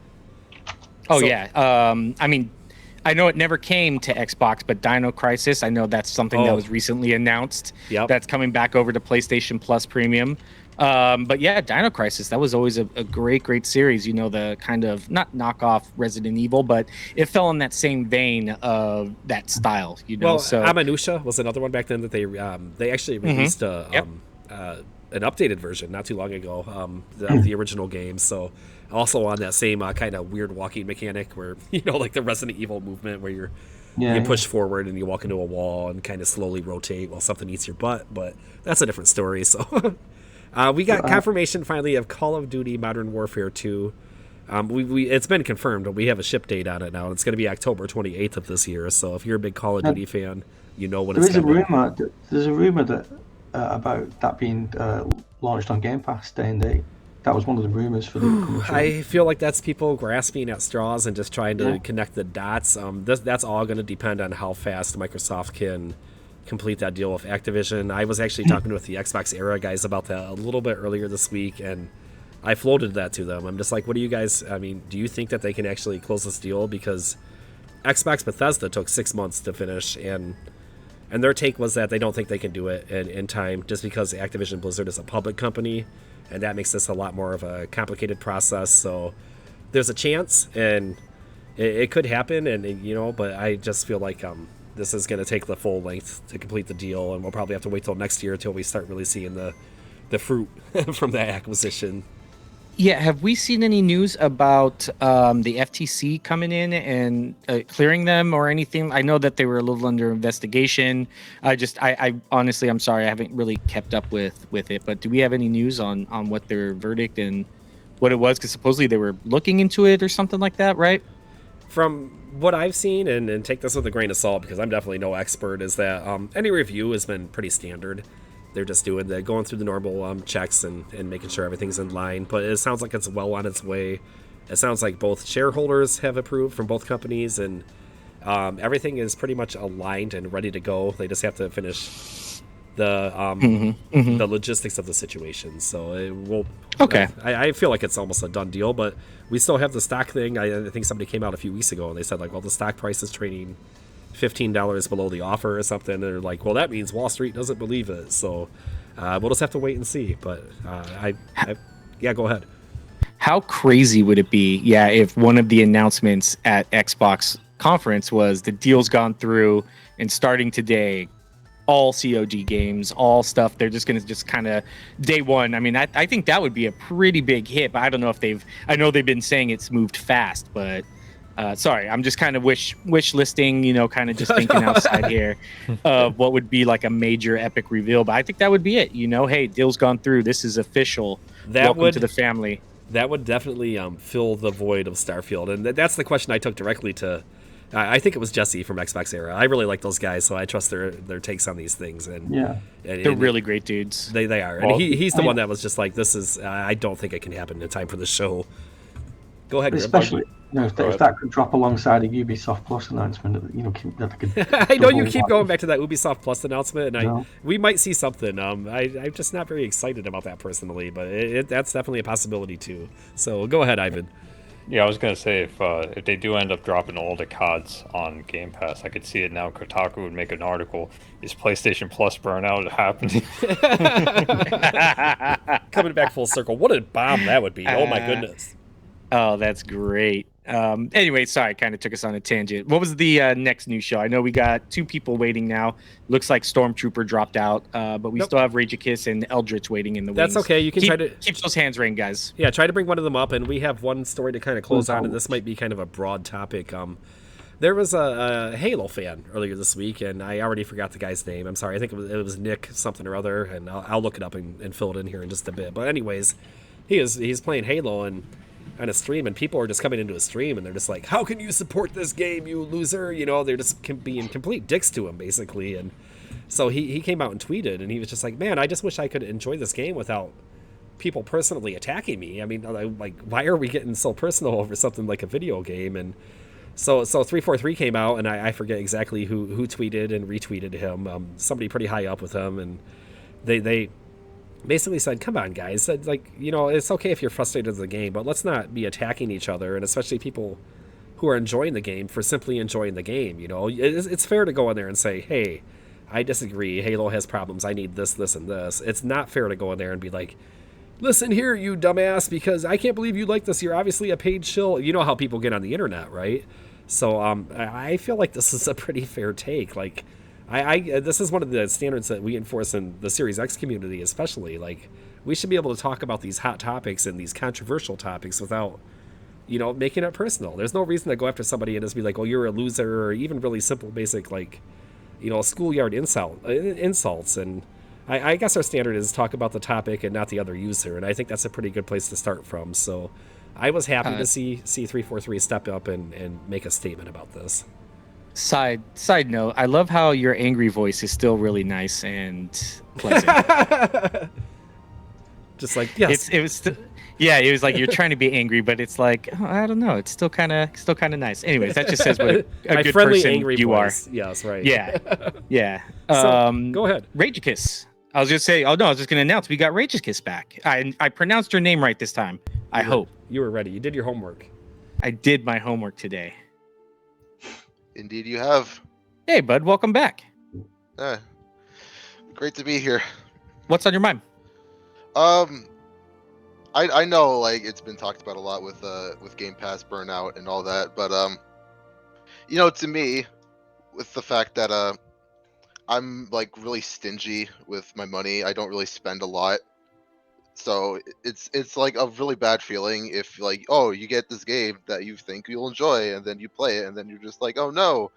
Oh yeah. I mean, I know it never came to Xbox, but Dino Crisis, I know that's something that was recently announced.
Yep.
That's coming back over to PlayStation Plus Premium. But yeah, Dino Crisis, that was always a great series. You know, the kind of not knockoff Resident Evil, but it fell in that same vein of that style. You know,
well,
so
Amanusha was another one back then that they actually released an updated version not too long ago of the original game. So also on that same kind of weird walking mechanic where like the Resident Evil movement where you push forward and you walk into a wall and kind of slowly rotate while something eats your butt. But that's a different story. So. We got confirmation finally of Call of Duty Modern Warfare 2. It's been confirmed, but we have a ship date on it now. It's going to be October 28th of this year. So if you're a big Call of Duty fan, you know when it's coming.
There's a rumor that about that being launched on Game Pass day and date. That was one of the rumors for the.
I feel like that's people grasping at straws and just trying to connect the dots. That's all going to depend on how fast Microsoft can complete that deal with Activision. I was actually talking with the Xbox Era guys about that a little bit earlier this week, and I floated that to them. I'm just like, what do you guys, do you think that they can actually close this deal? Because Xbox Bethesda took 6 months to finish, and their take was that they don't think they can do it in time just because Activision Blizzard is a public company, and that makes this a lot more of a complicated process. So there's a chance, and it could happen, and but I just feel like this is going to take the full length to complete the deal, and we'll probably have to wait till next year until we start really seeing the fruit from that acquisition.
Yeah, have we seen any news about the FTC coming in and clearing them or anything? I know that they were a little under investigation. I honestly, I'm sorry, I haven't really kept up with it. But do we have any news on what their verdict and what it was? Because supposedly they were looking into it or something like that, right?
From what I've seen, and take this with a grain of salt because I'm definitely no expert, is that any review has been pretty standard. They're just going through the normal checks and making sure everything's in line. But it sounds like it's well on its way. It sounds like both shareholders have approved from both companies, and everything is pretty much aligned and ready to go. They just have to finish the logistics of the situation. So it will.
Okay.
I feel like it's almost a done deal, but we still have the stock thing. I think somebody came out a few weeks ago and they said the stock price is trading $15 below the offer or something. And they're like, well, that means Wall Street doesn't believe it. So we'll just have to wait and see. But go ahead.
How crazy would it be? Yeah, if one of the announcements at Xbox conference was the deal's gone through and starting today, all COG games, all stuff. They're just going to kind of day one. I mean, I think that would be a pretty big hit, but I don't know if I know they've been saying it's moved fast, but sorry, I'm just kind of wish listing, kind of just thinking outside here of what would be like a major epic reveal. But I think that would be it. Hey, deal's gone through. This is official. Welcome to the family.
That would definitely fill the void of Starfield. And that's the question I took directly to I think it was Jesse from Xbox Era. I really like those guys, so I trust their takes on these things. And
they're really great dudes.
They are. And he's the one that was just like, this is, I don't think it can happen in time for the show. Go ahead.
Especially, if that could drop alongside a Ubisoft Plus announcement, that could.
I know you keep going back to that Ubisoft Plus announcement, and we might see something. I'm just not very excited about that personally, but that's definitely a possibility too. So go ahead, Ivan.
Yeah, I was gonna say if they do end up dropping all the CODs on Game Pass, I could see it now. Kotaku would make an article: "Is PlayStation Plus burnout happening?"
Coming back full circle. What a bomb that would be! Oh my goodness.
Oh, that's great. Anyway, sorry, kind of took us on a tangent. What was the next news show? I know we got 2 people waiting now. Looks like Stormtrooper dropped out, but we still have Rageicus and Eldritch waiting in the wings.
That's okay. You can try to
keep those hands ringed, guys.
Yeah, try to bring one of them up, and we have one story to kind of close on, and this might be kind of a broad topic. There was a Halo fan earlier this week, and I already forgot the guy's name. I'm sorry. I think it was Nick something or other, and I'll look it up and fill it in here in just a bit. But anyways, he's playing Halo and on a stream, and people are just coming into a stream, and they're just like, "How can you support this game, you loser?" You know, they're just being complete dicks to him, basically. And so he came out and tweeted, and he was just like, "Man, I just wish I could enjoy this game without people personally attacking me. I mean, like, why are we getting so personal over something like a video game?" And so 343 came out, and I forget exactly who tweeted and retweeted him. Somebody pretty high up with him, and they basically said, "Come on, guys, like, you know, it's okay if you're frustrated with the game, but let's not be attacking each other, and especially people who are enjoying the game for simply enjoying the game. You know, it's fair to go in there and say, hey, I disagree. Halo has problems. I need this, this, and this. It's not fair to go in there and be like, listen here, you dumbass, because I can't believe you like this. You're obviously a paid shill." You know how people get on the internet, right? So I feel like this is a pretty fair take. Like, this is one of the standards that we enforce in the Series X community, especially. Like, we should be able to talk about these hot topics and these controversial topics without, you know, making it personal. There's no reason to go after somebody and just be like, "Oh, you're a loser," or even really simple, basic, like, you know, schoolyard insults. And I guess our standard is talk about the topic and not the other user, and I think that's a pretty good place to start from. So I was happy to see 343 step up and make a statement about this.
Side note, I love how your angry voice is still really nice and pleasant.
Just like, yes.
It was like you're trying to be angry, but it's like, oh, I don't know, it's still kind of nice. Anyways, that just says what a good
friendly,
person
angry
you
voice.
are.
Yes, right.
Yeah.
So, go ahead.
Rageicus. I was just saying. Oh no, I was just gonna announce we got Rageicus back. I pronounced your name right this time. I hope
you were ready. You did your homework.
I did my homework today.
Indeed, you have.
Hey, bud, welcome back.
Great to be here.
What's on your mind?
I know, like, it's been talked about a lot with Game Pass burnout and all that, but you know, to me, with the fact that I'm like really stingy with my money, I don't really spend a lot, so it's like a really bad feeling if, like, oh, you get this game that you think you'll enjoy and then you play it and then you're just like, oh no,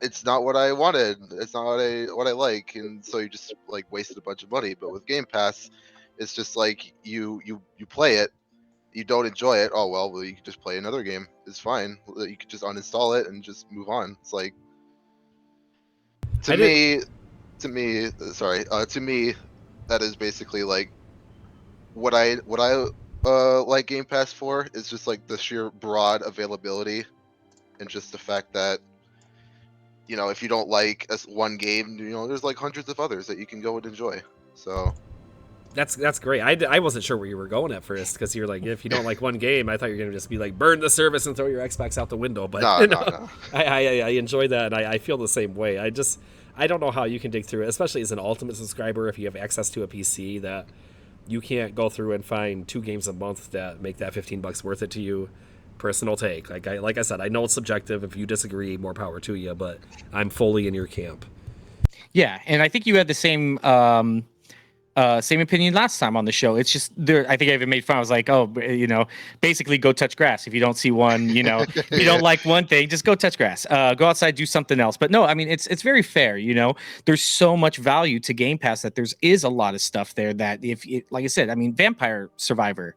it's not what I wanted, it's not what I like, and so you just like wasted a bunch of money. But with Game Pass, it's just like you play it, you don't enjoy it, oh well, you can just play another game, it's fine, you could just uninstall it and just move on. It's like, to me that is basically like what I like Game Pass for, is just like the sheer broad availability and just the fact that, you know, if you don't like one game, you know, there's like hundreds of others that you can go and enjoy. So
that's great. I wasn't sure where you were going at first, because you're like, if you don't like one game, I thought you were gonna just be like, burn the service and throw your Xbox out the window. But no. I enjoy that, and I feel the same way. I don't know how you can dig through it, especially as an Ultimate subscriber, if you have access to a PC, that you can't go through and find 2 games a month that make that $15 worth it to you. Personal take. Like I said, I know it's subjective. If you disagree, more power to you, but I'm fully in your camp.
Yeah, and I think you had the same opinion last time on the show. It's just there. I think I even made fun. I was like, oh, you know, basically go touch grass. If you don't see one, you know, if you don't like one thing, just go touch grass. Go outside, do something else. But no, I mean, it's very fair. You know, there's so much value to Game Pass that is a lot of stuff there that like I said, I mean, Vampire Survivor,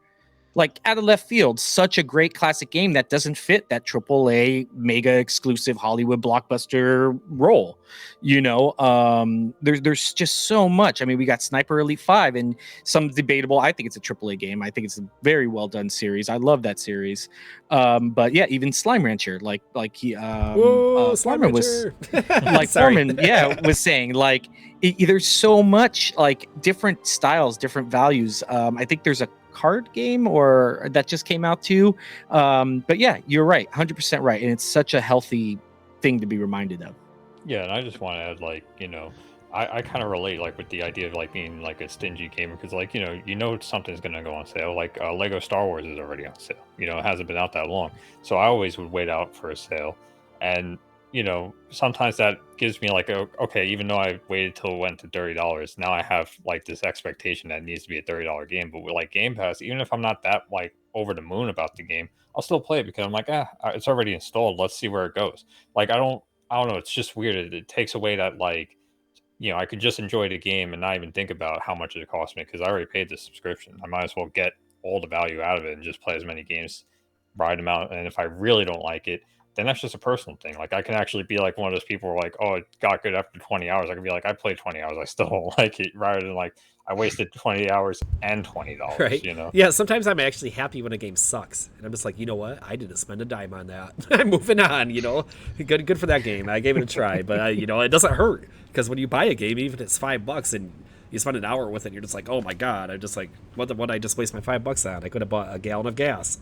like out of left field, such a great classic game that doesn't fit that AAA mega exclusive Hollywood blockbuster role. You know, there's just so much. I mean, we got Sniper Elite 5 and some debatable. I think it's a AAA game. I think it's a very well done series. I love that series. But yeah, even Slime Rancher, like Foreman was like Foreman, was saying, like there's so much like different styles, different values. I think there's a card game or that just came out too. But yeah, you're right, 100% right, and it's such a healthy thing to be reminded of.
Yeah, and I just want to add, like, you know, I kind of relate like with the idea of like being like a stingy gamer because like you know something's gonna go on sale. Like Lego Star Wars is already on sale. It hasn't been out that long, so I always would wait out for a sale. And sometimes that gives me like okay, even though I waited till it went to $30, now I have like this expectation that it needs to be a $30 game. But with like Game Pass, even if I'm not that like over the moon about the game, I'll still play it because I'm like, it's already installed. Let's see where it goes. Like I don't know. It's just weird. It takes away that like I could just enjoy the game and not even think about how much it cost me because I already paid the subscription. I might as well get all the value out of it and just play as many games, ride them out. And if I really don't like it, then that's just a personal thing. Like I can actually be like one of those people who are like, oh, it got good after 20 hours. I can be like, I played 20 hours. I still don't like it, rather than like I wasted 20 hours and $20,
right? Yeah, sometimes I'm actually happy when a game sucks. And I'm just like, you know what? I didn't spend a dime on that. I'm moving on, Good for that game. I gave it a try. But, it doesn't hurt. Because when you buy a game, even if it's $5 and you spend an hour with it, you're just like, oh my God. I'm just like, what did I just waste my $5 on? I could have bought a gallon of gas.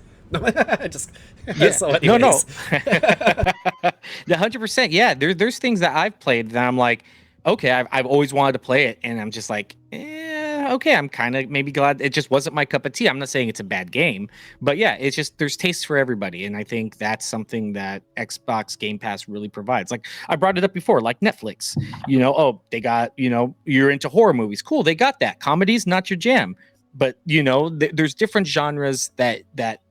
Just
yeah.
So anyways.
No. The 100%. Yeah, there's things that I've played that I'm like, okay, I've always wanted to play it, and I'm just like, okay, I'm kind of maybe glad it just wasn't my cup of tea. I'm not saying it's a bad game, but yeah, it's just there's tastes for everybody, and I think that's something that Xbox Game Pass really provides. Like I brought it up before, like Netflix. They got you're into horror movies, cool. They got that. Comedies not your jam, but there's different genres that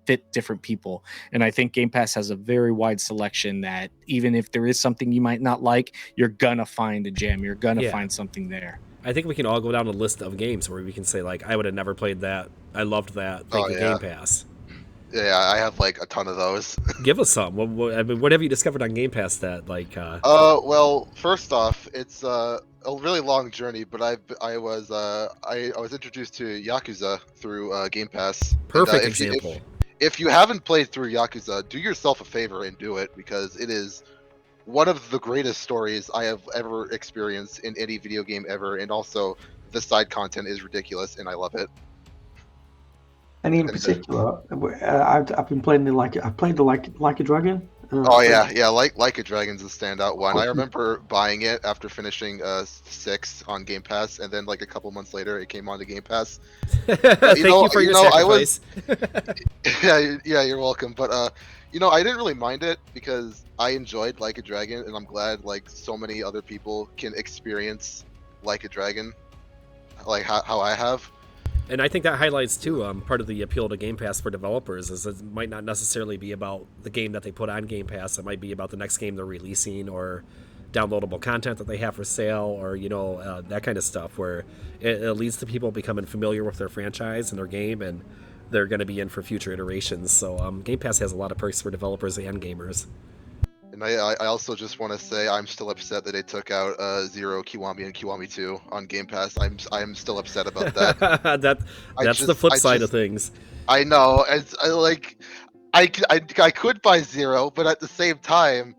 fit different people, and I think Game Pass has a very wide selection that even if there is something you might not like, you're gonna find a gem. You're gonna find something there.
I think we can all go down a list of games where we can say like, I would have never played that. I loved that. Thank you, Game Pass.
Yeah, I have like a ton of those.
Give us some. What have you discovered on Game Pass that like?
Well, first off, it's a really long journey, but I was introduced to Yakuza through Game Pass.
Perfect example.
If you haven't played through Yakuza, do yourself a favor and do it, because it is one of the greatest stories I have ever experienced in any video game ever, and also the side content is ridiculous, and I love it.
And in particular, I've been playing I played the Like a Dragon.
Like a Dragon's a standout one. I remember buying it after finishing 6 on Game Pass, and then like a couple months later, it came on to Game Pass.
Thank you for your sacrifice.
Yeah, you're welcome. But I didn't really mind it because I enjoyed Like a Dragon, and I'm glad like so many other people can experience Like a Dragon, like how I have.
And I think that highlights too part of the appeal to Game Pass for developers is it might not necessarily be about the game that they put on Game Pass. It might be about the next game they're releasing or downloadable content that they have for sale, or that kind of stuff where it leads to people becoming familiar with their franchise and their game, and they're going to be in for future iterations. So Game Pass has a lot of perks for developers and gamers.
And I also just want to say I'm still upset that they took out Zero, Kiwami, and Kiwami 2 on Game Pass. I'm still upset about that.
That's the flip side of things.
I know. I could buy Zero, but at the same time,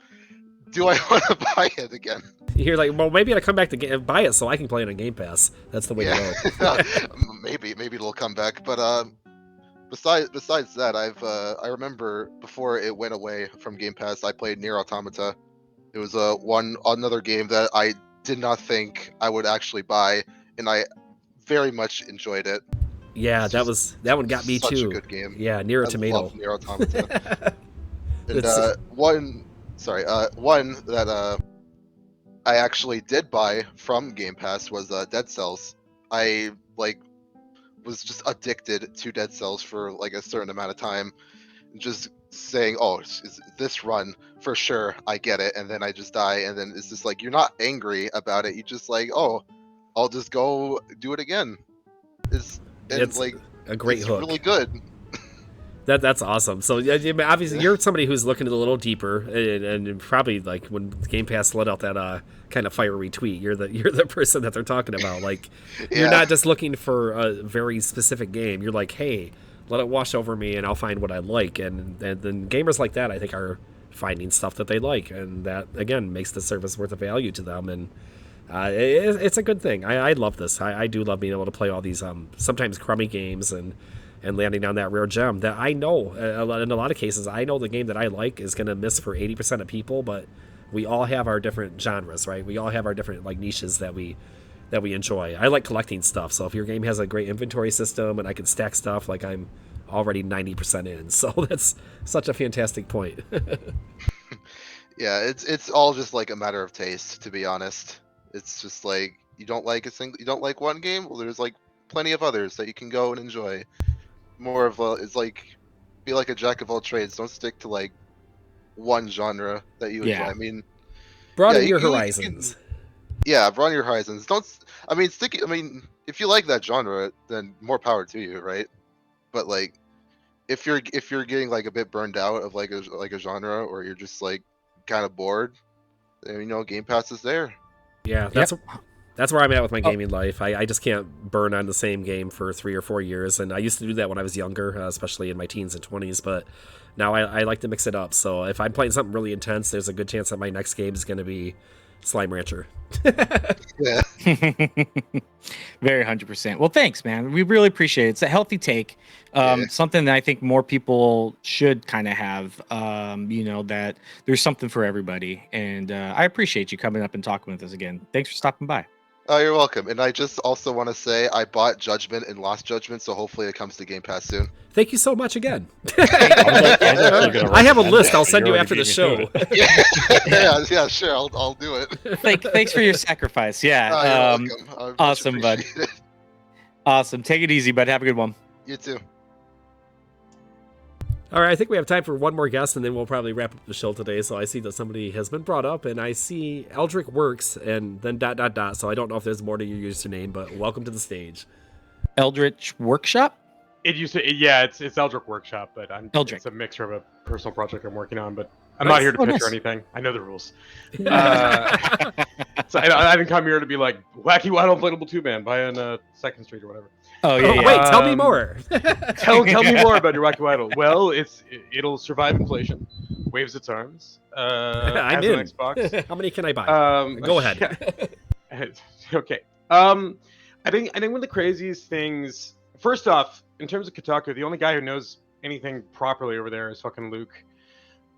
do I want to buy it again?
You're like, well, maybe I'll come back to buy it so I can play it on Game Pass. That's the way to
go. maybe it'll come back, but Besides that, I remember before it went away from Game Pass, I played Nier Automata. It was another game that I did not think I would actually buy, and I very much enjoyed it.
Yeah, that one got me
such
too.
Such a good game.
Yeah, Nier Automata.
Love Nier Automata. And one that I actually did buy from Game Pass was Dead Cells. I was just addicted to Dead Cells for like a certain amount of time, just saying, oh, is this run for sure, I get it, and then I just die, and then it's just like you're not angry about it, you just like, oh, I'll just go do it again. It's like
a great hook.
Really good.
That's awesome. So obviously you're somebody who's looking a little deeper, and probably like when Game Pass let out that kind of fiery tweet, you're the person that they're talking about. Like you're not just looking for a very specific game. You're like, hey, let it wash over me, and I'll find what I like. And then gamers like that, I think, are finding stuff that they like, and that again makes the service worth a value to them. And it's a good thing. I love this. I do love being able to play all these sometimes crummy games and landing on that rare gem that I know in a lot of cases, I know the game that I like is going to miss for 80% of people, but we all have our different genres, right? We all have our different like niches that we enjoy. I like collecting stuff, so if your game has a great inventory system and I can stack stuff, like I'm already 90% in. So that's such a fantastic point.
Yeah, it's all just like a matter of taste, to be honest. It's just like you don't like one game, well there's like plenty of others that you can go and enjoy. More of a, it's like be like a jack of all trades. Don't stick to like one genre that you enjoy.
Yeah.
I mean,
Broaden
yeah,
your
you
horizons.
yeah, broaden your horizons. Don't. I mean, if you like that genre, then more power to you, right? But like, if you're getting like a bit burned out of like a genre, or you're just like kind of bored, then Game Pass is there.
Yeah, that's where I'm at with my gaming life. I just can't burn on the same game for 3 or 4 years, and I used to do that when I was younger, especially in my teens and 20s, but now I like to mix it up. So if I'm playing something really intense, there's a good chance that my next game is going to be Slime Rancher.
Yeah.
Very 100%. Well, thanks, man. We really appreciate it. It's a healthy take. Something that I think more people should kind of have, that there's something for everybody. And I appreciate you coming up and talking with us again. Thanks for stopping by.
Oh, you're welcome. And I just also want to say I bought Judgment and lost Judgment, so hopefully it comes to Game Pass soon.
Thank you so much again.
I
have a list I'll send you after the show.
yeah, sure. I'll do it.
Thanks for your sacrifice. Yeah.
You're welcome.
Awesome, bud. Awesome. Take it easy, bud. Have a good one.
You too.
All right, I think we have time for one more guest, and then we'll probably wrap up the show today. So I see that somebody has been brought up, and I see Eldrick Works, and then ... So I don't know if there's more to your username, but welcome to the stage.
Eldritch Workshop?
It used to, yeah, it's Eldrick Workshop, but it's a mixture of a personal project I'm working on, but I'm not here to pitch or anything. I know the rules. So I didn't come here to be like, Wacky Waddle Inflatable 2-Man, buying 2nd Street or whatever.
Oh, yeah.
Wait, tell me more.
tell me more about your Wacky Waddle. Well, it'll survive inflation, waves its arms.
I'm
has
in.
An Xbox.
How many can I buy? Go ahead.
Okay. I think one of the craziest things. First off, in terms of Kotaku, the only guy who knows anything properly over there is fucking Luke.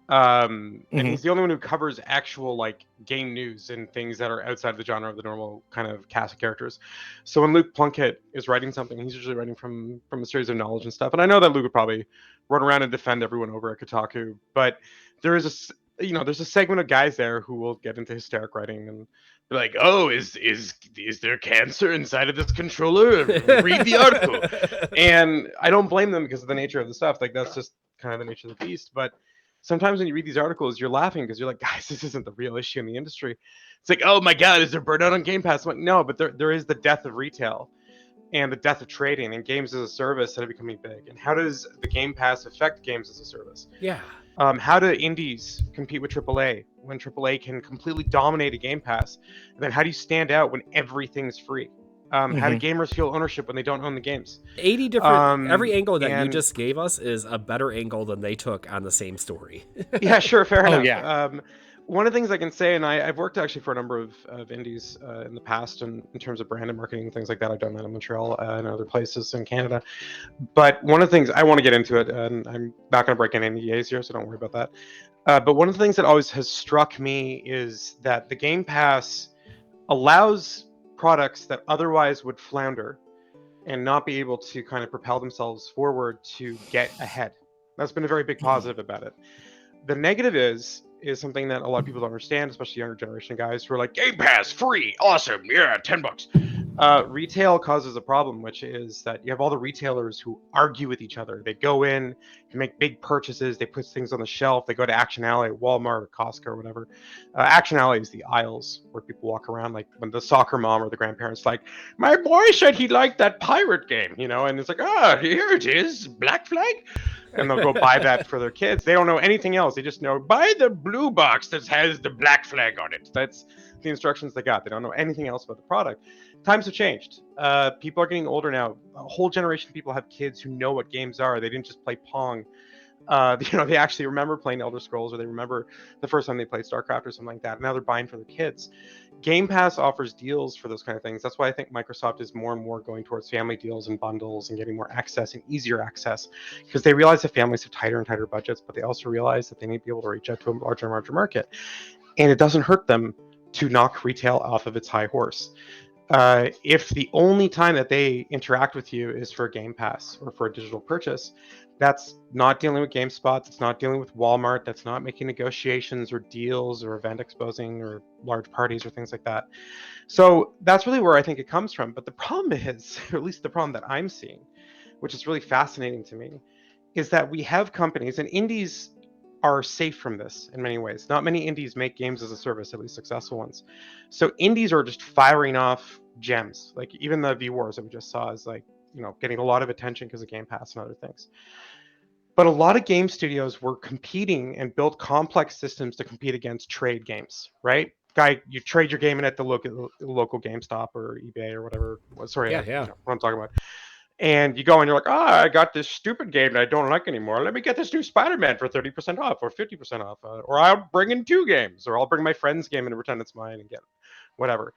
And he's the only one who covers actual like game news and things that are outside of the genre of the normal kind of cast of characters. So when Luke Plunkett is writing something, he's usually writing from a series of knowledge and stuff. And I know that Luke would probably run around and defend everyone over at Kotaku, but there is there's a segment of guys there who will get into hysteric writing and be like, "Oh, is there cancer inside of this controller? Read the article." And I don't blame them because of the nature of the stuff. Like that's just kind of the nature of the beast. But sometimes when you read these articles, you're laughing because you're like, guys, this isn't the real issue in the industry. It's like, oh my God, is there burnout on Game Pass? I'm like, no, but there is the death of retail and the death of trading and games as a service that are becoming big. And how does the Game Pass affect games as a service?
Yeah.
How do indies compete with AAA when AAA can completely dominate a Game Pass? And then how do you stand out when everything's free? How do gamers feel ownership when they don't own the games?
80 different. Every angle that you just gave us is a better angle than they took on the same story.
Yeah, sure, fair enough.
Yeah.
One of the things I can say, and I've worked actually for a number of indies in the past, and in terms of brand and marketing and things like that, I've done that in Montreal and other places in Canada. But one of the things I want to get into it, and I'm not going to break any NDAs here, so don't worry about that. But one of the things that always has struck me is that the Game Pass allows products that otherwise would flounder and not be able to kind of propel themselves forward to get ahead. That's been a very big positive about it. The negative is something that a lot of people don't understand, especially younger generation guys who are like, Game Pass, free, awesome, yeah, $10. Retail causes a problem, which is that you have all the retailers who argue with each other. They go in, they make big purchases, they put things on the shelf, they go to Action Alley, Walmart, or Costco, or whatever. Action Alley is the aisles where people walk around, like when the soccer mom or the grandparents like, my boy said he liked that pirate game, and it's like, here it is, Black Flag. And they'll go buy that for their kids. They don't know anything else. They just know, buy the blue box that has the Black Flag on it. That's the instructions they got. They don't know anything else about the product. Times have changed. People are getting older now. A whole generation of people have kids who know what games are. They didn't just play Pong. They actually remember playing Elder Scrolls, or they remember the first time they played StarCraft or something like that. Now they're buying for their kids. Game Pass offers deals for those kind of things. That's why I think Microsoft is more and more going towards family deals and bundles and getting more access and easier access, because they realize that families have tighter and tighter budgets, but they also realize that they need to be able to reach out to a larger and larger market. and it doesn't hurt them to knock retail off of its high horse. If the only time that they interact with you is for a Game Pass or for a digital purchase, that's not dealing with GameSpot, that's not dealing with Walmart, that's not making negotiations or deals or event exposing or large parties or things like that. So that's really where I think it comes from. But the problem is, or at least the problem that I'm seeing, which is really fascinating to me, is that we have companies, and indies are safe from this in many ways. Not many indies make games as a service, at least successful ones. So indies are just firing off gems. Like even the V Wars that we just saw is like, getting a lot of attention because of Game Pass and other things. But a lot of game studios were competing and built complex systems to compete against trade games, right? You trade your game in at the local GameStop or eBay or whatever. Sorry,
Yeah.
What I'm talking about. And you go and you're like, I got this stupid game that I don't like anymore. Let me get this new Spider-Man for 30% off or 50% off. Or I'll bring in 2 games, or I'll bring my friend's game and pretend it's mine and get whatever.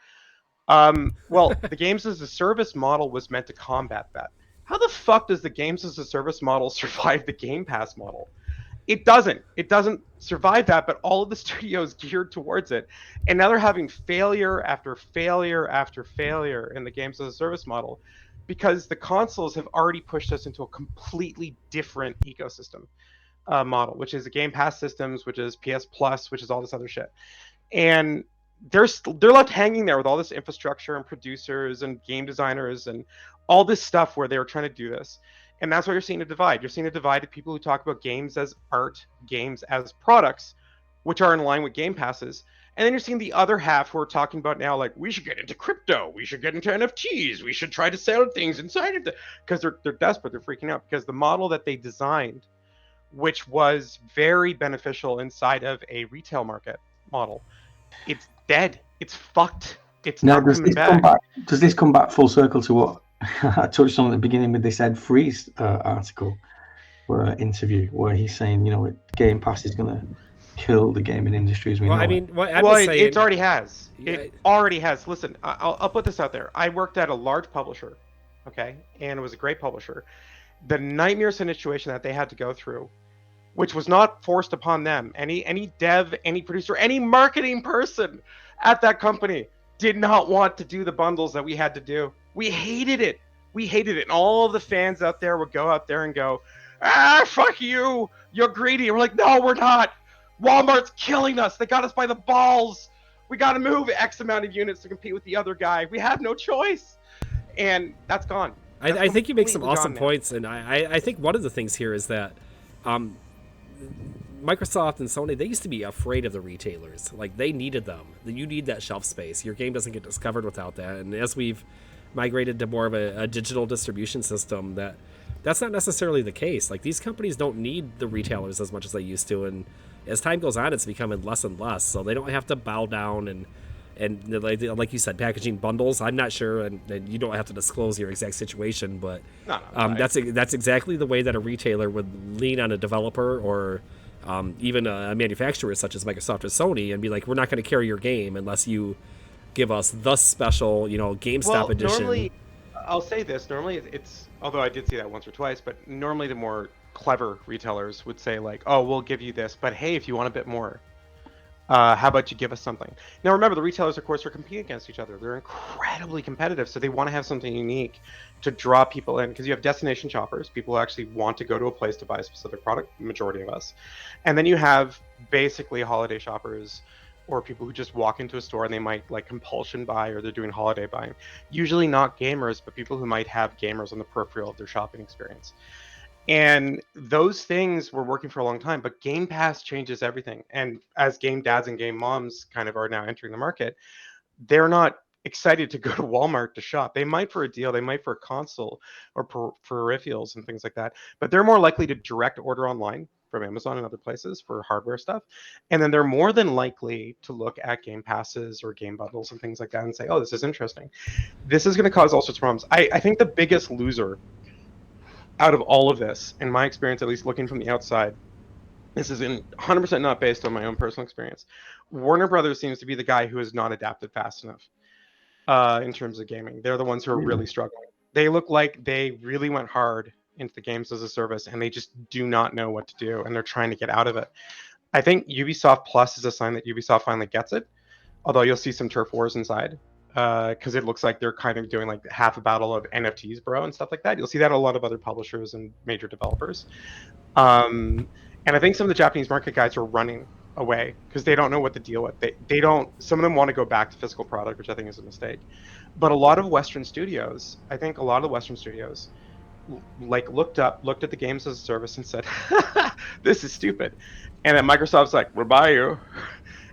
Well, the games as a service model was meant to combat that. How the fuck does the games as a service model survive the Game Pass model? It doesn't. It doesn't survive that, but all of the studios geared towards it. And now they're having failure after failure after failure in the games as a service model, because the consoles have already pushed us into a completely different ecosystem model, which is the Game Pass systems, which is PS Plus, which is all this other shit. And they're left hanging there with all this infrastructure and producers and game designers and all this stuff where they were trying to do this. And that's why you're seeing a divide. You're seeing a divide of people who talk about games as art, games as products, which are in line with Game Passes. And then you're seeing the other half who are talking about now, like, we should get into crypto, we should get into NFTs, we should try to sell things inside of because they're desperate, they're freaking out because the model that they designed, which was very beneficial inside of a retail market model, it's dead, it's fucked, it's
now,
not coming back.
Does this come back full circle to what I touched on at the beginning with this Ed Freeze article or interview where he's saying, Game Pass is going to kill the gaming industry as we know it.
It already has. It already has. Listen, I'll put this out there. I worked at a large publisher, okay, and it was a great publisher. The nightmare situation that they had to go through, which was not forced upon them. Any dev, any producer, any marketing person at that company did not want to do the bundles that we had to do. We hated it. And all the fans out there would go out there and go, fuck you, you're greedy. And we're like, no, we're not. Walmart's killing us. They got us by the balls. We got to move X amount of units to compete with the other guy. We have no choice. And that's gone.
I think you make some awesome points. And I think one of the things here is that Microsoft and Sony, they used to be afraid of the retailers. Like, they needed them. You need that shelf space. Your game doesn't get discovered without that. And as we've migrated to more of a digital distribution system, that's not necessarily the case. Like, these companies don't need the retailers as much as they used to. And as time goes on, it's becoming less and less. So they don't have to bow down and like you said, packaging bundles. I'm not sure, and you don't have to disclose your exact situation, but that's exactly the way that a retailer would lean on a developer or even a manufacturer such as Microsoft or Sony and be like, we're not going to carry your game unless you give us the special, GameStop edition.
Normally, I'll say this. Normally, it's although I did see that once or twice, but normally the more clever retailers would say like, oh, we'll give you this, but hey, if you want a bit more, how about you give us something? Now remember, the retailers, of course, are competing against each other. They're incredibly competitive, so they want to have something unique to draw people in, because you have destination shoppers, people who actually want to go to a place to buy a specific product, the majority of us. And then you have basically holiday shoppers or people who just walk into a store and they might like compulsion buy, or they're doing holiday buying. Usually not gamers, but people who might have gamers on the peripheral of their shopping experience. And those things were working for a long time, but Game Pass changes everything. And as game dads and game moms kind of are now entering the market, they're not excited to go to Walmart to shop. They might for a deal, they might for a console or for peripherals and things like that, but they're more likely to direct order online from Amazon and other places for hardware stuff. And then they're more than likely to look at Game Passes or game bundles and things like that and say, oh, this is interesting. This is going to cause all sorts of problems. I think the biggest loser out of all of this, in my experience, at least looking from the outside, this is 100% not based on my own personal experience. Warner Brothers seems to be the guy who has not adapted fast enough in terms of gaming. They're the ones who are really struggling. They look like they really went hard into the games as a service, and they just do not know what to do, and they're trying to get out of it. I think Ubisoft Plus is a sign that Ubisoft finally gets it. Although you'll see some turf wars inside, because it looks like they're kind of doing like half a battle of NFTs, bro, and stuff like that. You'll see that a lot of other publishers and major developers. And I think some of the Japanese market guys are running away because they don't know what to deal with. They don't. Some of them want to go back to physical product, which I think is a mistake. But a lot of Western studios, I think a lot of the Western studios, like looked at the games as a service and said, "This is stupid," and then Microsoft's like, "We'll buy you."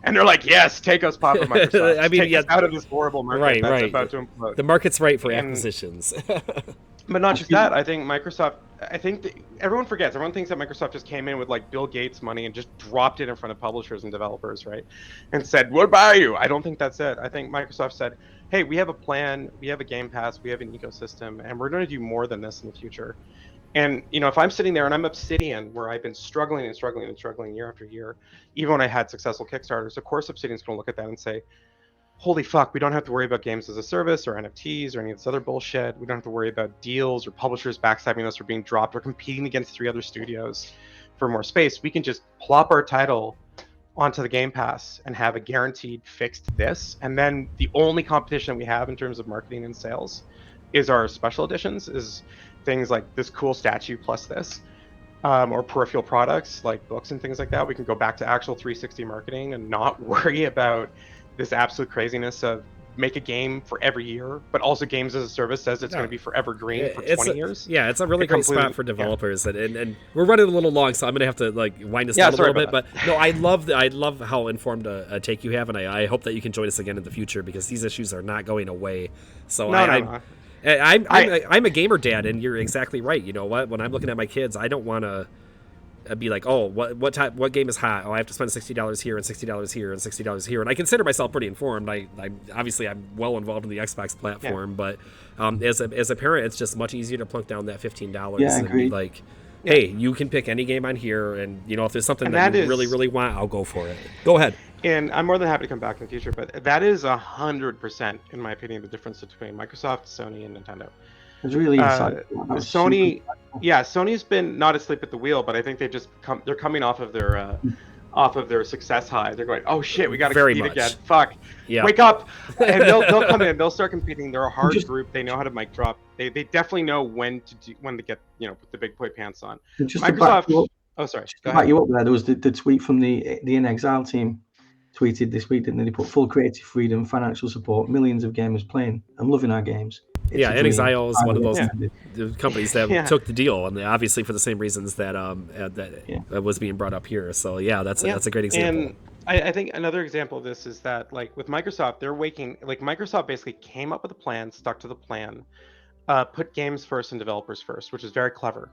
And they're like, "Yes, take us, Papa Microsoft.
I mean,
take us out of this horrible market that's about to implode."
The market's right for acquisitions.
But not just that. I think Microsoft. I think everyone forgets. Everyone thinks that Microsoft just came in with like Bill Gates money and just dropped it in front of publishers and developers, right? And said, "We'll buy you." I don't think that's it. I think Microsoft said, "Hey, we have a plan. We have a Game Pass. We have an ecosystem, and we're going to do more than this in the future." And if I'm sitting there and I'm Obsidian, where I've been struggling year after year, even when I had successful Kickstarters, of course Obsidian's going to look at that and say, "Holy fuck, we don't have to worry about games as a service or NFTs or any of this other bullshit. We don't have to worry about deals or publishers backstabbing us or being dropped or competing against 3 other studios for more space. We can just plop our title onto the Game Pass and have a guaranteed fixed this. And then the only competition we have in terms of marketing and sales is our special editions, is things like this cool statue plus this, or peripheral products like books and things like that. We can go back to actual 360 marketing and not worry about this absolute craziness of make a game for every year, but also games as a service says it's going to be forever green for 20 years.
Yeah, it's a really great spot for developers, and we're running a little long, so I'm going to have to like wind us down a little bit. But no, I love how informed a take you have, and I hope that you can join us again in the future because these issues are not going away. So I'm a gamer dad, and you're exactly right. You know what? When I'm looking at my kids, I don't want to be like, oh, what game is hot? Oh, I have to spend $60 here and $60 here and $60 here. And I consider myself pretty informed. I'm well involved in the Xbox platform, but as a parent, it's just much easier to plunk down that $15 and be like, hey, you can pick any game on here, and if there's something that you really, really want, I'll go for it. Go ahead.
And I'm more than happy to come back in the future, but that is 100%, in my opinion, the difference between Microsoft, Sony, and Nintendo.
It's really
Sony. Yeah, Sony's been not asleep at the wheel, but I think they're coming off of their success high. They're going, oh shit, we got to compete again. Fuck, wake up! And they'll come in. They'll start competing. They're a hard group. They know how to mic drop. They definitely know when to get put the big boy pants on. Microsoft. Oh, sorry.
To back you up there was the tweet from the In Exile team. Tweeted this week, didn't they? They put full creative freedom, financial support, millions of gamers playing and loving our games.
In Exile is one of those companies that took the deal, and obviously for the same reasons that was being brought up here. So that's a great example.
And I think another example of this is that like with Microsoft, Microsoft basically came up with a plan, stuck to the plan, put games first and developers first, which is very clever.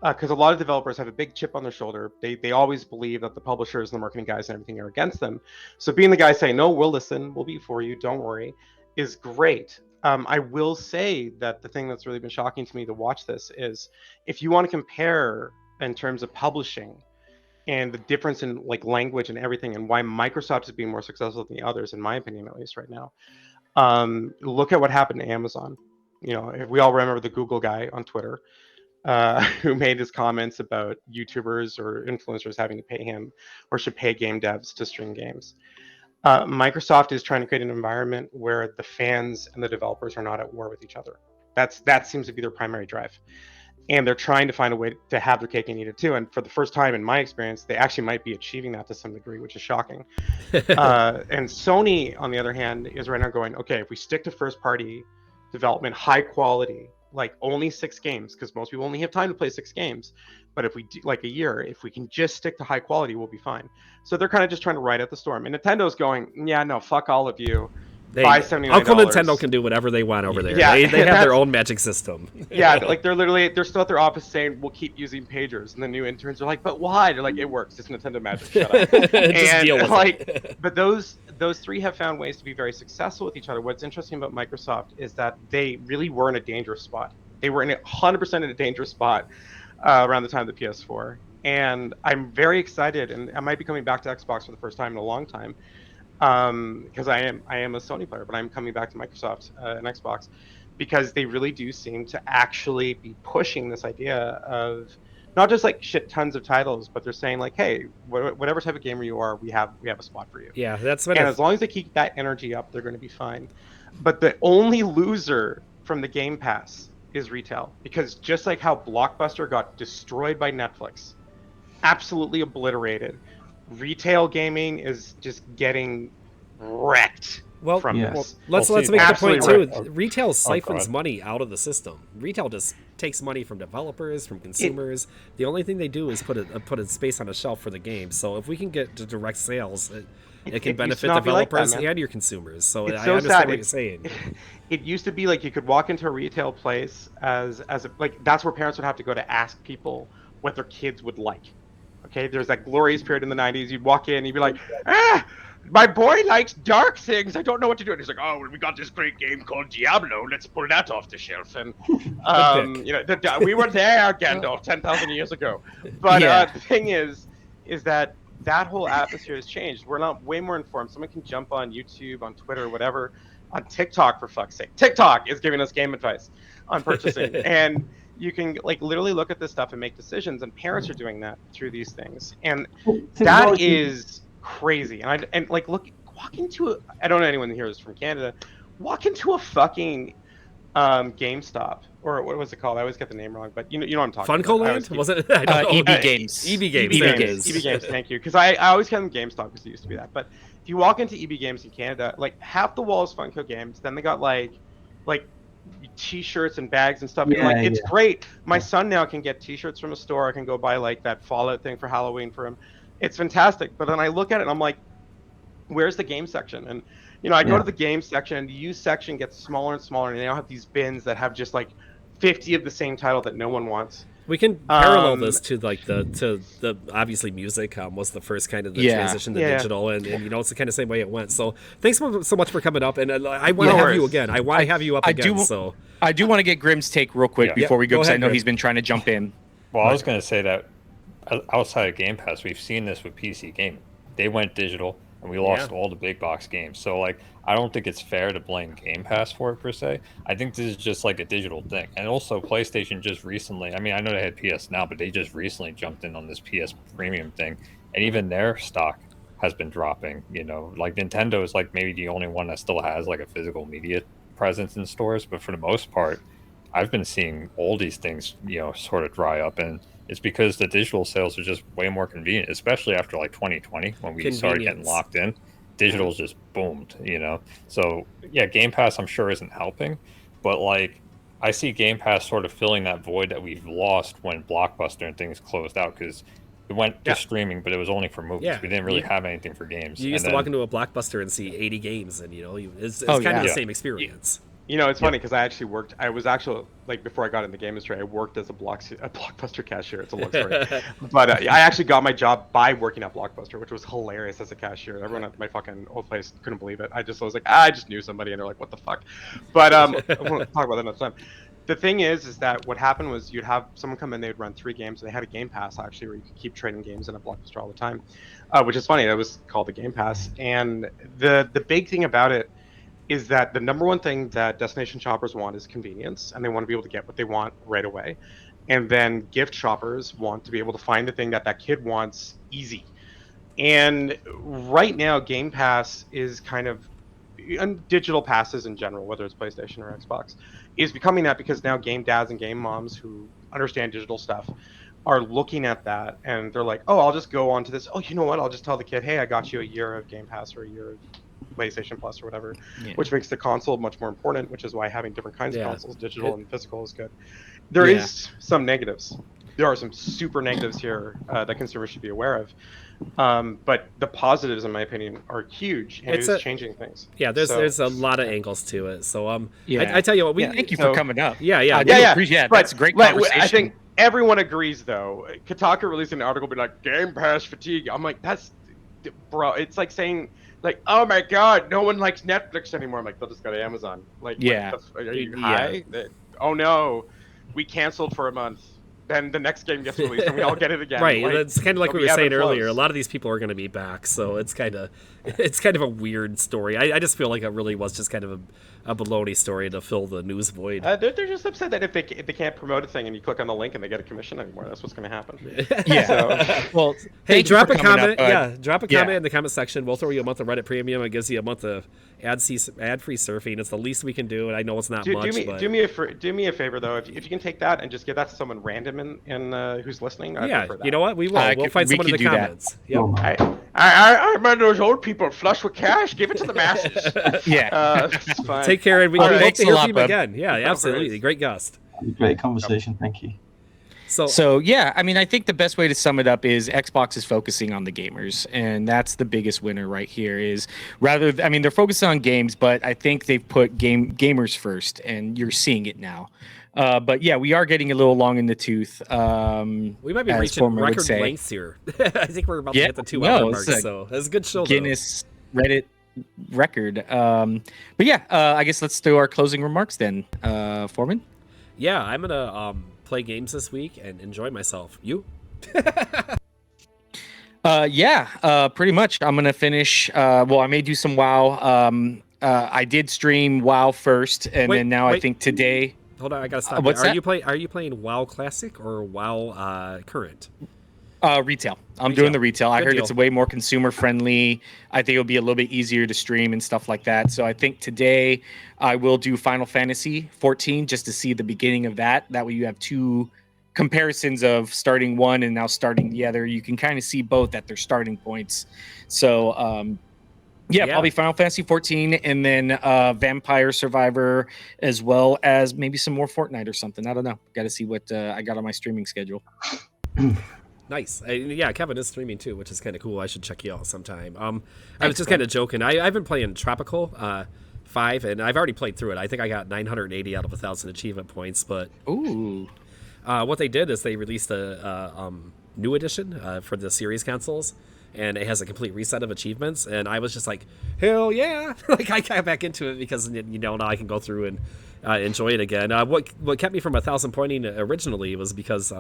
Because a lot of developers have a big chip on their shoulder. They always believe that the publishers and the marketing guys and everything are against them. So being the guy saying, no, we'll listen, we'll be for you, don't worry, is great. I will say that the thing that's really been shocking to me to watch this is if you want to compare in terms of publishing and the difference in like language and everything and why Microsoft is being more successful than the others, in my opinion, at least right now, look at what happened to Amazon. If we all remember the Google guy on Twitter, who made his comments about YouTubers or influencers having to pay him or should pay game devs to stream games. Microsoft is trying to create an environment where the fans and the developers are not at war with each other. That seems to be their primary drive. And they're trying to find a way to have their cake and eat it too. And for the first time in my experience, they actually might be achieving that to some degree, which is shocking. And Sony, on the other hand, is right now going, okay, if we stick to first party development, high quality, like only 6 games, because most people only have time to play 6 games. But if we do like a year, if we can just stick to high quality, we'll be fine. So they're kind of just trying to ride out the storm. And Nintendo's going, yeah, no, fuck all of you. Buy $79.
Uncle Nintendo can do whatever they want over there. Yeah, they have their own magic system.
Yeah, like they're still at their office saying, we'll keep using pagers. And the new interns are like, but why? They're like, it works. It's Nintendo magic. Shut up.
Just deal with it.
But those 3 have found ways to be very successful with each other. What's interesting about Microsoft is that they really were in a dangerous spot. They were 100% in a dangerous spot around the time of the PS4. And I'm very excited, and I might be coming back to Xbox for the first time in a long time, because I am a Sony player, but I'm coming back to Microsoft and Xbox because they really do seem to actually be pushing this idea of not just like shit tons of titles, but they're saying like, hey, whatever type of gamer you are, we have a spot for you.
Yeah, that's what.
And as long as they keep that energy up, they're going to be fine. But the only loser from the Game Pass is retail, because just like how Blockbuster got destroyed by Netflix, absolutely obliterated, retail gaming is just getting wrecked.
Well,
from this.
Let's make the point too. Retail siphons money out of the system. Retail just takes money from developers, from consumers. The only thing they do is put a space on a shelf for the game. So if we can get to direct sales, it can benefit developers and your consumers. So I understand what you're saying.
It used to be like you could walk into a retail place as like that's where parents would have to go to ask people what their kids would like. Okay, there's that glorious period in the 90s. You'd walk in, you'd be like, my boy likes dark things. I don't know what to do. And he's like, oh, we got this great game called Diablo. Let's pull that off the shelf. And we were there, Gandalf, 10,000 years ago. But the thing is that whole atmosphere has changed. We're not way more informed. Someone can jump on YouTube, on Twitter, whatever, on TikTok, for fuck's sake. TikTok is giving us game advice on purchasing. And you can like literally look at this stuff and make decisions, and parents are doing that through these things. And that is crazy. And walk into I don't know anyone here is from Canada. Walk into a fucking GameStop, or what was it called? I always get the name wrong, but you know what I'm talking
about.
Funcoland?
Was it?
EB Games.
EB Games.
EB Games. Thank you, because I always get them GameStop because it used to be that. But if you walk into EB Games in Canada, like half the wall is Funko Games. Then they got like T-shirts and bags and stuff. And it's great. My son now can get T-shirts from a store. I can go buy like that Fallout thing for Halloween for him. It's fantastic. But then I look at it and I'm like, where's the game section? And I go to the game section, and the used section gets smaller and smaller, and they now have these bins that have just like 50 of the same title that no one wants.
We can parallel this to like the obviously music was the first kind of the transition to digital, and it's the kind of same way it went. So thanks so much for coming up, and I want to have you again. I want to have you up again. So
I do want to get Grimm's take real quick before we go, because I know he's been trying to jump in.
Well, I was going to say that outside of Game Pass, we've seen this with PC gaming. They went digital, and we lost all the big box games. So like, I don't think it's fair to blame Game Pass for it per se. I think this is just like a digital thing. And also PlayStation just recently, I mean, I know they had PS Now, but they just recently jumped in on this PS Premium thing. And even their stock has been dropping, like Nintendo is like maybe the only one that still has like a physical media presence in stores. But for the most part, I've been seeing all these things, sort of dry up. And it's because the digital sales are just way more convenient, especially after like 2020 when we started getting locked in. Digital's just boomed, So yeah, Game Pass I'm sure isn't helping, but like I see Game Pass sort of filling that void that we've lost when Blockbuster and things closed out, because it went to streaming, but it was only for movies. Yeah. We didn't really have anything for games.
You used to walk into a Blockbuster and see 80 games, and it's kind of the same experience.
It's funny because I was actually like, before I got in the game industry, I worked as a Blockbuster cashier. It's a long story. But I actually got my job by working at Blockbuster, which was hilarious as a cashier. Everyone at my fucking old place couldn't believe it. I was like, I just knew somebody, and they're like, what the fuck? But I won't talk about that another time. The thing is that what happened was you'd have someone come in, they'd run 3 games, and they had a Game Pass actually where you could keep trading games in a Blockbuster all the time, which is funny. That was called the Game Pass. And the big thing about it is that the number one thing that destination shoppers want is convenience, and they want to be able to get what they want right away. And then gift shoppers want to be able to find the thing that kid wants easy. And right now, Game Pass is kind of, and digital passes in general, whether it's PlayStation or Xbox, is becoming that, because now game dads and game moms who understand digital stuff are looking at that, and they're like, oh, I'll just go on to this. Oh, you know what? I'll just tell the kid, hey, I got you a year of Game Pass or a year of PlayStation Plus or whatever, which makes the console much more important, which is why having different kinds of consoles, digital and physical, is good. There is some negatives. There are some super negatives here that consumers should be aware of. But the positives, in my opinion, are huge, and it's changing things.
Yeah, there's a lot of angles to it. So I tell you what,
thank you for coming up.
Yeah.
That's a great conversation.
I think everyone agrees, though. Kotaku released an article being like, Game Pass fatigue. I'm like, bro, it's like saying, like, oh my god, no one likes Netflix anymore. I'm like, they'll just go to Amazon. Like, are you high? Oh no, we canceled for a month. Then the next game gets released, and we all get it again.
Right, that's kind of like we were saying earlier. A lot of these people are going to be back, so it's kind of It's kind of a weird story. I just feel like it really was just kind of a baloney story to fill the news void.
They're just upset that if they can't promote a thing and you click on the link and they get a commission anymore, that's what's going to happen.
Yeah.
So,
Well,
hey, drop a comment.
Up,
drop a comment in the comment section. We'll throw you a month of Reddit Premium. It gives you a month of ad-free surfing. It's the least we can do, and I know it's not much.
Do me a favor though. If you can take that and just give that to someone random in who's listening.
Yeah,
prefer that.
you know what? We will. We'll find someone in the comments.
Yep. I remember those old people flush with cash. Give it to the masses.
Yeah.
It's fine.
Take care, and we hope to hear from you again. Yeah,
No
absolutely.
worries.
Great guest.
Great conversation. Thank you.
So yeah, I mean, I think the best way to sum it up is Xbox is focusing on the gamers, and that's the biggest winner right here. Is they're focused on games, but I think they've put gamers first, and you're seeing it now. But yeah, we are getting a little long in the tooth.
We might be reaching record lengths here. I think we're about to hit the 2 hour mark, so it's a good show.
Guinness Reddit record. But yeah, I guess let's do our closing remarks then, Foreman.
Yeah, I'm gonna play games this week and enjoy myself. You?
Pretty much. I'm gonna finish. I may do some WoW. I did stream WoW first, and then now I think today.
Hold on, I gotta stop.
What's
Are
that?
you playing WoW Classic or WoW Current?
Retail. I'm doing the retail. I heard it's way more consumer friendly. I think it'll be a little bit easier to stream and stuff like that. So I think today I will do Final Fantasy 14 just to see the beginning of that. That way you have two comparisons of starting one and now starting the other. You can kind of see both at their starting points. So probably Final Fantasy 14 and then Vampire Survivor, as well as maybe some more Fortnite or something. I don't know. Got to see what I got on my streaming schedule.
Nice. Yeah, Kevin is streaming too, which is kind of cool. I should check you out sometime. I was just kind of joking. I've been playing Tropical 5, and I've already played through it. I think I got 980 out of 1,000 achievement points. But what they did is they released a new edition for the series consoles, and it has a complete reset of achievements. And I was just like, hell yeah! Like I got back into it because now I can go through and enjoy it again. What kept me from 1,000 pointing originally was because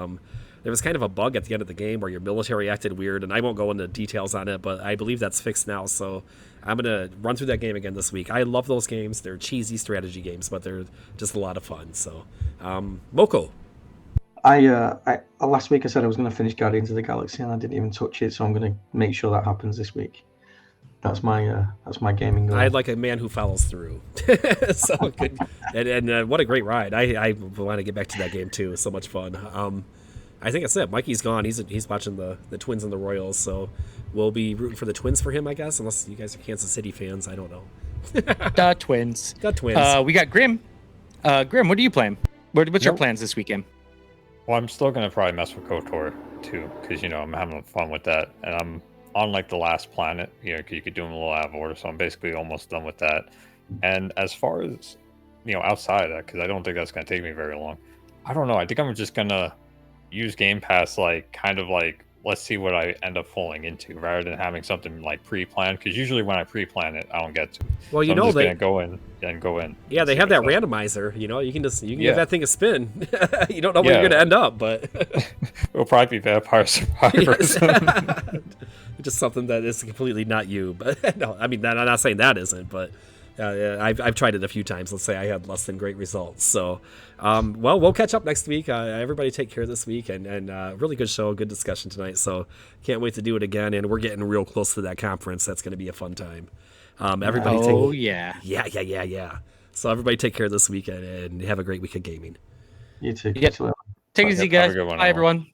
there was kind of a bug at the end of the game where your military acted weird, and I won't go into details on it, but I believe that's fixed now. So I'm gonna run through that game again this week. I love those games. They're cheesy strategy games, but they're just a lot of fun. So, Moko.
Last week I said I was going to finish Guardians of the Galaxy, and I didn't even touch it. So I'm going to make sure that happens this week. That's my gaming goal.
I'd like a man who follows through. So good, and what a great ride! I want to get back to that game too. It's so much fun. I think that's it. Mikey's gone. He's watching the Twins and the Royals, so we'll be rooting for the Twins for him, I guess, unless you guys are Kansas City fans. I don't know.
The Twins.
The Twins.
We got Grim. Grim, what are you playing? What's your plans this weekend?
Well, I'm still gonna probably mess with KOTOR too, because I'm having fun with that, and I'm on like the last planet. You could do them a little out of order, so I'm basically almost done with that. And as far as outside of that, because I don't think that's gonna take me very long. I don't know. I think I'm just gonna use Game Pass let's see what I end up falling into, rather than having something like pre-planned, because usually when I pre-plan it I don't get to it.
Well,
so I'm just gonna go in.
Yeah, they have that randomizer. You can give that thing a spin. You don't know where you're gonna end up, but
it'll probably be Vampire Survivors.
Just something that is completely not you. But no, I mean, I'm not saying that isn't, but I've tried it a few times. Let's say I had less than great results. So, we'll catch up next week. Everybody take care this week, and really good show, good discussion tonight. So can't wait to do it again. And we're getting real close to that conference. That's going to be a fun time. Everybody yeah. So everybody take care this weekend and have a great week of gaming.
You too.
Take it easy, guys. Bye, everyone.